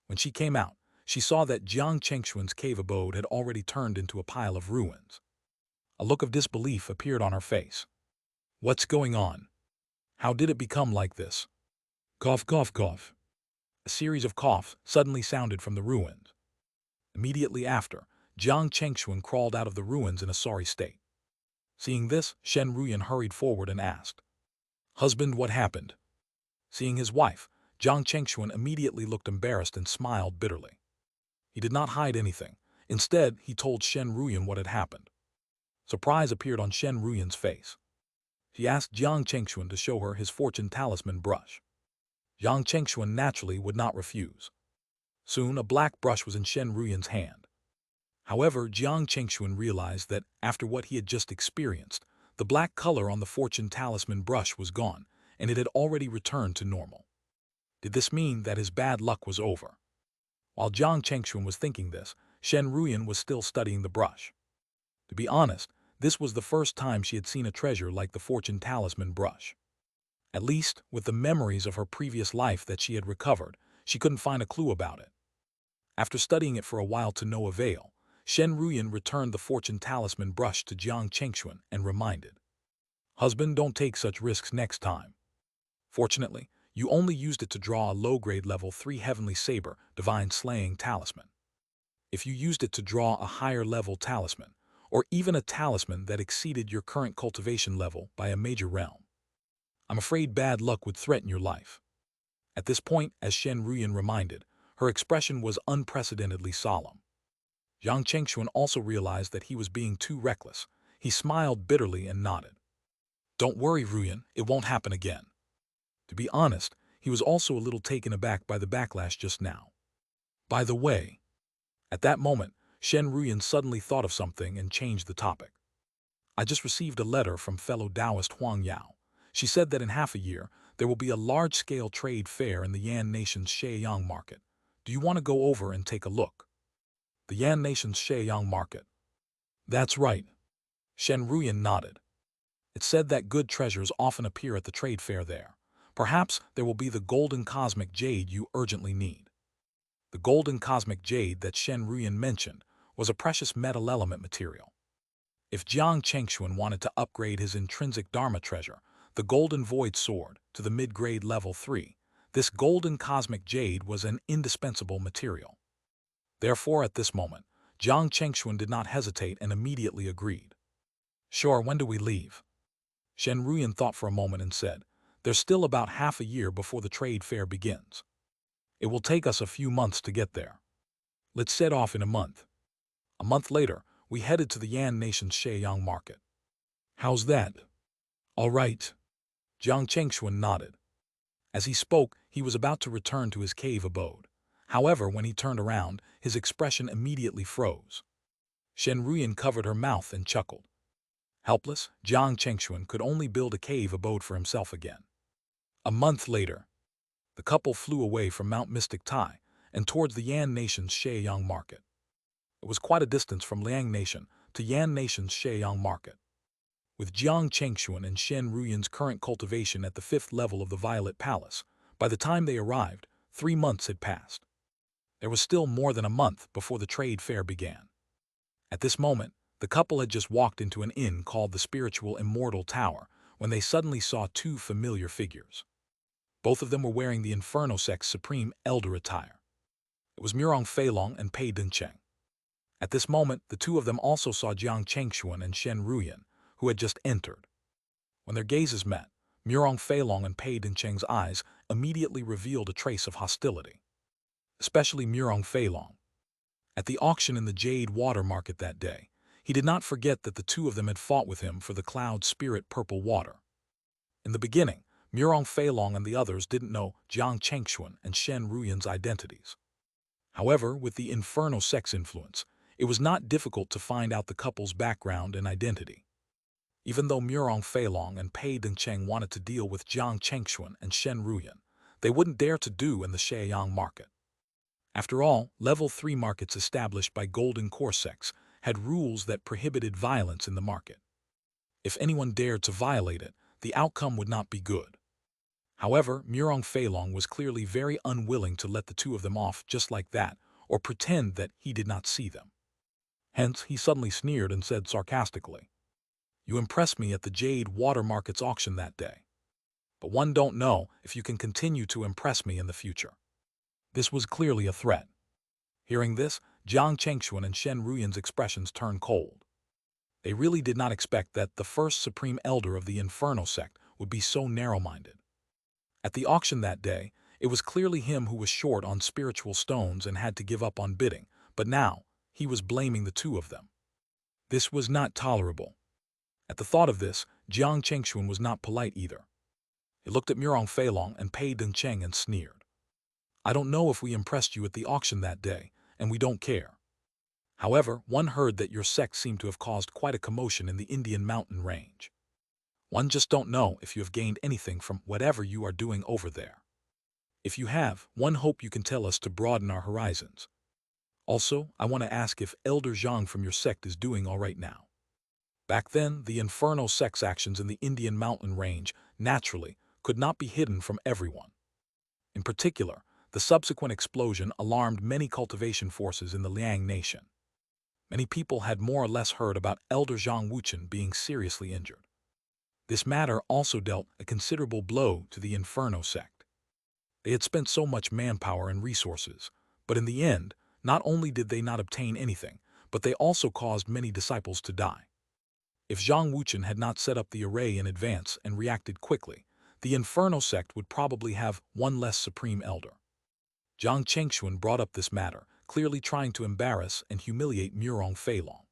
When she came out, she saw that Jiang Chengxuan's cave abode had already turned into a pile of ruins. A look of disbelief appeared on her face. What's going on? How did it become like this? Cough, cough, cough. A series of coughs suddenly sounded from the ruins. Immediately after, Jiang Chengxuan crawled out of the ruins in a sorry state. Seeing this, Shen Ruyan hurried forward and asked, "Husband, what happened?" Seeing his wife, Jiang Chengxuan immediately looked embarrassed and smiled bitterly. He did not hide anything. Instead, he told Shen Ruyan what had happened. Surprise appeared on Shen Ruyan's face. He asked Jiang Chengxuan to show her his fortune talisman brush. Jiang Chengxuan naturally would not refuse. Soon, a black brush was in Shen Ruyan's hand. However, Jiang Chengxuan realized that, after what he had just experienced, the black color on the fortune talisman brush was gone, and it had already returned to normal. Did this mean that his bad luck was over? While Jiang Chengxuan was thinking this, Shen Ruyan was still studying the brush. To be honest, this was the first time she had seen a treasure like the fortune talisman brush. At least, with the memories of her previous life that she had recovered, she couldn't find a clue about it. After studying it for a while to no avail, Shen Ruyan returned the fortune talisman brush to Jiang Chengxuan and reminded, "Husband, don't take such risks next time. Fortunately, you only used it to draw a low-grade level 3 heavenly saber divine slaying talisman. If you used it to draw a higher level talisman, or even a talisman that exceeded your current cultivation level by a major realm, I'm afraid bad luck would threaten your life." At this point, as Shen Ruyan reminded, her expression was unprecedentedly solemn. Jiang Chengxuan also realized that he was being too reckless. He smiled bitterly and nodded. "Don't worry, Ruyan, it won't happen again." To be honest, he was also a little taken aback by the backlash just now. By the way, at that moment, Shen Ruyan suddenly thought of something and changed the topic. "I just received a letter from fellow Taoist Huang Yao. She said that in half a year, there will be a large-scale trade fair in the Yan Nation's Sheiyang market. Do you want to go over and take a look?" The Yan Nation's Sheiyang market. That's right. Shen Ruyan nodded. It said that good treasures often appear at the trade fair there. Perhaps there will be the golden cosmic jade you urgently need. The golden cosmic jade that Shen Ruyan mentioned was a precious metal element material. If Jiang Chengxuan wanted to upgrade his intrinsic Dharma treasure, the golden void sword, to the mid-grade level 3, this golden cosmic jade was an indispensable material. Therefore, at this moment, Jiang Chengxuan did not hesitate and immediately agreed. "Sure, when do we leave?" Shen Ruyan thought for a moment and said, "There's still about half a year before the trade fair begins. It will take us a few months to get there. Let's set off in a month." A month later, we headed to the Yan Nation's Sheiyang market. "How's that?" "All right." Jiang Chengxuan nodded. As he spoke, he was about to return to his cave abode. However, when he turned around, his expression immediately froze. Shen Ruyan covered her mouth and chuckled. Helpless, Jiang Chengxuan could only build a cave abode for himself again. A month later, the couple flew away from Mount Mystic Tai and towards the Yan Nation's Sheiyang market. It was quite a distance from Liang Nation to Yan Nation's Sheiyang market. With Jiang Chengxuan and Shen Ruyan's current cultivation at the 5th level of the Violet Palace, by the time they arrived, 3 months had passed. There was still more than a month before the trade fair began. At this moment, the couple had just walked into an inn called the Spiritual Immortal Tower when they suddenly saw 2 familiar figures. Both of them were wearing the Inferno Sect's supreme elder attire. It was Murong Feilong and Pei Duncheng. At this moment, the 2 of them also saw Jiang Chengxuan and Shen Ruyan, who had just entered. When their gazes met, Murong Feilong and Pei Duncheng's eyes immediately revealed a trace of hostility. Especially Murong Feilong. At the auction in the Jade Water Market that day, he did not forget that the two of them had fought with him for the cloud spirit purple water. In the beginning, Murong Feilong and the others didn't know Jiang Chengxuan and Shen Ruyan's identities. However, with the infernal sex influence, it was not difficult to find out the couple's background and identity. Even though Murong Feilong and Pei Dengcheng wanted to deal with Jiang Chengxuan and Shen Ruyan, they wouldn't dare to do in the Xianxia market. After all, level 3 markets established by Golden Core sects had rules that prohibited violence in the market. If anyone dared to violate it, the outcome would not be good. However, Murong Feilong was clearly very unwilling to let the two of them off just like that, or pretend that he did not see them. Hence, he suddenly sneered and said sarcastically, "You impressed me at the Jade Water Market's auction that day. But one don't know if you can continue to impress me in the future." This was clearly a threat. Hearing this, Jiang Chengxuan and Shen Ruyan's expressions turned cold. They really did not expect that the first supreme elder of the Inferno sect would be so narrow-minded. At the auction that day, it was clearly him who was short on spiritual stones and had to give up on bidding, but now he was blaming the two of them. This was not tolerable. At the thought of this, Jiang Chengxuan was not polite either. He looked at Murong Feilong and Pei Dengcheng and sneered. "I don't know if we impressed you at the auction that day, and we don't care. However, one heard that your sect seemed to have caused quite a commotion in the Indian mountain range. One just don't know if you have gained anything from whatever you are doing over there. If you have, one hope you can tell us to broaden our horizons. Also, I want to ask if Elder Zhang from your sect is doing all right now." Back then, the Inferno sect's actions in the Indian mountain range, naturally, could not be hidden from everyone. In particular, the subsequent explosion alarmed many cultivation forces in the Liang nation. Many people had more or less heard about Elder Zhang Wuchen being seriously injured. This matter also dealt a considerable blow to the Inferno sect. They had spent so much manpower and resources, but in the end, not only did they not obtain anything, but they also caused many disciples to die. If Zhang Wuchen had not set up the array in advance and reacted quickly, the Inferno sect would probably have one less supreme elder. Jiang Chengxuan brought up this matter, clearly trying to embarrass and humiliate Murong Feilong.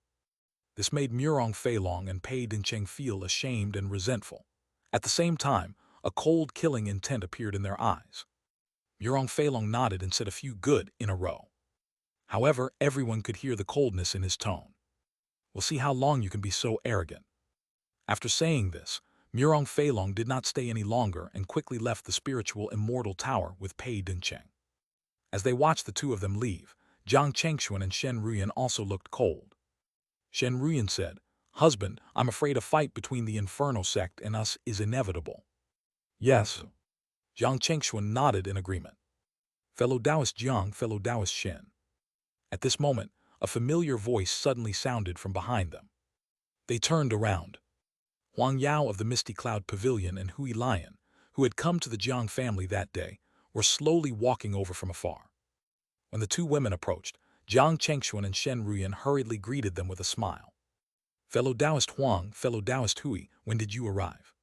This made Murong Feilong and Pei Dengcheng feel ashamed and resentful. At the same time, a cold killing intent appeared in their eyes. Murong Feilong nodded and said a few good in a row. However, everyone could hear the coldness in his tone. "We'll see how long you can be so arrogant." After saying this, Murong Feilong did not stay any longer and quickly left the spiritual immortal tower with Pei Dengcheng. As they watched the two of them leave, Jiang Chengxuan and Shen Ruyan also looked cold. Shen Ruyan said, "Husband, I'm afraid a fight between the Inferno sect and us is inevitable." "Yes." Jiang Chengxuan nodded in agreement. "Fellow Taoist Jiang, fellow Taoist Shen." At this moment, a familiar voice suddenly sounded from behind them. They turned around. Huang Yao of the Misty Cloud Pavilion and Hui Lion, who had come to the Jiang family that day, were slowly walking over from afar. When the two women approached, Jiang Chengxuan and Shen Ruyan hurriedly greeted them with a smile. "Fellow Taoist Huang, fellow Taoist Hui, when did you arrive?"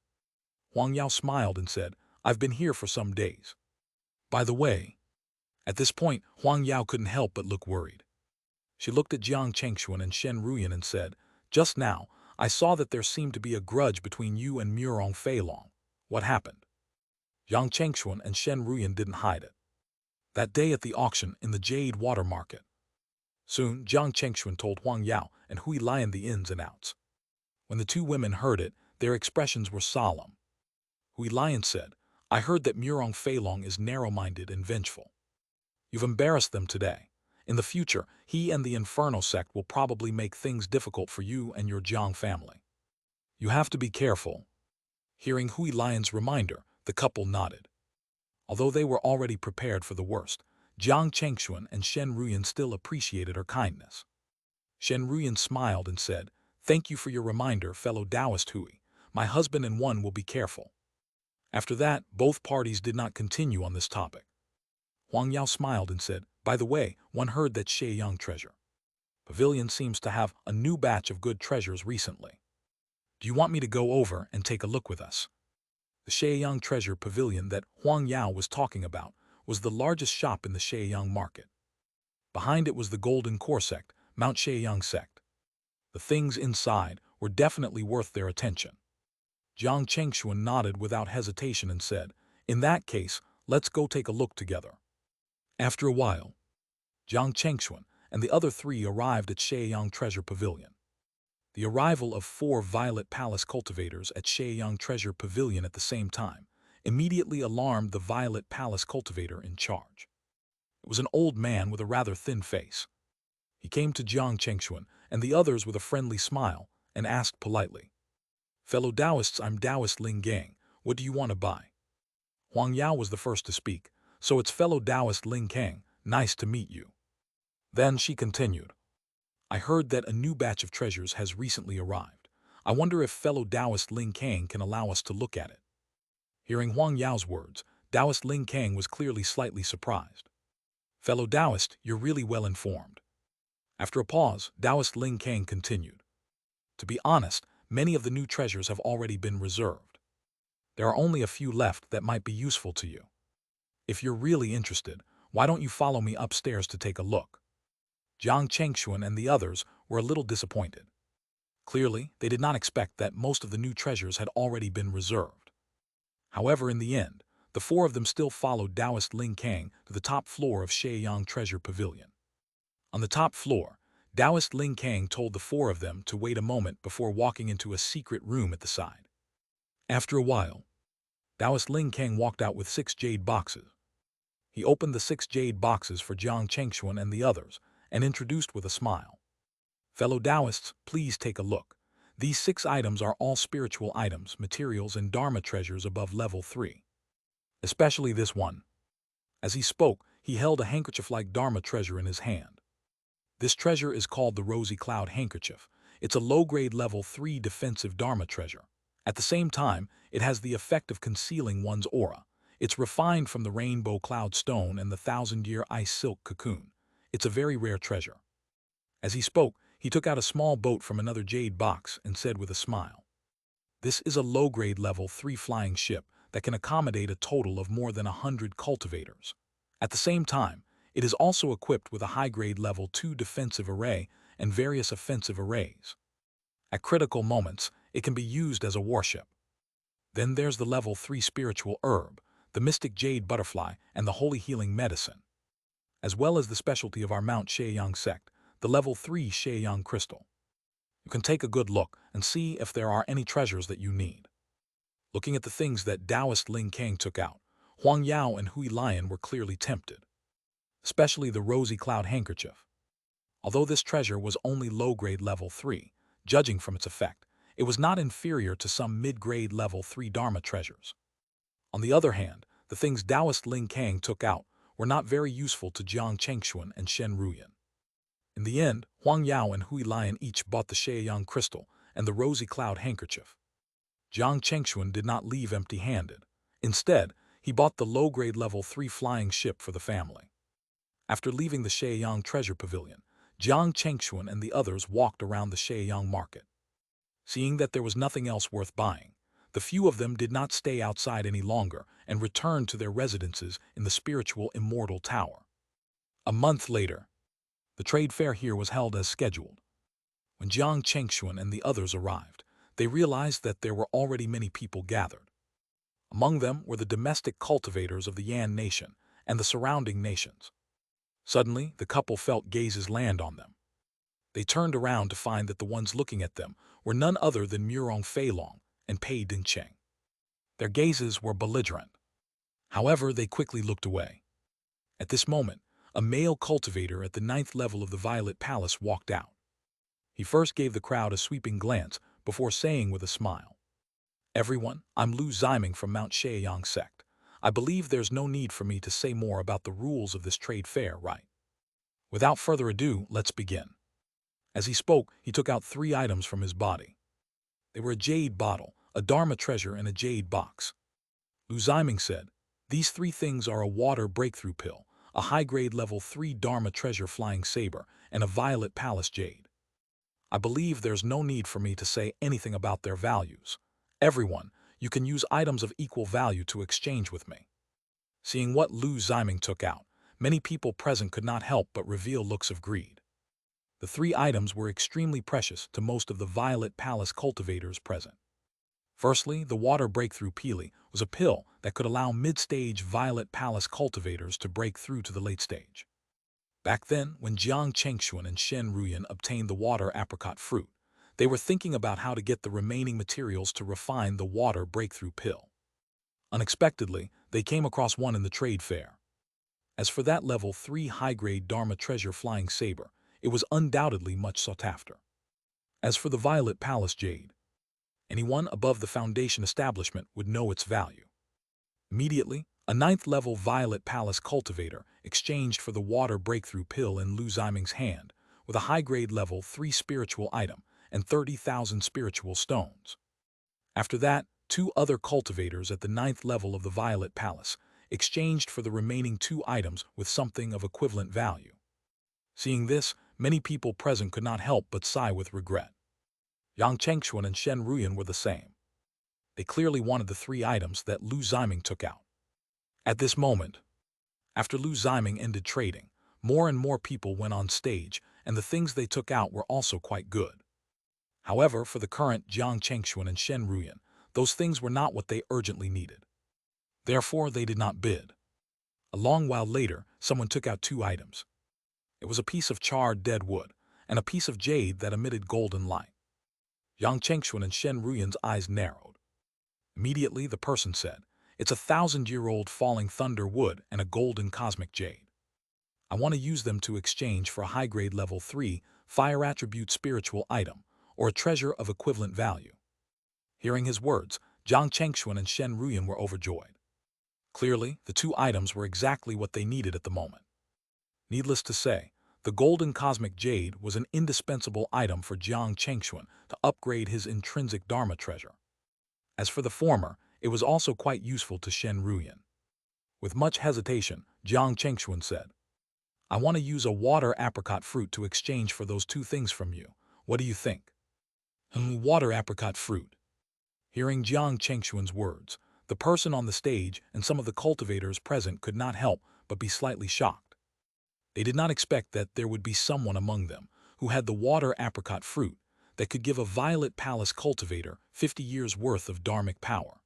Huang Yao smiled and said, "I've been here for some days." By the way, at this point, Huang Yao couldn't help but look worried. She looked at Jiang Chengxuan and Shen Ruyan and said, "Just now, I saw that there seemed to be a grudge between you and Murong Feilong. What happened?" Jiang Chengxuan and Shen Ruyan didn't hide it. That day at the auction in the Jade Water Market. Soon, Jiang Chengxuan told Huang Yao and Hui Lion the ins and outs. When the two women heard it, their expressions were solemn. Hui Lion said, "I heard that Murong Feilong is narrow-minded and vengeful. You've embarrassed them today. In the future, he and the Inferno sect will probably make things difficult for you and your Jiang family. You have to be careful." Hearing Hui Lion's reminder, the couple nodded. Although they were already prepared for the worst, Jiang Chengxuan and Shen Ruyan still appreciated her kindness. Shen Ruyan smiled and said, "Thank you for your reminder, fellow Taoist Hui. My husband and one will be careful." After that, both parties did not continue on this topic. Huang Yao smiled and said, "By the way, one heard that Xianxia treasure Pavilion seems to have a new batch of good treasures recently. Do you want me to go over and take a look with us?" The Xianxia Treasure Pavilion that Huang Yao was talking about was the largest shop in the Xianxia market. Behind it was the Golden Core sect, Mount Xianxia sect. The things inside were definitely worth their attention. Jiang Chengxuan nodded without hesitation and said, "In that case, let's go take a look together." After a while, Jiang Chengxuan and the other three arrived at Xianxia Treasure Pavilion. The arrival of 4 Violet Palace cultivators at Xianxia Treasure Pavilion at the same time immediately alarmed the Violet Palace cultivator in charge. It was an old man with a rather thin face. He came to Jiang Chengxuan and the others with a friendly smile and asked politely, "Fellow Taoists, I'm Taoist Ling Gang. What do you want to buy?" Huang Yao was the first to speak. "So it's fellow Taoist Ling Kang. Nice to meet you." Then she continued, "I heard that a new batch of treasures has recently arrived. I wonder if fellow Taoist Ling Kang can allow us to look at it." Hearing Huang Yao's words, Taoist Ling Kang was clearly slightly surprised. "Fellow Taoist, you're really well informed." After a pause, Taoist Ling Kang continued, "To be honest, many of the new treasures have already been reserved. There are only a few left that might be useful to you. If you're really interested, why don't you follow me upstairs to take a look?" Jiang Chengxuan and the others were a little disappointed. Clearly, they did not expect that most of the new treasures had already been reserved. However, in the end, the 4 of them still followed Taoist Ling Kang to the top floor of Xianxia Treasure Pavilion. On the top floor, Taoist Ling Kang told the 4 of them to wait a moment before walking into a secret room at the side. After a while, Taoist Ling Kang walked out with 6 jade boxes. He opened the 6 jade boxes for Jiang Chengxuan and the others and introduced with a smile, "Fellow Taoists, please take a look. These 6 items are all spiritual items, materials, and Dharma treasures above level 3. Especially this one." As he spoke, he held a handkerchief-like Dharma treasure in his hand. This treasure is called the Rosy Cloud Handkerchief. It's a low-grade level 3 defensive Dharma treasure. At the same time, it has the effect of concealing one's aura. It's refined from the rainbow cloud stone and the 1,000-year ice silk cocoon. It's a very rare treasure. As he spoke, he took out a small boat from another jade box and said with a smile, "This is a low-grade level 3 flying ship that can accommodate a total of more than 100 cultivators. At the same time, it is also equipped with a high-grade level 2 defensive array and various offensive arrays. At critical moments, it can be used as a warship. Then there's the level 3 spiritual herb, the mystic jade butterfly, and the holy healing medicine, as well as the specialty of our Mount Xianyang sect, the level 3 Xianyang crystal. You can take a good look and see if there are any treasures that you need." Looking at the things that Taoist Ling Kang took out, Huang Yao and Hui Lion were clearly tempted, especially the Rosy Cloud Handkerchief. Although this treasure was only low-grade level 3, judging from its effect, it was not inferior to some mid-grade level 3 Dharma treasures. On the other hand, the things Taoist Ling Kang took out were not very useful to Jiang Chengxuan and Shen Ruyan. In the end, Huang Yao and Hui Lion each bought the Xianyang crystal and the Rosy Cloud Handkerchief. Jiang Chengxuan did not leave empty-handed. Instead, he bought the low-grade level 3 flying ship for the family. After leaving the Xianyang Treasure Pavilion, Jiang Chengxuan and the others walked around the Xianyang market. Seeing that there was nothing else worth buying, the few of them did not stay outside any longer and returned to their residences in the spiritual Immortal Tower. A month later, the trade fair here was held as scheduled. When Jiang Chengxuan and the others arrived, they realized that there were already many people gathered. Among them were the domestic cultivators of the Yan nation and the surrounding nations. Suddenly, the couple felt gazes land on them. They turned around to find that the ones looking at them were none other than Murong Feilong and Pei Dingcheng. Their gazes were belligerent. However, they quickly looked away. At this moment, a male cultivator at the 9th level of the Violet Palace walked out. He first gave the crowd a sweeping glance before saying with a smile, "Everyone, I'm Lu Ziming from Mount Xianyang sect. I believe there's no need for me to say more about the rules of this trade fair, right? Without further ado, let's begin." As he spoke, he took out 3 items from his body. They were a jade bottle, a Dharma treasure, and a jade box. Lu Ziming said, "These 3 things are a water breakthrough pill, a high-grade level 3 Dharma treasure flying saber, and a Violet Palace jade. I believe there's no need for me to say anything about their values. Everyone, you can use items of equal value to exchange with me." Seeing what Lu Ziming took out, many people present could not help but reveal looks of greed. The three items were extremely precious to most of the Violet Palace cultivators present. Firstly, the water breakthrough Pili was a pill that could allow mid-stage Violet Palace cultivators to break through to the late stage. Back then, when Jiang Chengxuan and Shen Ruyan obtained the water apricot fruit, they were thinking about how to get the remaining materials to refine the water breakthrough pill. Unexpectedly, they came across one in the trade fair. As for that level 3 high-grade Dharma treasure flying saber, it was undoubtedly much sought after. As for the Violet Palace Jade, anyone above the Foundation establishment would know its value. Immediately, a 9th-level Violet Palace cultivator exchanged for the water breakthrough pill in Lu Ziming's hand, with a high-grade level 3 spiritual item and 30,000 spiritual stones. After that, 2 other cultivators at the 9th level of the Violet Palace exchanged for the remaining 2 items with something of equivalent value. Seeing this, many people present could not help but sigh with regret. Yang Chengxuan and Shen Ruyan were the same. They clearly wanted the 3 items that Lu Ziming took out. At this moment, after Lu Ziming ended trading, more and more people went on stage, and the things they took out were also quite good. However, for the current Jiang Chengxuan and Shen Ruyan, those things were not what they urgently needed. Therefore, they did not bid. A long while later, someone took out 2 items. It was a piece of charred dead wood and a piece of jade that emitted golden light. Yang Chengxuan and Shen Ruyan's eyes narrowed. Immediately, the person said, "It's a 1,000-year-old falling thunder wood and a golden cosmic jade. I want to use them to exchange for a high-grade level 3 fire attribute spiritual item or a treasure of equivalent value." Hearing his words, Jiang Chengxuan and Shen Ruyan were overjoyed. Clearly, the 2 items were exactly what they needed at the moment. Needless to say, the golden cosmic jade was an indispensable item for Jiang Chengxuan to upgrade his intrinsic Dharma treasure. As for the former, it was also quite useful to Shen Ruyan. With much hesitation, Jiang Chengxuan said, "I want to use a water apricot fruit to exchange for those 2 things from you. What do you think?" Water apricot fruit. Hearing Jiang Chengxuan's words, the person on the stage and some of the cultivators present could not help but be slightly shocked. They did not expect that there would be someone among them who had the water apricot fruit that could give a Violet Palace cultivator 50 years' worth of dharmic power.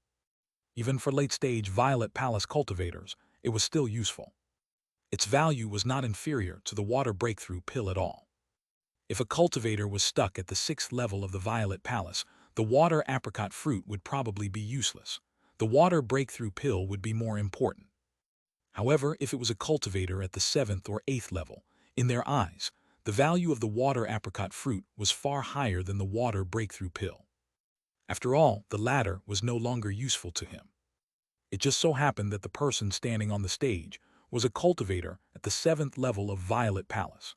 Even for late-stage Violet Palace cultivators, it was still useful. Its value was not inferior to the water breakthrough pill at all. If a cultivator was stuck at the 6th level of the Violet Palace, the water apricot fruit would probably be useless. The water breakthrough pill would be more important. However, if it was a cultivator at the 7th or 8th level, in their eyes, the value of the water apricot fruit was far higher than the water breakthrough pill. After all, the latter was no longer useful to him. It just so happened that the person standing on the stage was a cultivator at the 7th level of Violet Palace.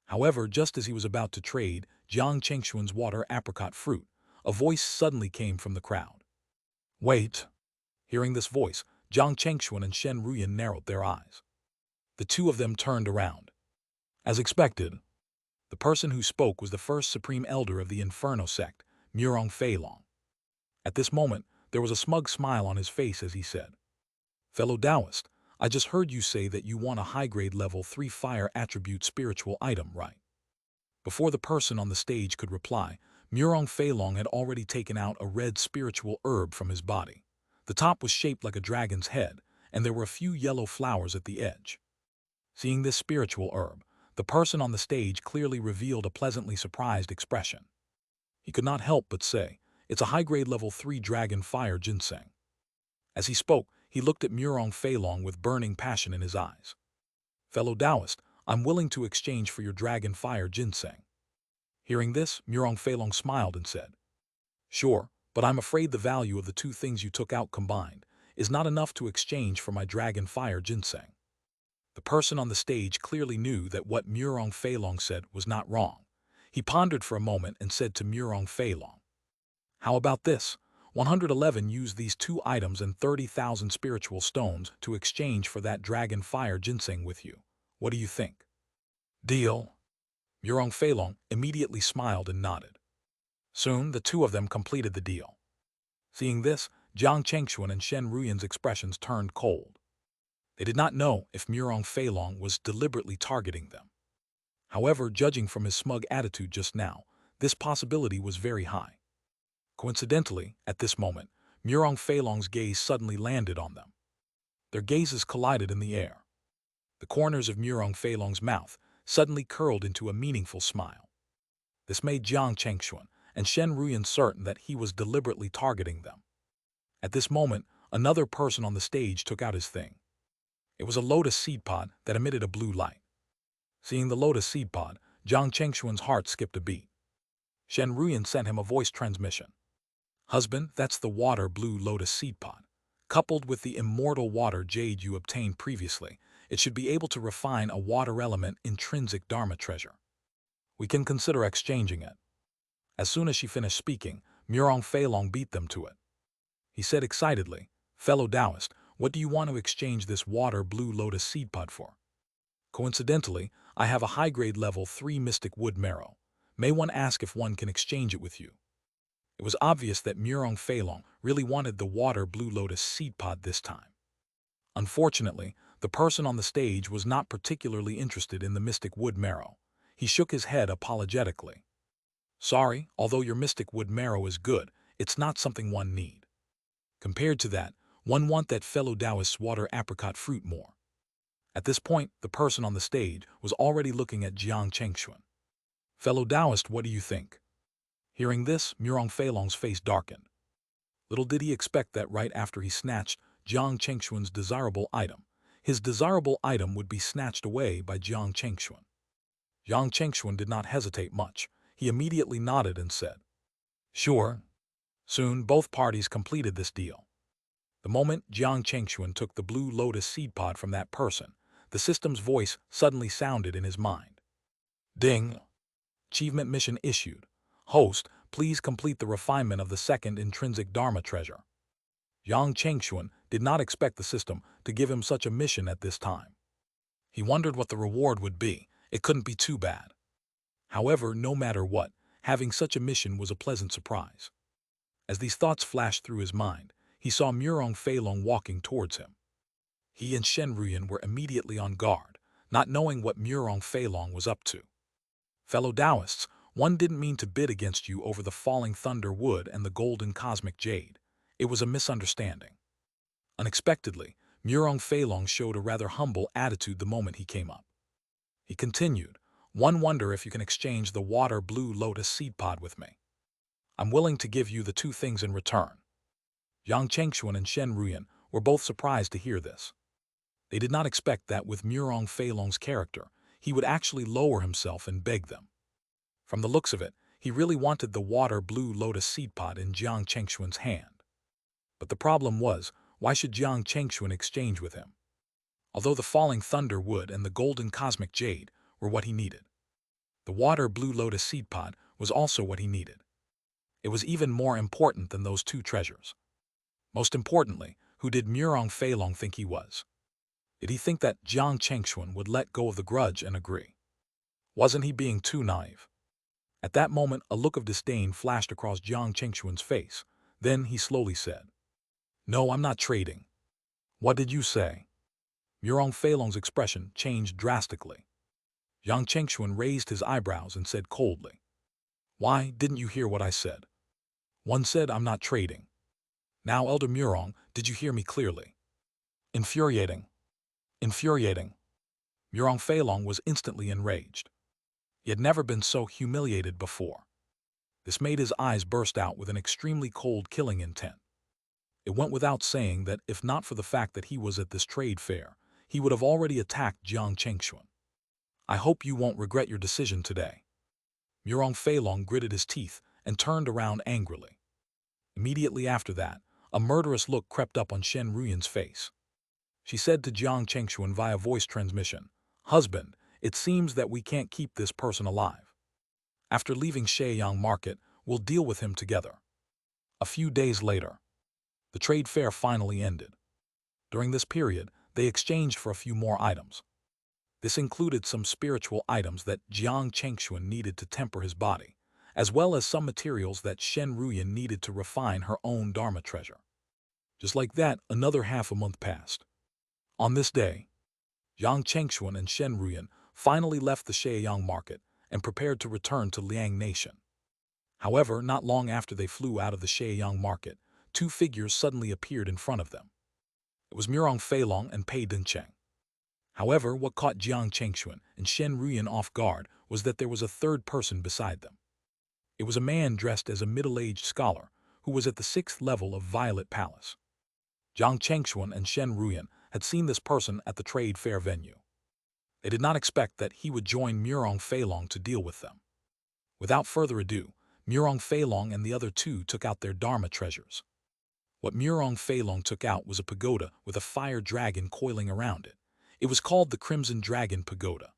However, just as he was about to trade Jiang Chengxuan's water apricot fruit, a voice suddenly came from the crowd. "Wait!" Hearing this voice, Jiang Chengxuan and Shen Ruyan narrowed their eyes. The 2 of them turned around. As expected, the person who spoke was the first supreme elder of the Inferno sect, Murong Feilong. At this moment, there was a smug smile on his face as he said, "Fellow Taoist, I just heard you say that you want a high-grade level 3 fire attribute spiritual item, right?" Before the person on the stage could reply, Murong Feilong had already taken out a red spiritual herb from his body. The top was shaped like a dragon's head, and there were a few yellow flowers at the edge. Seeing this spiritual herb, the person on the stage clearly revealed a pleasantly surprised expression. He could not help but say, "It's a high-grade level 3 dragon fire ginseng." As he spoke, he looked at Murong Feilong with burning passion in his eyes. "Fellow Taoist, I'm willing to exchange for your dragon fire ginseng." Hearing this, Murong Feilong smiled and said, "Sure, but I'm afraid the value of the 2 things you took out combined is not enough to exchange for my dragon fire ginseng." The person on the stage clearly knew that what Murong Feilong said was not wrong. He pondered for a moment and said to Murong Feilong, "How about this? 111 use these 2 items and 30,000 spiritual stones to exchange for that dragon fire ginseng with you. What do you think?" "Deal." Murong Feilong immediately smiled and nodded. Soon, the 2 of them completed the deal. Seeing this, Jiang Chengxuan and Shen Ruyan's expressions turned cold. They did not know if Murong Feilong was deliberately targeting them. However, judging from his smug attitude just now, this possibility was very high. Coincidentally, at this moment, Murong Feilong's gaze suddenly landed on them. Their gazes collided in the air. The corners of Murong Feilong's mouth suddenly curled into a meaningful smile. This made Jiang Chengxuan and Shen Ruyan certain that he was deliberately targeting them. At this moment, another person on the stage took out his thing. It was a lotus seed pod that emitted a blue light. Seeing the lotus seed pod, Jiang Chengxuan's heart skipped a beat. Shen Ruyan sent him a voice transmission. Husband, that's the water blue lotus seed pod. Coupled with the immortal water jade you obtained previously, it should be able to refine a water element intrinsic dharma treasure. We can consider exchanging it. As soon as she finished speaking, Murong Feilong beat them to it. He said excitedly, "Fellow Taoist, what do you want to exchange this water blue lotus seed pod for?" Coincidentally, I have a high-grade level 3 mystic wood marrow. May one ask if one can exchange it with you? It was obvious that Murong Feilong really wanted the water blue lotus seed pod this time. Unfortunately, the person on the stage was not particularly interested in the mystic wood marrow. He shook his head apologetically. "Sorry, although your mystic wood marrow is good, it's not something one need. Compared to that, one want that fellow Taoist's water apricot fruit more." At this point, the person on the stage was already looking at Jiang Chengxuan. "Fellow Taoist, what do you think?" Hearing this, Murong Feilong's face darkened. Little did he expect that right after he snatched Jiang Chengxuan's desirable item, his desirable item would be snatched away by Jiang Chengxuan. Jiang Chengxuan did not hesitate much. He immediately nodded and said, "Sure." Soon, both parties completed this deal. The moment Jiang Chengxuan took the blue lotus seed pod from that person, the system's voice suddenly sounded in his mind. "Ding! Achievement mission issued. Host, please complete the refinement of the second intrinsic dharma treasure." Jiang Chengxuan did not expect the system to give him such a mission at this time. He wondered what the reward would be. It couldn't be too bad. However, no matter what, having such a mission was a pleasant surprise. As these thoughts flashed through his mind, he saw Murong Feilong walking towards him. He and Shen Ruyan were immediately on guard, not knowing what Murong Feilong was up to. "Fellow Taoists, one didn't mean to bid against you over the falling thunder wood and the golden cosmic jade. It was a misunderstanding." Unexpectedly, Murong Feilong showed a rather humble attitude the moment he came up. He continued, "One wonder if you can exchange the water blue lotus seed pod with me. I'm willing to give you the two things in return." Jiang Chengxuan and Shen Ruyan were both surprised to hear this. They did not expect that with Murong Feilong's character, he would actually lower himself and beg them. From the looks of it, he really wanted the water blue lotus seed pod in Jiang Chengxuan's hand. But the problem was, why should Jiang Chengxuan exchange with him? Although the falling thunder wood and the golden cosmic jade were what he needed, the water blue lotus seed pod was also what he needed. It was even more important than those two treasures. Most importantly, who did Murong Feilong think he was? Did he think that Jiang Chengxuan would let go of the grudge and agree? Wasn't he being too naive? At that moment, a look of disdain flashed across Jiang Chengxuan's face. Then he slowly said, "No, I'm not trading." "What did you say?" Murong Feilong's expression changed drastically. Jiang Chengxuan raised his eyebrows and said coldly, "Why, didn't you hear what I said? One said I'm not trading. Now, Elder Murong, did you hear me clearly?" Infuriating. Infuriating. Murong Feilong was instantly enraged. He had never been so humiliated before. This made his eyes burst out with an extremely cold killing intent. It went without saying that if not for the fact that he was at this trade fair, he would have already attacked Jiang Chengxuan. "I hope you won't regret your decision today." Murong Feilong gritted his teeth and turned around angrily. Immediately after that, a murderous look crept up on Shen Ruyan's face. She said to Jiang Chengxuan via voice transmission, "Husband, it seems that we can't keep this person alive. After leaving Sheiyang Market, we'll deal with him together." A few days later, the trade fair finally ended. During this period, they exchanged for a few more items. This included some spiritual items that Jiang Chengxuan needed to temper his body, as well as some materials that Shen Ruyan needed to refine her own Dharma treasure. Just like that, another half a month passed. On this day, Jiang Chengxuan and Shen Ruyan finally left the Xianxia market and prepared to return to Liang Nation. However, not long after they flew out of the Xianxia market, two figures suddenly appeared in front of them. It was Murong Feilong and Pei Dengcheng. However, what caught Jiang Chengxuan and Shen Ruyan off guard was that there was a third person beside them. It was a man dressed as a middle-aged scholar who was at the 6th level of Violet Palace. Jiang Chengxuan and Shen Ruyan had seen this person at the trade fair venue. They did not expect that he would join Murong Feilong to deal with them. Without further ado, Murong Feilong and the other two took out their Dharma treasures. What Murong Feilong took out was a pagoda with a fire dragon coiling around it. It was called the Crimson Dragon Pagoda.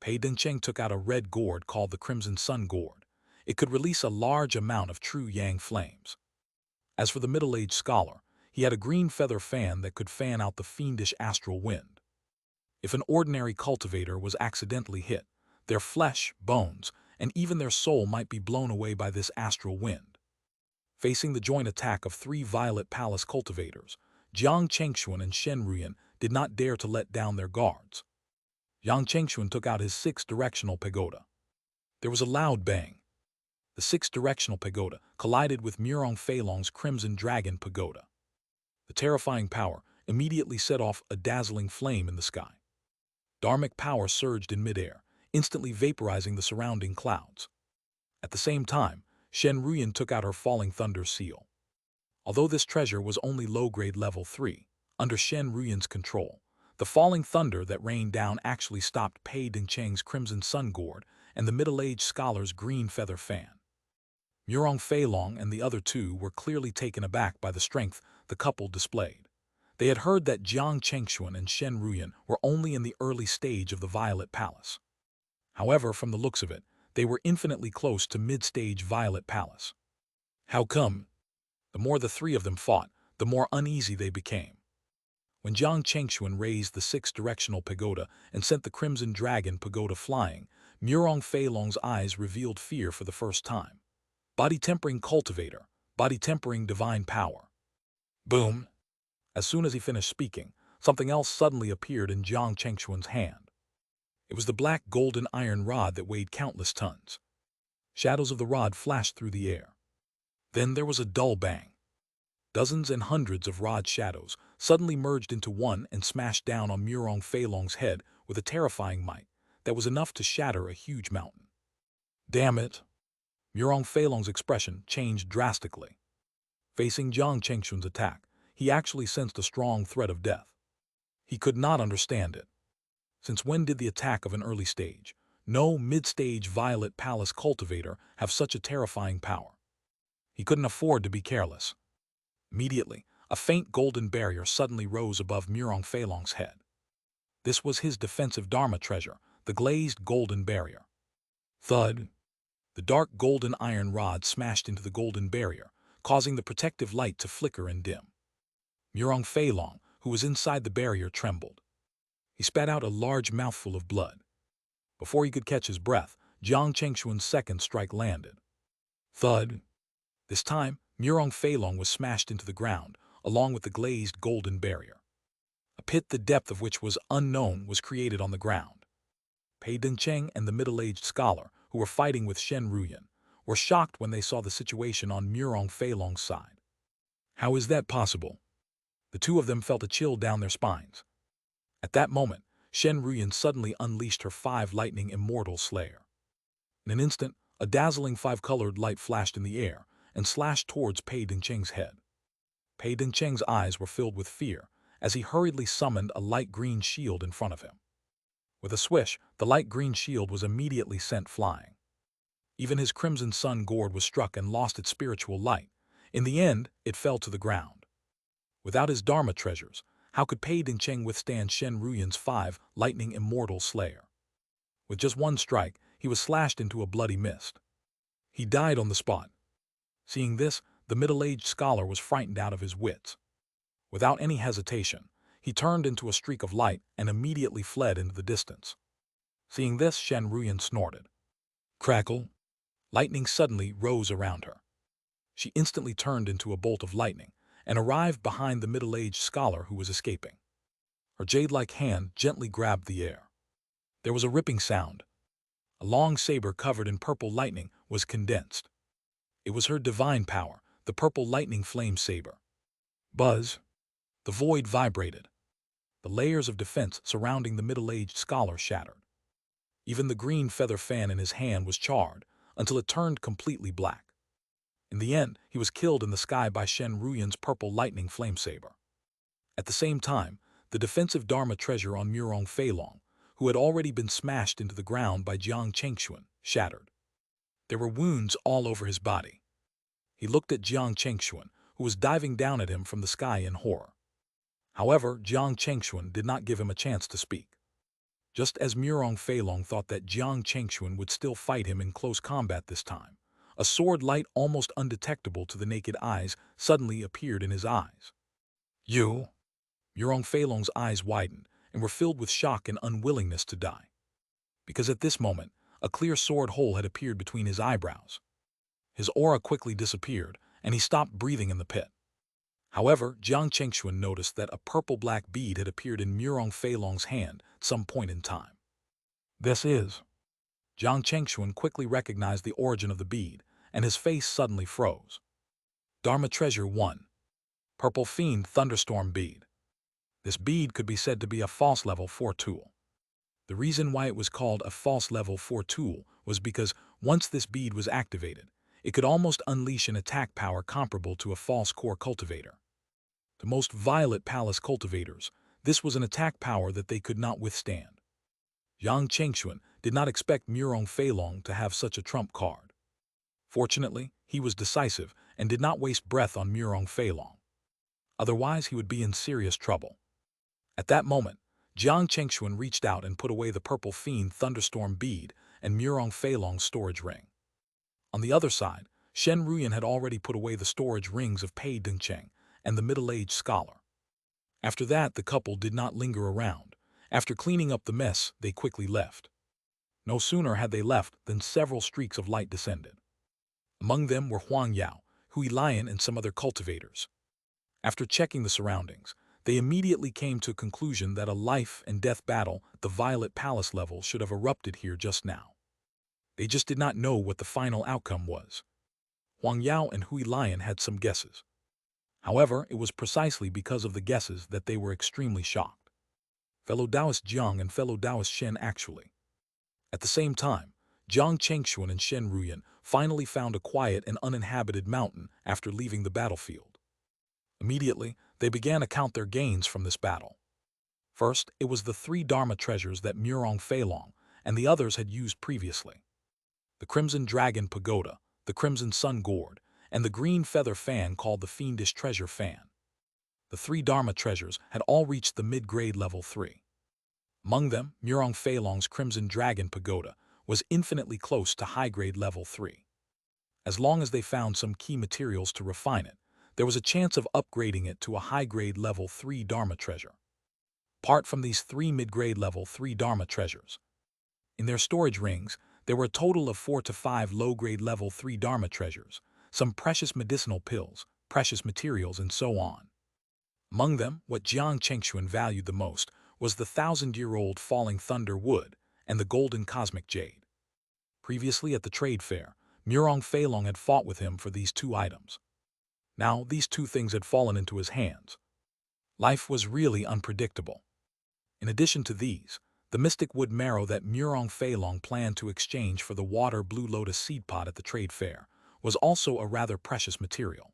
Pei Dengcheng took out a red gourd called the Crimson Sun Gourd. It could release a large amount of true yang flames. As for the middle-aged scholar, he had a green feather fan that could fan out the fiendish astral wind. If an ordinary cultivator was accidentally hit, their flesh, bones, and even their soul might be blown away by this astral wind. Facing the joint attack of 3 Violet Palace cultivators, Jiang Chengxuan and Shen Ruyan did not dare to let down their guards. Jiang Chengxuan took out his 6-directional pagoda. There was a loud bang. The 6-directional pagoda collided with Murong Feilong's Crimson Dragon Pagoda. The terrifying power immediately set off a dazzling flame in the sky. Dharmic power surged in midair, instantly vaporizing the surrounding clouds. At the same time, Shen Ruyan took out her Falling Thunder seal. Although this treasure was only low-grade level 3, under Shen Ruyan's control, the falling thunder that rained down actually stopped Pei Dengcheng's Crimson Sun Gourd and the middle-aged scholar's green feather fan. Murong Feilong and the other two were clearly taken aback by the strength the couple displayed. They had heard that Jiang Chengxuan and Shen Ruyan were only in the early stage of the Violet Palace. However, from the looks of it, they were infinitely close to mid-stage Violet Palace. How come? The more the three of them fought, the more uneasy they became. When Jiang Chengxuan raised the 6-directional pagoda and sent the Crimson Dragon Pagoda flying, Murong Feilong's eyes revealed fear for the first time. Body-tempering cultivator, body-tempering divine power. Boom! As soon as he finished speaking, something else suddenly appeared in Jiang Chengxuan's hand. It was the black golden iron rod that weighed countless tons. Shadows of the rod flashed through the air. Then there was a dull bang. Dozens and hundreds of rod shadows suddenly merged into one and smashed down on Murong Feilong's head with a terrifying might that was enough to shatter a huge mountain. Damn it! Murong Feilong's expression changed drastically. Facing Jiang Chengxuan's attack, he actually sensed a strong threat of death. He could not understand it. Since when did the attack of an early stage, no mid-stage Violet Palace cultivator have such a terrifying power? He couldn't afford to be careless. Immediately, a faint golden barrier suddenly rose above Murong Feilong's head. This was his defensive Dharma treasure, the glazed golden barrier. Thud! The dark golden iron rod smashed into the golden barrier, causing the protective light to flicker and dim. Murong Feilong, who was inside the barrier, trembled. He spat out a large mouthful of blood. Before he could catch his breath, Jiang Chengxuan's second strike landed. Thud! This time, Murong Feilong was smashed into the ground, along with the glazed golden barrier. A pit the depth of which was unknown was created on the ground. Pei Dengcheng and the middle-aged scholar, who were fighting with Shen Ruyan, were shocked when they saw the situation on Murong Feilong's side. How is that possible? The two of them felt a chill down their spines. At that moment, Shen Ruyan suddenly unleashed her 5-lightning immortal slayer. In an instant, a dazzling 5-colored light flashed in the air and slashed towards Pei Dengcheng's head. Pei Dengcheng's eyes were filled with fear as he hurriedly summoned a light green shield in front of him. With a swish, the light green shield was immediately sent flying. Even his Crimson Sun Gourd was struck and lost its spiritual light. In the end, it fell to the ground. Without his Dharma treasures, how could Pei Dengcheng withstand Shen Ruyan's 5-lightning immortal slayer? With just one strike, he was slashed into a bloody mist. He died on the spot. Seeing this, the middle-aged scholar was frightened out of his wits. Without any hesitation, he turned into a streak of light and immediately fled into the distance. Seeing this, Shen Ruyan snorted. Crackle! Lightning suddenly rose around her. She instantly turned into a bolt of lightning and arrived behind the middle-aged scholar who was escaping. Her jade-like hand gently grabbed the air. There was a ripping sound. A long saber covered in purple lightning was condensed. It was her divine power, the purple lightning flame saber. Buzz! The void vibrated. The layers of defense surrounding the middle-aged scholar shattered. Even the green feather fan in his hand was charred, until it turned completely black. In the end, he was killed in the sky by Shen Ruyan's purple lightning flame saber. At the same time, the defensive Dharma treasure on Murong Feilong, who had already been smashed into the ground by Jiang Chengxuan, shattered. There were wounds all over his body. He looked at Jiang Chengxuan, who was diving down at him from the sky in horror. However, Jiang Chengxuan did not give him a chance to speak. Just as Murong Feilong thought that Jiang Chengxuan would still fight him in close combat this time, a sword light almost undetectable to the naked eyes suddenly appeared in his eyes. You? Murong Feilong's eyes widened and were filled with shock and unwillingness to die. Because at this moment, a clear sword hole had appeared between his eyebrows. His aura quickly disappeared, and he stopped breathing in the pit. However, Jiang Chengxuan noticed that a purple-black bead had appeared in Murong Feilong's hand at some point in time. This is... Jiang Chengxuan quickly recognized the origin of the bead, and his face suddenly froze. Dharma Treasure 1. Purple Fiend Thunderstorm Bead. This bead could be said to be a false level 4 tool. The reason why it was called a false level 4 tool was because once this bead was activated, it could almost unleash an attack power comparable to a false core cultivator. To most Violet Palace cultivators, this was an attack power that they could not withstand. Jiang Chengxuan did not expect Murong Feilong to have such a trump card. Fortunately, he was decisive and did not waste breath on Murong Feilong. Otherwise, he would be in serious trouble. At that moment, Jiang Chengxuan reached out and put away the purple fiend thunderstorm bead and Murong Feilong's storage ring. On the other side, Shen Ruyan had already put away the storage rings of Pei Dengcheng and the middle-aged scholar. After that, the couple did not linger around. After cleaning up the mess, they quickly left. No sooner had they left than several streaks of light descended. Among them were Huang Yao, Hui Lion, and some other cultivators. After checking the surroundings, they immediately came to a conclusion that a life-and-death battle at the Violet Palace level should have erupted here just now. They just did not know what the final outcome was. Huang Yao and Hui Lion had some guesses. However, it was precisely because of the guesses that they were extremely shocked. Fellow Taoist Jiang and fellow Taoist Shen actually. At the same time, Jiang Chengxuan and Shen Ruyan finally found a quiet and uninhabited mountain after leaving the battlefield. Immediately, they began to count their gains from this battle. First, it was the 3 Dharma treasures that Murong Feilong and the others had used previously. The Crimson Dragon Pagoda, the Crimson Sun Gourd, and the green feather fan called the Fiendish Treasure Fan. The 3 Dharma treasures had all reached the mid-grade level 3. Among them, Murong Feilong's Crimson Dragon Pagoda was infinitely close to high-grade level 3. As long as they found some key materials to refine it, there was a chance of upgrading it to a high-grade level 3 Dharma treasure. Apart from these 3 mid-grade level 3 Dharma treasures, in their storage rings, there were a total of 4 to 5 low-grade level 3 Dharma treasures, some precious medicinal pills, precious materials, and so on. Among them, what Jiang Chengxuan valued the most was the 1,000-year-old falling thunder wood and the golden cosmic jade. Previously at the trade fair, Murong Feilong had fought with him for these 2 items. Now, these 2 things had fallen into his hands. Life was really unpredictable. In addition to these, the mystic wood marrow that Murong Feilong planned to exchange for the water blue lotus seed pod at the trade fair was also a rather precious material.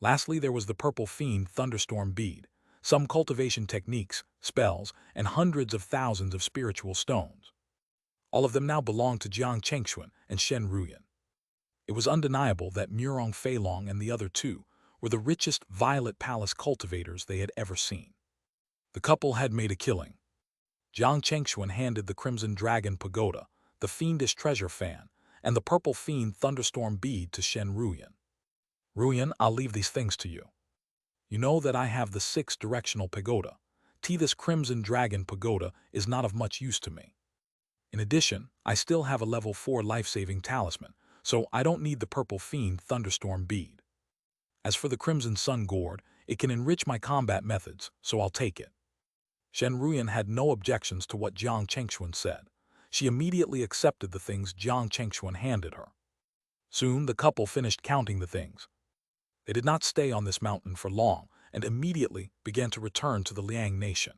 Lastly, there was the purple fiend thunderstorm bead, some cultivation techniques, spells, and hundreds of thousands of spiritual stones. All of them now belonged to Jiang Chengxuan and Shen Ruyan. It was undeniable that Murong Feilong and the other 2 were the richest Violet Palace cultivators they had ever seen. The couple had made a killing. Jiang Chengxuan handed the Crimson Dragon Pagoda, the Fiendish Treasure Fan, and the Purple Fiend Thunderstorm Bead to Shen Ruyan. Ruyan, I'll leave these things to you. You know that I have the 6 Directional Pagoda. This Crimson Dragon Pagoda is not of much use to me. In addition, I still have a level 4 life-saving talisman, so I don't need the Purple Fiend Thunderstorm Bead. As for the Crimson Sun Gourd, it can enrich my combat methods, so I'll take it. Shen Ruyan had no objections to what Jiang Chengxuan said. She immediately accepted the things Jiang Chengxuan handed her. Soon the couple finished counting the things. They did not stay on this mountain for long and immediately began to return to the Liang nation.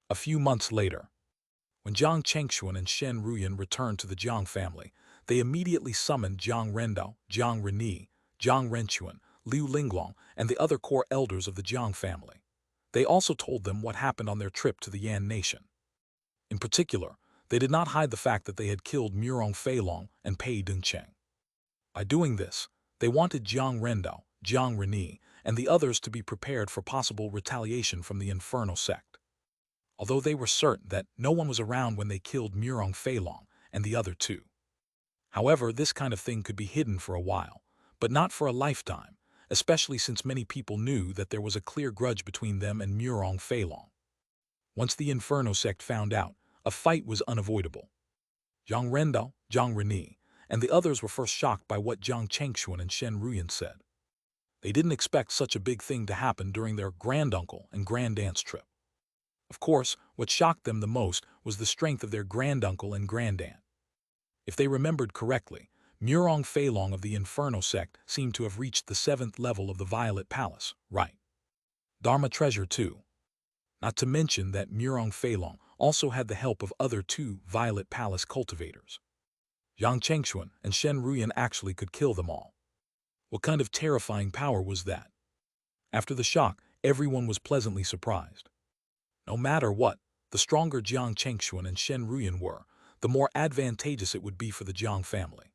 A few months later, when Jiang Chengxuan and Shen Ruyan returned to the Jiang family, they immediately summoned Jiang Rendao, Jiang Reni, Jiang Renquan, Liu Linglong, and the other core elders of the Jiang family. They also told them what happened on their trip to the Yan nation. In particular, they did not hide the fact that they had killed Murong Feilong and Pei Dengcheng. By doing this, they wanted Jiang Rendao, Jiang Reni, and the others to be prepared for possible retaliation from the Inferno sect. Although they were certain that no one was around when they killed Murong Feilong and the other two. However, this kind of thing could be hidden for a while, but not for a lifetime, especially since many people knew that there was a clear grudge between them and Murong Feilong. Once the Inferno sect found out, a fight was unavoidable. Jiang Rendao, Jiang Reni, and the others were first shocked by what Jiang Chengxuan and Shen Ruyan said. They didn't expect such a big thing to happen during their granduncle and grandaunt's trip. Of course, what shocked them the most was the strength of their granduncle and grandaunt. If they remembered correctly, Murong Feilong of the Inferno sect seemed to have reached the 7th level of the Violet Palace, right? Dharma treasure too. Not to mention that Murong Feilong also had the help of other 2 Violet Palace cultivators. Jiang Chengxuan and Shen Ruyan actually could kill them all. What kind of terrifying power was that? After the shock, everyone was pleasantly surprised. No matter what, the stronger Jiang Chengxuan and Shen Ruyan were, the more advantageous it would be for the Jiang family.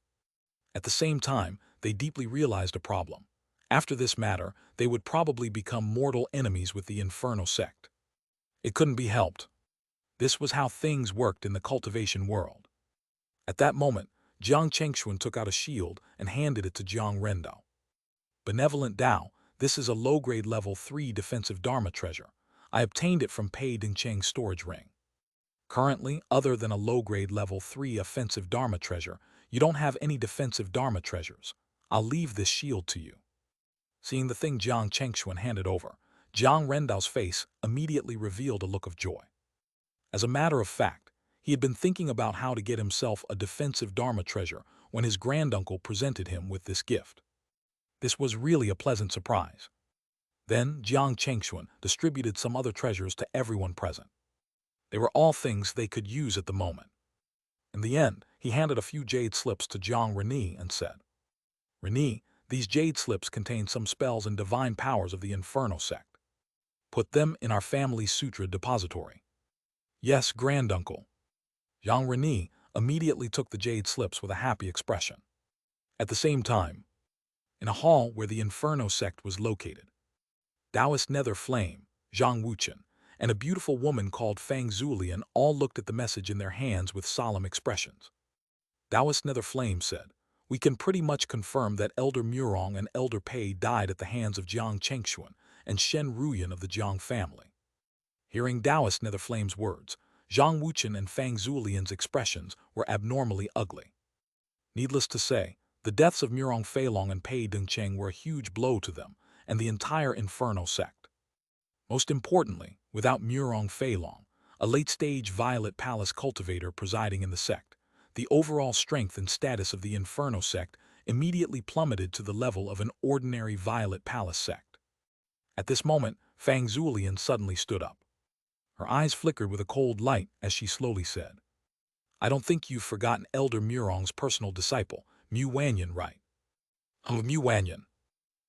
At the same time, they deeply realized a problem. After this matter, they would probably become mortal enemies with the Inferno sect. It couldn't be helped. This was how things worked in the cultivation world. At that moment, Jiang Chengxuan took out a shield and handed it to Jiang Rendao. Benevolent Dao, this is a low-grade level 3 defensive Dharma treasure. I obtained it from Pei Dengcheng's storage ring. Currently, other than a low-grade level 3 offensive Dharma treasure, you don't have any defensive Dharma treasures. I'll leave this shield to you. Seeing the thing Jiang Chengxuan handed over, Jiang Rendao's face immediately revealed a look of joy. As a matter of fact, he had been thinking about how to get himself a defensive Dharma treasure when his granduncle presented him with this gift. This was really a pleasant surprise. Then Jiang Chengxuan distributed some other treasures to everyone present. They were all things they could use at the moment. In the end, he handed a few jade slips to Jiang Reni and said, "Reni, these jade slips contain some spells and divine powers of the Inferno sect. Put them in our family's sutra depository." "Yes, granduncle." Jiang Reni immediately took the jade slips with a happy expression. At the same time, in a hall where the Inferno sect was located, Taoist Nether Flame, Zhang Wuchen, and a beautiful woman called Fang Zulian all looked at the message in their hands with solemn expressions. Taoist Nether Flame said, "We can pretty much confirm that Elder Murong and Elder Pei died at the hands of Jiang Chengxuan and Shen Ruyan of the Jiang family." Hearing Taoist Nether Flame's words, Zhang Wuchen and Fang Zulian's expressions were abnormally ugly. Needless to say, the deaths of Murong Feilong and Pei Dengcheng were a huge blow to them and the entire Inferno sect. Most importantly, without Murong Feilong, a late-stage Violet Palace cultivator presiding in the sect, the overall strength and status of the Inferno sect immediately plummeted to the level of an ordinary Violet Palace sect. At this moment, Fang Zulian suddenly stood up. Her eyes flickered with a cold light as she slowly said, "I don't think you've forgotten Elder Murong's personal disciple, Mu Wanyan, right?" Mu Wanyan."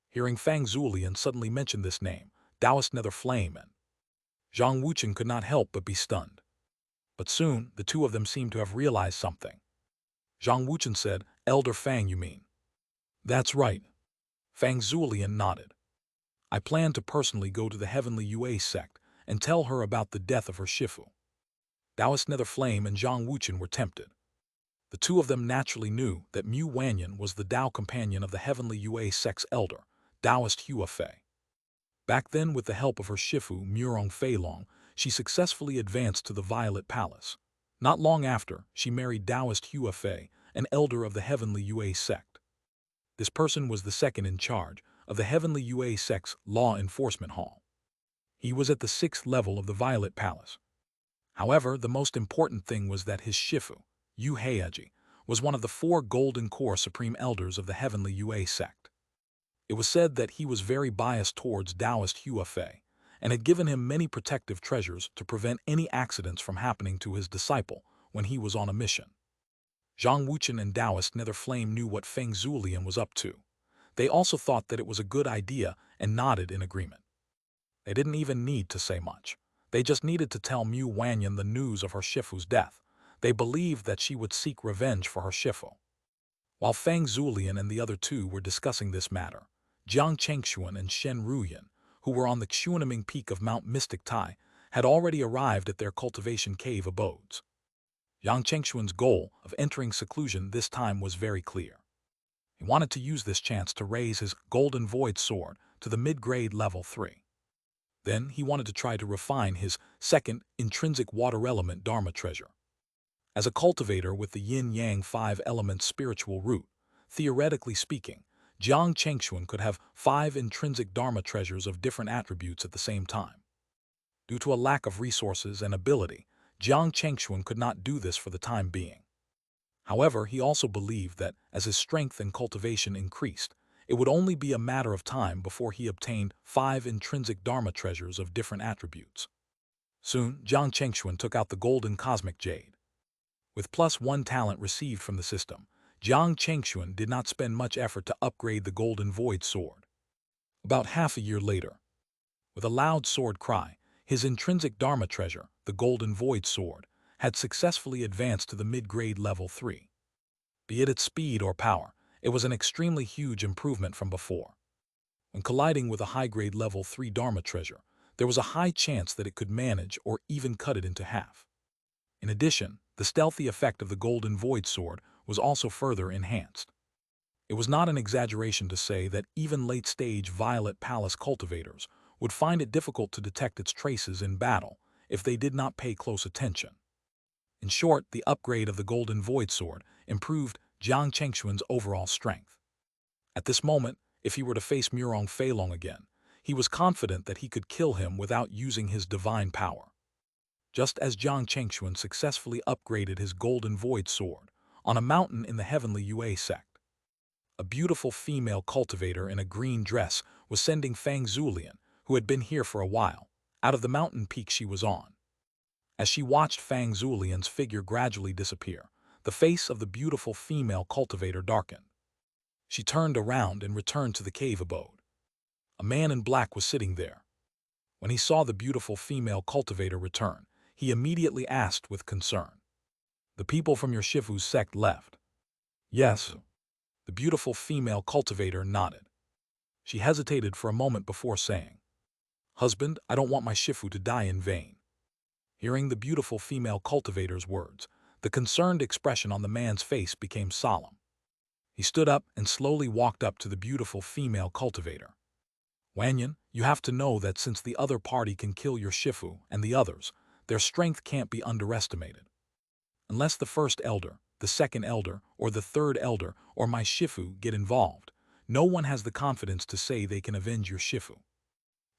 Hearing Fang Zulian suddenly mention this name, Taoist Nether Flame and Zhang Wuchen could not help but be stunned. But soon, the two of them seemed to have realized something. Zhang Wuchen said, "Elder Fang, you mean?" "That's right." Fang Zulian nodded. "I plan to personally go to the Heavenly Yue sect and tell her about the death of her Shifu." Taoist Nether Flame and Zhang Wuchen were tempted. The two of them naturally knew that Mu Wanyan was the Tao companion of the Heavenly Yue sect's elder, Taoist Hua Fei. Back then, with the help of her Shifu, Murong Feilong, she successfully advanced to the Violet Palace. Not long after, she married Taoist Hua Fei, an elder of the Heavenly Yue sect. This person was the second in charge of the Heavenly Yue sect's Law Enforcement Hall. He was at the 6th level of the Violet Palace. However, the most important thing was that his Shifu, Yu Heiji, was one of the 4 Golden Core Supreme Elders of the Heavenly Yue sect. It was said that he was very biased towards Taoist Hua Fei, and had given him many protective treasures to prevent any accidents from happening to his disciple when he was on a mission. Zhang Wuchen and Taoist Nether Flame knew what Feng Zulian was up to. They also thought that it was a good idea and nodded in agreement. They didn't even need to say much. They just needed to tell Mu Wanyan the news of her Shifu's death. They believed that she would seek revenge for her Shifu. While Feng Zulian and the other 2 were discussing this matter, Jiang Chengxuan and Shen Ruyan, who were on the Xuanming peak of Mount Mystic Tai, had already arrived at their cultivation cave abodes. Jiang Chengxuan's goal of entering seclusion this time was very clear. He wanted to use this chance to raise his Golden Void Sword to the mid-grade level 3. Then he wanted to try to refine his 2nd intrinsic water element Dharma treasure. As a cultivator with the yin-yang 5 elements spiritual root, theoretically speaking, Jiang Chengxuan could have 5 intrinsic Dharma treasures of different attributes at the same time. Due to a lack of resources and ability, Jiang Chengxuan could not do this for the time being. However, he also believed that as his strength and cultivation increased, it would only be a matter of time before he obtained 5 intrinsic Dharma treasures of different attributes. Soon, Jiang Chengxuan took out the golden cosmic jade. With +1 talent received from the system, Jiang Chengxuan did not spend much effort to upgrade the Golden Void Sword. About half a year later, with a loud sword cry, his intrinsic Dharma treasure, the Golden Void Sword, had successfully advanced to the mid-grade level 3. Be it its speed or power, it was an extremely huge improvement from before. When colliding with a high-grade level 3 Dharma treasure, there was a high chance that it could manage or even cut it into half. In addition, the stealthy effect of the Golden Void Sword was also further enhanced. It was not an exaggeration to say that even late-stage Violet Palace cultivators would find it difficult to detect its traces in battle if they did not pay close attention. In short, the upgrade of the Golden Void Sword improved Jiang Chengxuan's overall strength. At this moment, if he were to face Murong Feilong again, he was confident that he could kill him without using his divine power. Just as Jiang Chengxuan successfully upgraded his Golden Void Sword on a mountain in the Heavenly Yue sect, a beautiful female cultivator in a green dress was sending Feng Zulian, who had been here for a while, out of the mountain peak she was on. As she watched Feng Zulian's figure gradually disappear, the face of the beautiful female cultivator darkened. She turned around and returned to the cave abode. A man in black was sitting there. When he saw the beautiful female cultivator return, he immediately asked with concern, "The people from your Shifu's sect left?" "Yes." The beautiful female cultivator nodded. She hesitated for a moment before saying, "Husband, I don't want my Shifu to die in vain." Hearing the beautiful female cultivator's words, the concerned expression on the man's face became solemn. He stood up and slowly walked up to the beautiful female cultivator. "Wanyan, you have to know that since the other party can kill your Shifu and the others, their strength can't be underestimated. Unless the first elder, the second elder, or the third elder, or my Shifu get involved, no one has the confidence to say they can avenge your Shifu."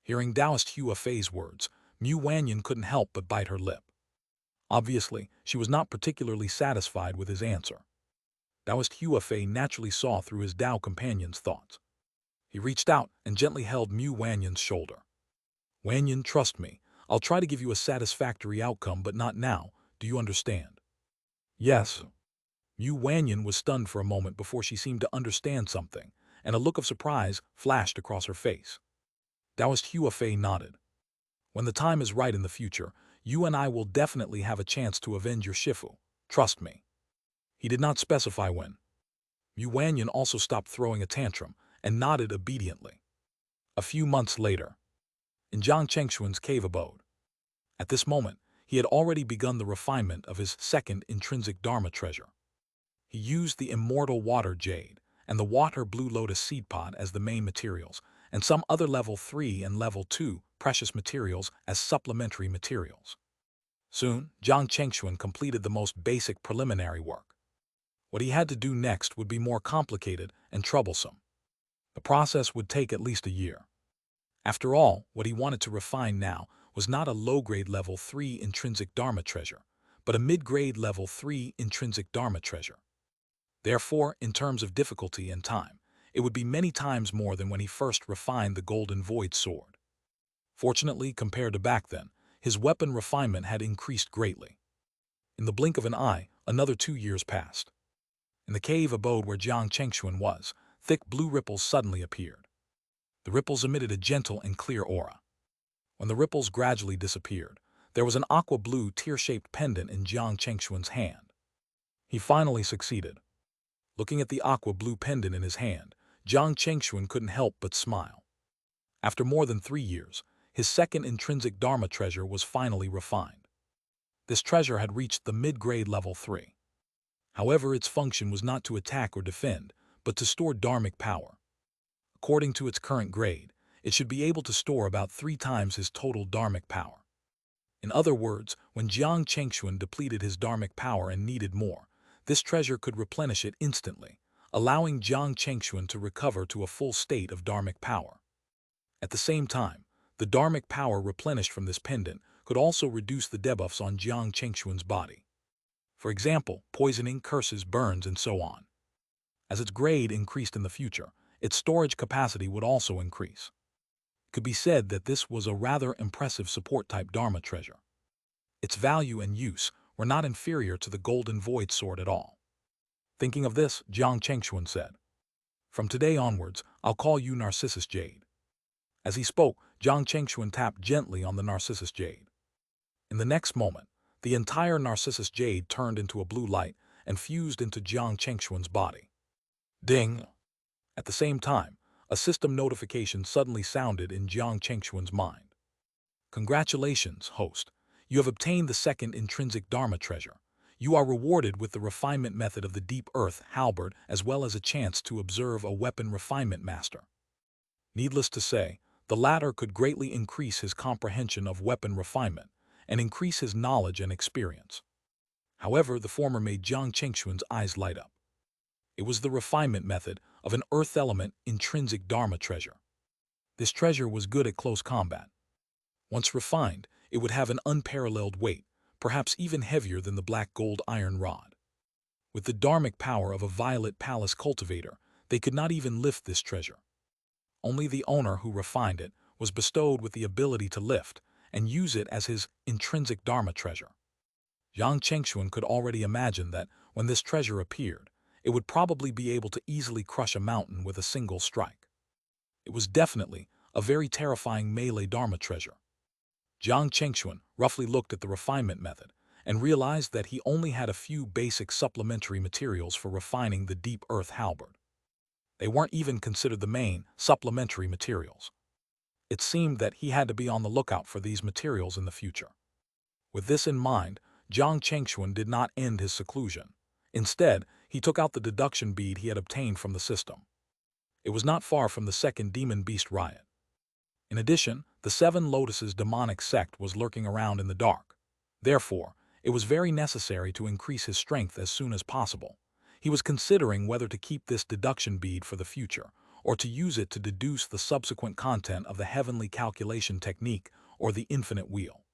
Hearing Taoist Hua Fei's words, Mu Wanyan couldn't help but bite her lip. Obviously, she was not particularly satisfied with his answer. Taoist Hua Fei naturally saw through his Tao companion's thoughts. He reached out and gently held Mu Wanyan's shoulder. "Wanyan, trust me. I'll try to give you a satisfactory outcome, but not now. Do you understand?" "Yes." Mu Wanyan was stunned for a moment before she seemed to understand something, and a look of surprise flashed across her face. Taoist Hua Fei nodded. "When the time is right in the future, you and I will definitely have a chance to avenge your Shifu. Trust me." He did not specify when. Mu Wanyan also stopped throwing a tantrum and nodded obediently. A few months later, in Jiang Chengxuan's cave abode. At this moment, he had already begun the refinement of his 2nd intrinsic Dharma treasure. He used the immortal water jade and the water blue lotus seed pod as the main materials, and some other level 3 and level 2 precious materials as supplementary materials. Soon, Jiang Chengxuan completed the most basic preliminary work. What he had to do next would be more complicated and troublesome. The process would take at least a year. After all, what he wanted to refine now was not a low-grade level 3 intrinsic Dharma treasure, but a mid-grade level 3 intrinsic Dharma treasure. Therefore, in terms of difficulty and time, it would be many times more than when he first refined the Golden Void sword. Fortunately, compared to back then, his weapon refinement had increased greatly. In the blink of an eye, another 2 years passed. In the cave abode where Jiang Chengxuan was, thick blue ripples suddenly appeared. The ripples emitted a gentle and clear aura. When the ripples gradually disappeared, there was an aqua-blue tear-shaped pendant in Jiang Chengxuan's hand. He finally succeeded. Looking at the aqua-blue pendant in his hand, Jiang Chengxuan couldn't help but smile. After more than 3 years, his second intrinsic Dharma treasure was finally refined. This treasure had reached the mid-grade level 3. However, its function was not to attack or defend, but to store dharmic power. According to its current grade, it should be able to store about 3 times his total dharmic power. In other words, when Jiang Chengxuan depleted his dharmic power and needed more, this treasure could replenish it instantly, allowing Jiang Chengxuan to recover to a full state of dharmic power. At the same time, the dharmic power replenished from this pendant could also reduce the debuffs on Jiang Chengxuan's body. For example, poisoning, curses, burns, and so on. As its grade increased in the future, its storage capacity would also increase. It could be said that this was a rather impressive support-type Dharma treasure. Its value and use were not inferior to the Golden Void sword at all. Thinking of this, Jiang Chengxuan said, "From today onwards, I'll call you Narcissus Jade." As he spoke, Jiang Chengxuan tapped gently on the Narcissus Jade. In the next moment, the entire Narcissus Jade turned into a blue light and fused into Jiang Chengxuan's body. Ding! At the same time, a system notification suddenly sounded in Jiang Chengxuan's mind. "Congratulations, host. You have obtained the second intrinsic Dharma treasure. You are rewarded with the refinement method of the Deep Earth halberd as well as a chance to observe a weapon refinement master." Needless to say, the latter could greatly increase his comprehension of weapon refinement and increase his knowledge and experience. However, the former made Jiang Chengxuan's eyes light up. It was the refinement method of an earth element intrinsic Dharma treasure. This treasure was good at close combat. Once refined, it would have an unparalleled weight, perhaps even heavier than the black gold iron rod. With the dharmic power of a violet palace cultivator, they could not even lift this treasure. Only the owner who refined it was bestowed with the ability to lift and use it as his intrinsic Dharma treasure. Jiang Chengxuan could already imagine that when this treasure appeared, it would probably be able to easily crush a mountain with a single strike. It was definitely a very terrifying melee Dharma treasure. Jiang Chengxuan roughly looked at the refinement method and realized that he only had a few basic supplementary materials for refining the Deep Earth halberd. They weren't even considered the main, supplementary materials. It seemed that he had to be on the lookout for these materials in the future. With this in mind, Jiang Chengxuan did not end his seclusion. Instead, he took out the deduction bead he had obtained from the system. It was not far from the second demon beast riot. In addition, the Seven Lotuses demonic sect was lurking around in the dark. Therefore, it was very necessary to increase his strength as soon as possible. He was considering whether to keep this deduction bead for the future, or to use it to deduce the subsequent content of the heavenly calculation technique or the infinite wheel.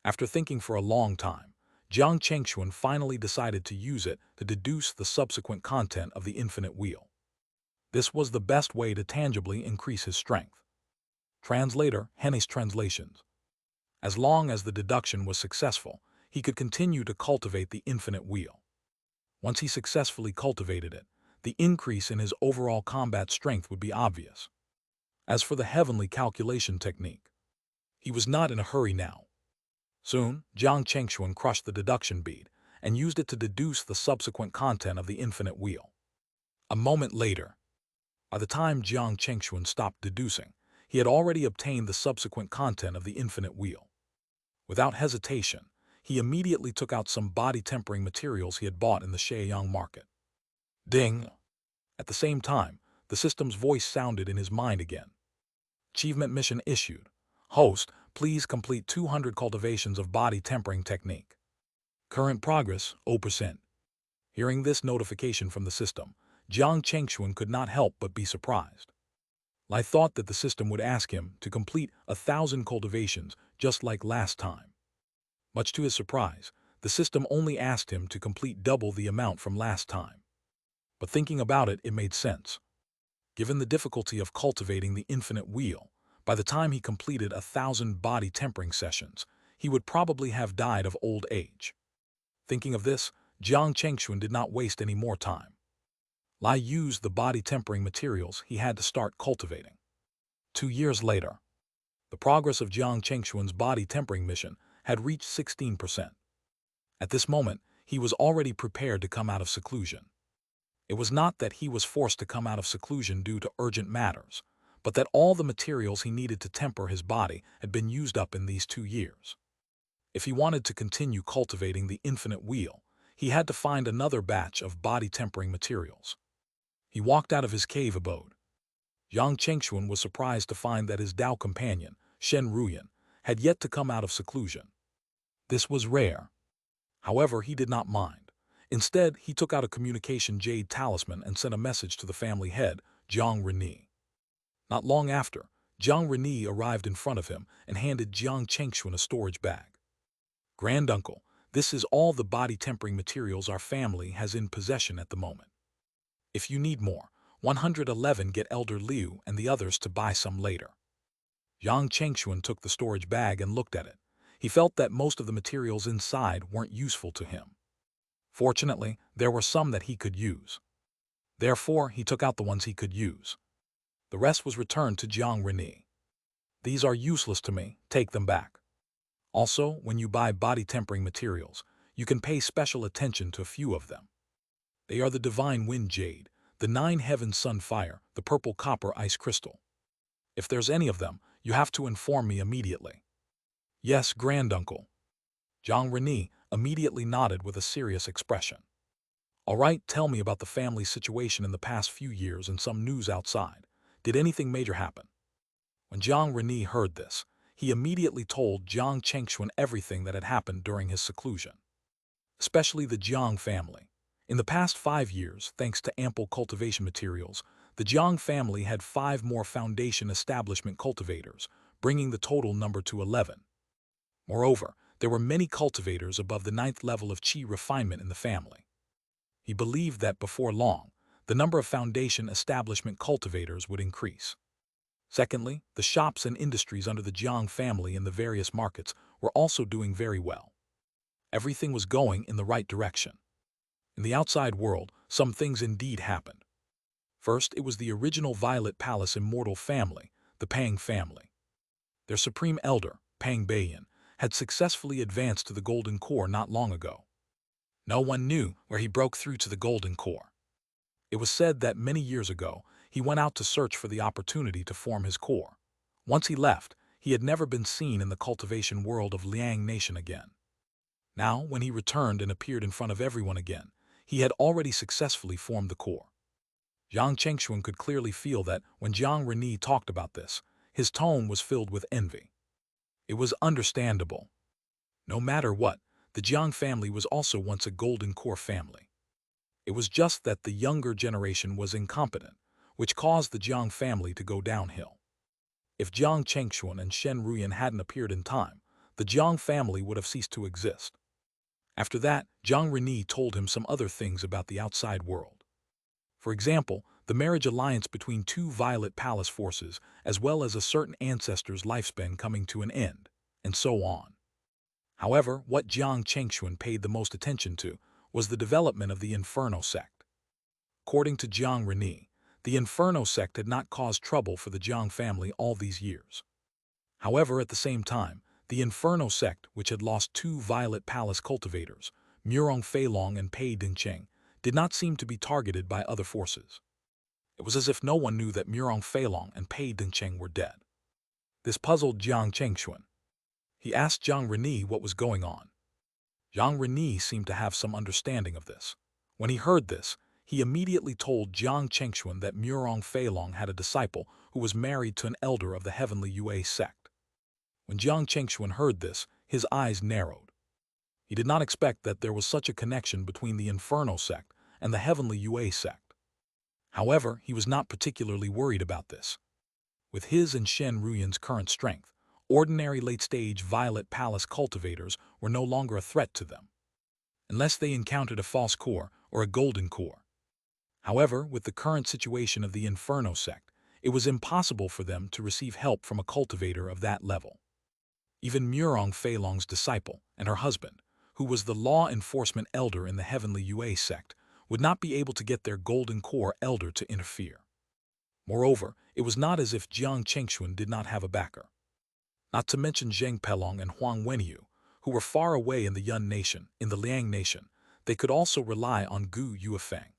After thinking for a long time, Jiang Chengxuan finally decided to use it to deduce the subsequent content of the infinite wheel. This was the best way to tangibly increase his strength. Translator, Henne's translations. As long as the deduction was successful, he could continue to cultivate the infinite wheel. Once he successfully cultivated it, the increase in his overall combat strength would be obvious. As for the heavenly calculation technique, he was not in a hurry now. Soon, Jiang Chengxuan crushed the deduction bead and used it to deduce the subsequent content of the infinite wheel. A moment later, by the time Jiang Chengxuan stopped deducing, he had already obtained the subsequent content of the infinite wheel. Without hesitation, he immediately took out some body-tempering materials he had bought in the Sheiyang market. Ding! At the same time, the system's voice sounded in his mind again. Achievement mission issued. Host, please complete 200 cultivations of body tempering technique. Current progress, 0%. Hearing this notification from the system, Jiang Chengxuan could not help but be surprised. Lai thought that the system would ask him to complete 1,000 cultivations just like last time. Much to his surprise, the system only asked him to complete double the amount from last time. But thinking about it, it made sense. Given the difficulty of cultivating the infinite wheel, by the time he completed 1,000 body tempering sessions, he would probably have died of old age. Thinking of this, Jiang Chengxuan did not waste any more time. Lai used the body tempering materials he had to start cultivating. 2 years later, the progress of Jiang Chengxuan's body tempering mission had reached 16%. At this moment, he was already prepared to come out of seclusion. It was not that he was forced to come out of seclusion due to urgent matters, but that all the materials he needed to temper his body had been used up in these 2 years. If he wanted to continue cultivating the infinite wheel, he had to find another batch of body tempering materials. He walked out of his cave abode. Jiang Chengxuan was surprised to find that his Dao companion, Shen Ruyan, had yet to come out of seclusion. This was rare. However, he did not mind. Instead, he took out a communication Jade talisman and sent a message to the family head, Jiang Reni. Not long after, Jiang Reni arrived in front of him and handed Jiang Chengxuan a storage bag. "Granduncle, this is all the body tempering materials our family has in possession at the moment. If you need more, 111 get Elder Liu and the others to buy some later." Jiang Chengxuan took the storage bag and looked at it. He felt that most of the materials inside weren't useful to him. Fortunately, there were some that he could use. Therefore, he took out the ones he could use. The rest was returned to Jiang Reni. "These are useless to me, take them back. Also, when you buy body tempering materials, you can pay special attention to a few of them. They are the divine wind jade, the 9 heavens sun fire, the purple copper ice crystal. If there's any of them, you have to inform me immediately." "Yes, granduncle." Jiang Reni immediately nodded with a serious expression. "All right, tell me about the family situation in the past few years and some news outside. Did anything major happen?" When Jiang Reni heard this, he immediately told Jiang Chengxuan everything that had happened during his seclusion. Especially the Jiang family. In the past 5 years, thanks to ample cultivation materials, the Jiang family had 5 more foundation establishment cultivators, bringing the total number to 11. Moreover, there were many cultivators above the 9th level of qi refinement in the family. He believed that before long, the number of foundation establishment cultivators would increase. Secondly, the shops and industries under the Jiang family in the various markets were also doing very well. Everything was going in the right direction. In the outside world, some things indeed happened. First, it was the original Violet Palace immortal family, the Pang family. Their supreme elder, Pang Beiyan, had successfully advanced to the Golden Core not long ago. No one knew where he broke through to the Golden Core. It was said that many years ago, he went out to search for the opportunity to form his core. Once he left, he had never been seen in the cultivation world of Liang Nation again. Now, when he returned and appeared in front of everyone again, he had already successfully formed the core. Jiang Chengxuan could clearly feel that when Jiang Reni talked about this, his tone was filled with envy. It was understandable. No matter what, the Jiang family was also once a Golden Core family. It was just that the younger generation was incompetent, which caused the Jiang family to go downhill. If Jiang Chengxuan and Shen Ruyan hadn't appeared in time, the Jiang family would have ceased to exist. After that, Jiang Reni told him some other things about the outside world. For example, the marriage alliance between 2 Violet Palace forces, as well as a certain ancestor's lifespan coming to an end, and so on. However, what Jiang Chengxuan paid the most attention to was the development of the Inferno sect. According to Jiang Reni, the Inferno sect had not caused trouble for the Jiang family all these years. However, at the same time, the Inferno sect, which had lost 2 Violet Palace cultivators, Murong Feilong and Pei Dingcheng, did not seem to be targeted by other forces. It was as if no one knew that Murong Feilong and Pei Dingcheng were dead. This puzzled Jiang Chengxuan. He asked Jiang Reni what was going on. Jiang Reni seemed to have some understanding of this. When he heard this, he immediately told Jiang Chengxuan that Murong Feilong had a disciple who was married to an elder of the Heavenly Yue sect. When Jiang Chengxuan heard this, his eyes narrowed. He did not expect that there was such a connection between the Inferno sect and the Heavenly Yue sect. However, he was not particularly worried about this. With his and Shen Ruyan's current strength, ordinary late-stage Violet Palace cultivators were no longer a threat to them, unless they encountered a false core or a golden core. However, with the current situation of the Inferno sect, it was impossible for them to receive help from a cultivator of that level. Even Murong Feilong's disciple and her husband, who was the law enforcement elder in the Heavenly Yue sect, would not be able to get their golden core elder to interfere. Moreover, it was not as if Jiang Chengxuan did not have a backer. Not to mention Zheng Pelong and Huang Wenyu, who were far away in the Yun nation, in the Liang nation, they could also rely on Gu Yuefeng.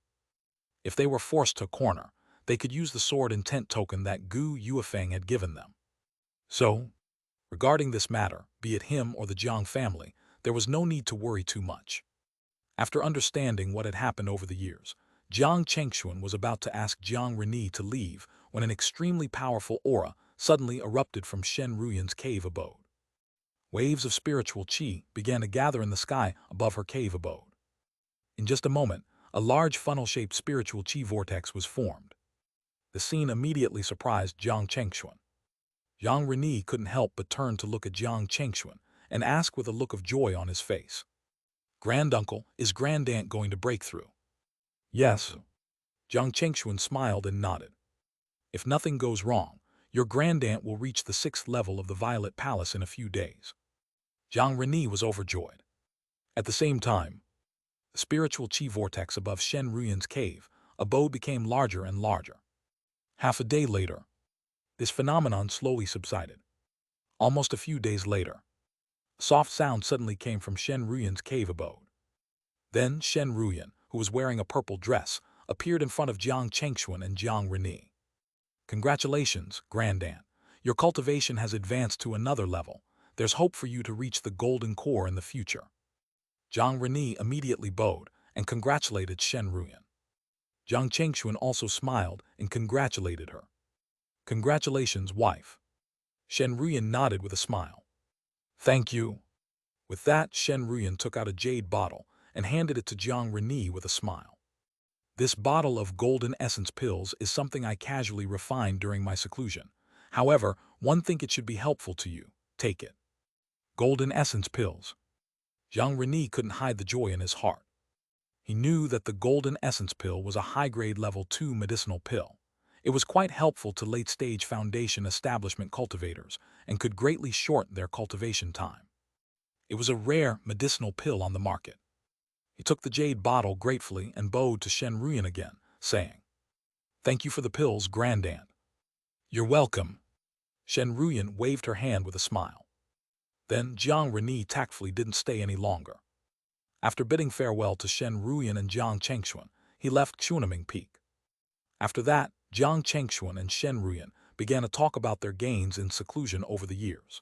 If they were forced to a corner, they could use the sword intent token that Gu Yuefeng had given them. So, regarding this matter, be it him or the Jiang family, there was no need to worry too much. After understanding what had happened over the years, Jiang Chengxuan was about to ask Jiang Reni to leave when an extremely powerful aura suddenly erupted from Shen Ruyan's cave abode. Waves of spiritual qi began to gather in the sky above her cave abode. In just a moment, a large funnel-shaped spiritual qi vortex was formed. The scene immediately surprised Jiang Chengxuan. Jiang Reni couldn't help but turn to look at Jiang Chengxuan and ask with a look of joy on his face, "Granduncle, is Grandaunt going to break through?" "Yes." Jiang Chengxuan smiled and nodded. "If nothing goes wrong, your Grandaunt will reach the 6th level of the Violet Palace in a few days." Jiang Reni was overjoyed. At the same time, the spiritual qi vortex above Shen Ruyan's cave abode became larger and larger. Half a day later, this phenomenon slowly subsided. Almost a few days later, a soft sound suddenly came from Shen Ruyan's cave abode. Then Shen Ruyan, who was wearing a purple dress, appeared in front of Jiang Chengxuan and Jiang Reni. "Congratulations, Grandaunt. Your cultivation has advanced to another level. There's hope for you to reach the golden core in the future." Jiang Reni immediately bowed and congratulated Shen Ruyan. Jiang Chengxuan also smiled and congratulated her. "Congratulations, wife." Shen Ruyan nodded with a smile. "Thank you." With that, Shen Ruyan took out a jade bottle and handed it to Jiang Reni with a smile. "This bottle of golden essence pills is something I casually refined during my seclusion. However, one think it should be helpful to you. Take it." Golden essence pills. Jiang Reni couldn't hide the joy in his heart. He knew that the golden essence pill was a high-grade level 2 medicinal pill. It was quite helpful to late-stage foundation establishment cultivators and could greatly shorten their cultivation time. It was a rare medicinal pill on the market. He took the jade bottle gratefully and bowed to Shen Ruyan again, saying, "Thank you for the pills, Grandaunt." "You're welcome." Shen Ruyan waved her hand with a smile. Then Jiang Reni tactfully didn't stay any longer. After bidding farewell to Shen Ruyan and Jiang Chengxuan, he left Xunaming Peak. After that, Jiang Chengxuan and Shen Ruyan began to talk about their gains in seclusion over the years.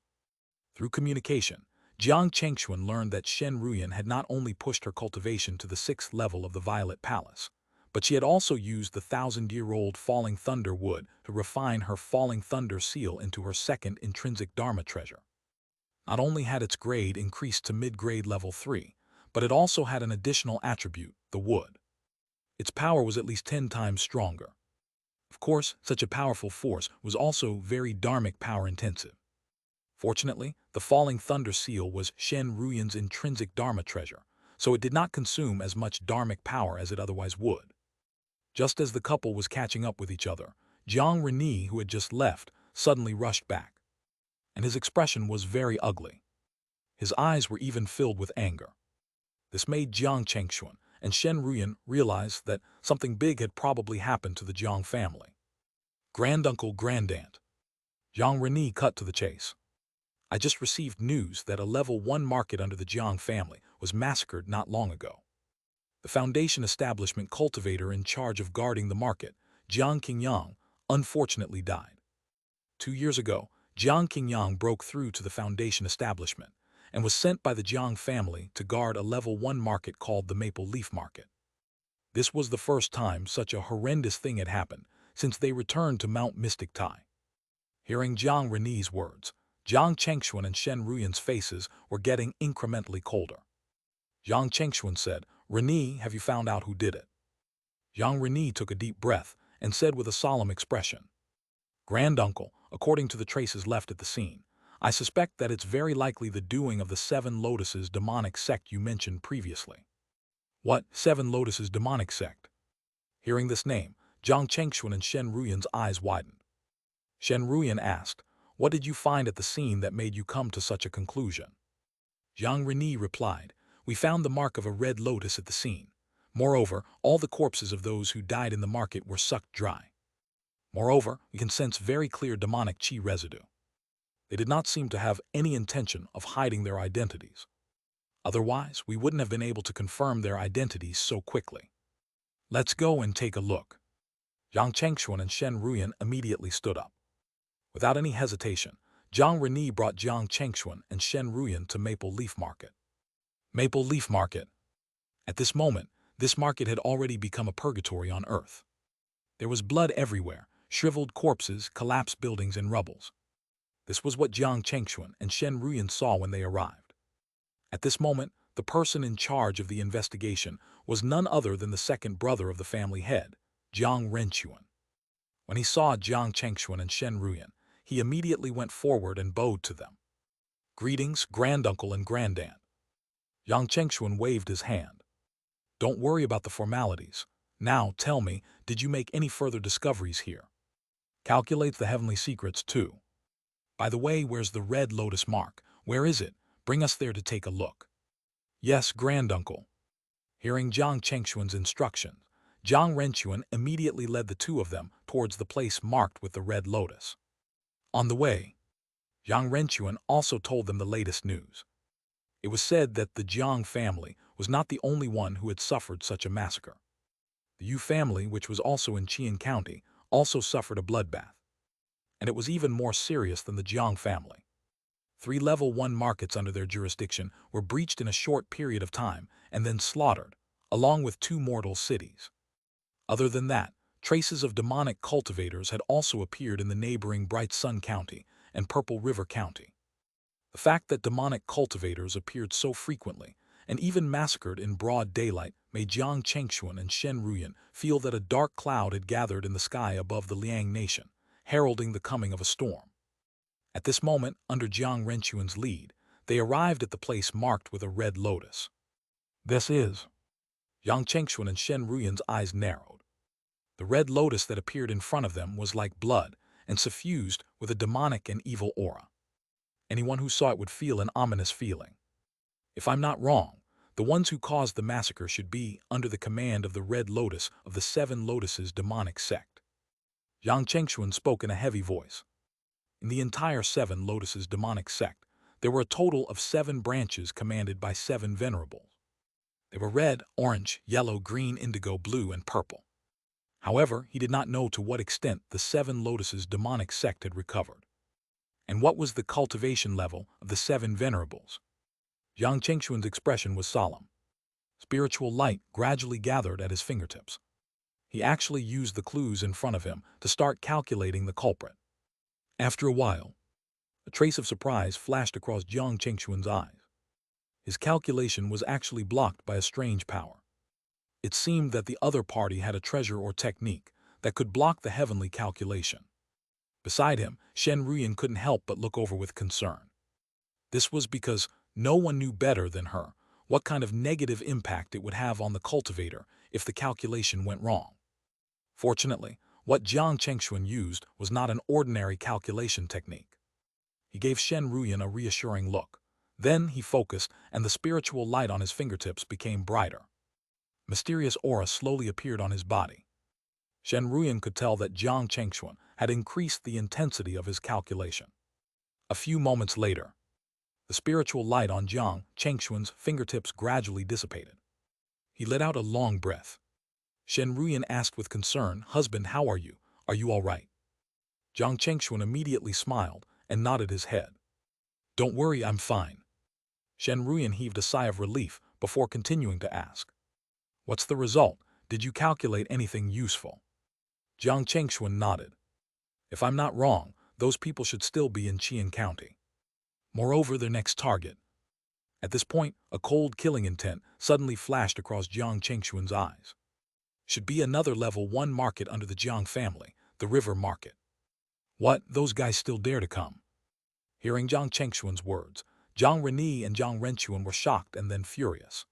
Through communication, Jiang Chengxuan learned that Shen Ruyan had not only pushed her cultivation to the 6th level of the Violet Palace, but she had also used the 1,000-year-old Falling Thunder wood to refine her Falling Thunder seal into her second intrinsic Dharma treasure. Not only had its grade increased to mid-grade level 3, but it also had an additional attribute, the wood. Its power was at least 10 times stronger. Of course, such a powerful force was also very dharmic power-intensive. Fortunately, the Falling Thunder seal was Shen Ruyan's intrinsic Dharma treasure, so it did not consume as much dharmic power as it otherwise would. Just as the couple was catching up with each other, Jiang Reni, who had just left, suddenly rushed back. And his expression was very ugly. His eyes were even filled with anger. This made Jiang Chengxuan and Shen Ruyan realize that something big had probably happened to the Jiang family. "Granduncle Grandaunt." Jiang Reni cut to the chase. "I just received news that a level 1 market under the Jiang family was massacred not long ago. The foundation establishment cultivator in charge of guarding the market, Jiang Qingyang, unfortunately died. 2 years ago, Jiang Qingyang broke through to the foundation establishment and was sent by the Jiang family to guard a level 1 market called the Maple Leaf Market. This was the first time such a horrendous thing had happened since they returned to Mount Mystic Tai." Hearing Jiang Reni's words, Jiang Chengxuan and Shen Ruyan's faces were getting incrementally colder. Jiang Chengxuan said, "Reni, have you found out who did it?" Jiang Reni took a deep breath and said with a solemn expression, "Granduncle, according to the traces left at the scene. I suspect that it's very likely the doing of the Seven Lotuses demonic sect you mentioned previously. What? Seven Lotuses demonic sect? Hearing this name, Jiang Chengxuan and Shen Ruyan's eyes widened. Shen Ruyan asked, "What did you find at the scene that made you come to such a conclusion?" Jiang Reni replied, "We found the mark of a red lotus at the scene. Moreover, all the corpses of those who died in the market were sucked dry. Moreover, we can sense very clear demonic qi residue. They did not seem to have any intention of hiding their identities. Otherwise, we wouldn't have been able to confirm their identities so quickly. Let's go and take a look." Jiang Chengxuan and Shen Ruyan immediately stood up. Without any hesitation, Jiang Reni brought Jiang Chengxuan and Shen Ruyan to Maple Leaf Market. Maple Leaf Market. At this moment, this market had already become a purgatory on Earth. There was blood everywhere, shriveled corpses, collapsed buildings, and rubbles. This was what Jiang Chengxuan and Shen Ruyan saw when they arrived. At this moment, the person in charge of the investigation was none other than the second brother of the family head, Jiang Renquan. When he saw Jiang Chengxuan and Shen Ruyan, he immediately went forward and bowed to them. "Greetings, granduncle and grandaunt." Jiang Chengxuan waved his hand. "Don't worry about the formalities. Now, tell me, did you make any further discoveries here? Calculate the heavenly secrets, too. By the way, where's the red lotus mark? Where is it? Bring us there to take a look." "Yes, granduncle." Hearing Jiang Chengxuan's instructions, Jiang Renquan immediately led the two of them towards the place marked with the red lotus. On the way, Jiang Renquan also told them the latest news. It was said that the Jiang family was not the only one who had suffered such a massacre. The Yu family, which was also in Qian County, also suffered a bloodbath. And it was even more serious than the Jiang family. 3 level 1 markets under their jurisdiction were breached in a short period of time and then slaughtered, along with 2 mortal cities. Other than that, traces of demonic cultivators had also appeared in the neighboring Bright Sun County and Purple River County. The fact that demonic cultivators appeared so frequently and even massacred in broad daylight made Jiang Chengxuan and Shen Ruyan feel that a dark cloud had gathered in the sky above the Liang nation, heralding the coming of a storm. At this moment, under Jiang Renquan's lead, they arrived at the place marked with a red lotus. "This is..." Jiang Chengxuan and Shen Ruyan's eyes narrowed. The red lotus that appeared in front of them was like blood and suffused with a demonic and evil aura. Anyone who saw it would feel an ominous feeling. If I'm not wrong, the ones who caused the massacre should be under the command of the red lotus of the Seven Lotuses demonic sect. Jiang Chengxuan spoke in a heavy voice. In the entire Seven Lotuses demonic sect, there were a total of 7 branches commanded by 7 venerables. They were red, orange, yellow, green, indigo, blue, and purple. However, he did not know to what extent the Seven Lotuses demonic sect had recovered. And what was the cultivation level of the 7 venerables? Jiang Chengxuan's expression was solemn. Spiritual light gradually gathered at his fingertips. He actually used the clues in front of him to start calculating the culprit. After a while, a trace of surprise flashed across Jiang Chengxuan's eyes. His calculation was actually blocked by a strange power. It seemed that the other party had a treasure or technique that could block the heavenly calculation. Beside him, Shen Ruyan couldn't help but look over with concern. This was because no one knew better than her what kind of negative impact it would have on the cultivator if the calculation went wrong. Fortunately, what Jiang Chengxuan used was not an ordinary calculation technique. He gave Shen Ruyan a reassuring look. Then he focused, and the spiritual light on his fingertips became brighter. Mysterious aura slowly appeared on his body. Shen Ruyan could tell that Jiang Chengxuan had increased the intensity of his calculation. A few moments later, the spiritual light on Jiang Chengxuan's fingertips gradually dissipated. He let out a long breath. Shen Ruyan asked with concern, "Husband, how are you? Are you all right?" Jiang Chengxuan immediately smiled and nodded his head. "Don't worry, I'm fine." Shen Ruyan heaved a sigh of relief before continuing to ask, "What's the result? Did you calculate anything useful?" Jiang Chengxuan nodded. "If I'm not wrong, those people should still be in Qian County. Moreover, their next target." At this point, a cold killing intent suddenly flashed across Jiang Chengxuan's eyes. "Should be another level 1 market under the Jiang family, the River Market." What? Those guys still dare to come? Hearing Jiang Chengxuan's words, Jiang Renyi and Jiang Renchuan were shocked and then furious.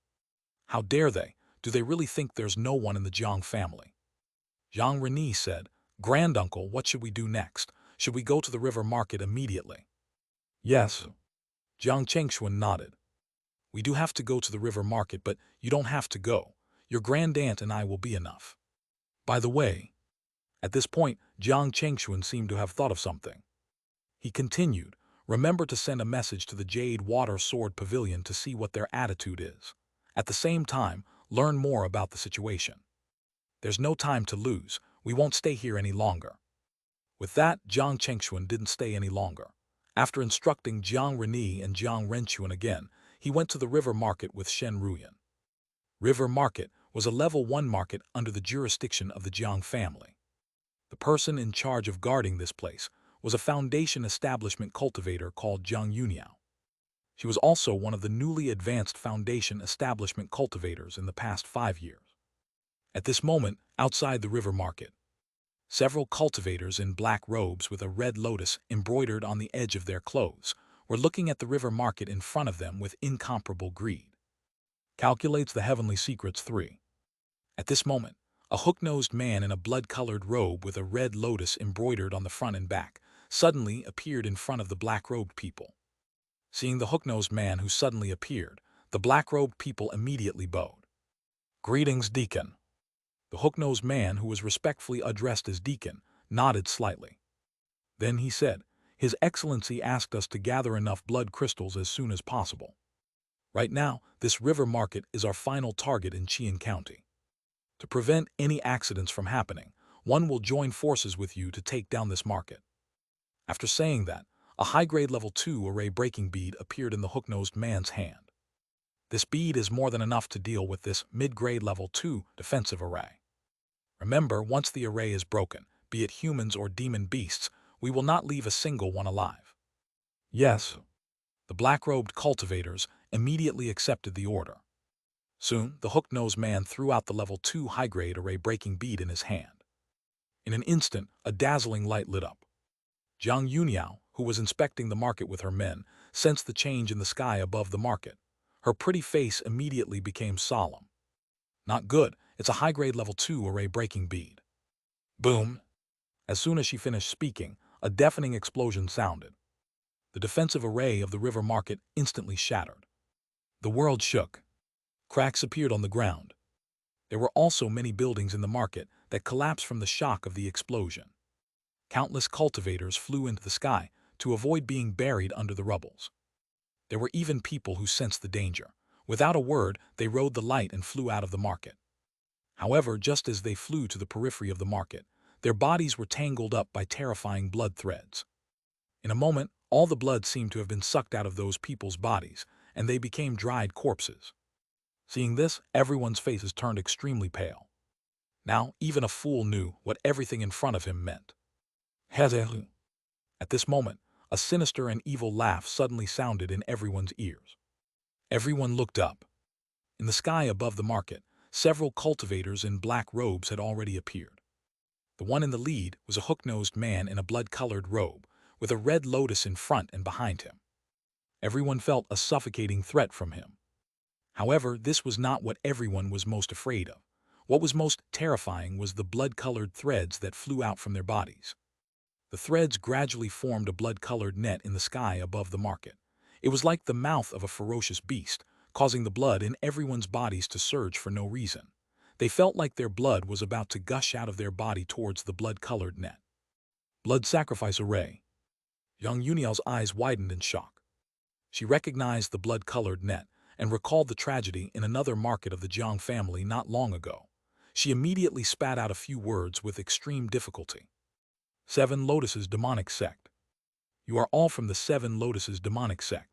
How dare they? Do they really think there's no one in the Jiang family? Jiang Renyi said, Granduncle, what should we do next? Should we go to the river market immediately? Yes. Jiang Chengxuan nodded. We do have to go to the river market, but you don't have to go. Your grandaunt and I will be enough. By the way, at this point, Jiang Chengxuan seemed to have thought of something. He continued, remember to send a message to the Jade Water Sword Pavilion to see what their attitude is. At the same time, learn more about the situation. There's no time to lose. We won't stay here any longer. With that, Jiang Chengxuan didn't stay any longer. After instructing Jiang Renyi and Jiang Renchuan again, he went to the river market with Shen Ruyan. River Market was a level 1 market under the jurisdiction of the Jiang family. The person in charge of guarding this place was a foundation establishment cultivator called Jiang Yuniao. She was also one of the newly advanced foundation establishment cultivators in the past 5 years. At this moment, outside the river market, several cultivators in black robes with a red lotus embroidered on the edge of their clothes were looking at the river market in front of them with incomparable greed. Calculates the Heavenly Secrets 3. At this moment, a hook-nosed man in a blood-colored robe with a red lotus embroidered on the front and back suddenly appeared in front of the black-robed people. Seeing the hook-nosed man who suddenly appeared, the black-robed people immediately bowed. Greetings, Deacon. The hook-nosed man, who was respectfully addressed as Deacon, nodded slightly. Then he said, His Excellency asked us to gather enough blood crystals as soon as possible. Right now, this river market is our final target in Qian County. To prevent any accidents from happening, one will join forces with you to take down this market. After saying that, a high-grade level 2 array breaking bead appeared in the hook-nosed man's hand. This bead is more than enough to deal with this mid-grade level 2 defensive array. Remember, once the array is broken, be it humans or demon beasts, we will not leave a single one alive. Yes. The black-robed cultivators immediately accepted the order. Soon, the hook-nosed man threw out the level 2 high-grade array breaking bead in his hand. In an instant, a dazzling light lit up. Jiang Yuniao, who was inspecting the market with her men, sensed the change in the sky above the market. Her pretty face immediately became solemn. Not good, it's a high-grade level 2 array breaking bead. Boom! As soon as she finished speaking, a deafening explosion sounded. The defensive array of the river market instantly shattered. The world shook. Cracks appeared on the ground. There were also many buildings in the market that collapsed from the shock of the explosion. Countless cultivators flew into the sky to avoid being buried under the rubbles. There were even people who sensed the danger. Without a word, they rode the light and flew out of the market. However, just as they flew to the periphery of the market, their bodies were tangled up by terrifying blood threads. In a moment, all the blood seemed to have been sucked out of those people's bodies, and they became dried corpses. Seeing this, everyone's faces turned extremely pale. Now, even a fool knew what everything in front of him meant. At this moment, a sinister and evil laugh suddenly sounded in everyone's ears. Everyone looked up. In the sky above the market, several cultivators in black robes had already appeared. The one in the lead was a hook-nosed man in a blood-colored robe, with a red lotus in front and behind him. Everyone felt a suffocating threat from him. However, this was not what everyone was most afraid of. What was most terrifying was the blood-colored threads that flew out from their bodies. The threads gradually formed a blood-colored net in the sky above the market. It was like the mouth of a ferocious beast, causing the blood in everyone's bodies to surge for no reason. They felt like their blood was about to gush out of their body towards the blood-colored net. Blood sacrifice array. Jiang Yuniao's eyes widened in shock. She recognized the blood-colored net and recalled the tragedy in another market of the Jiang family not long ago. She immediately spat out a few words with extreme difficulty. 7 Lotuses Demonic Sect. You are all from the 7 Lotuses Demonic Sect.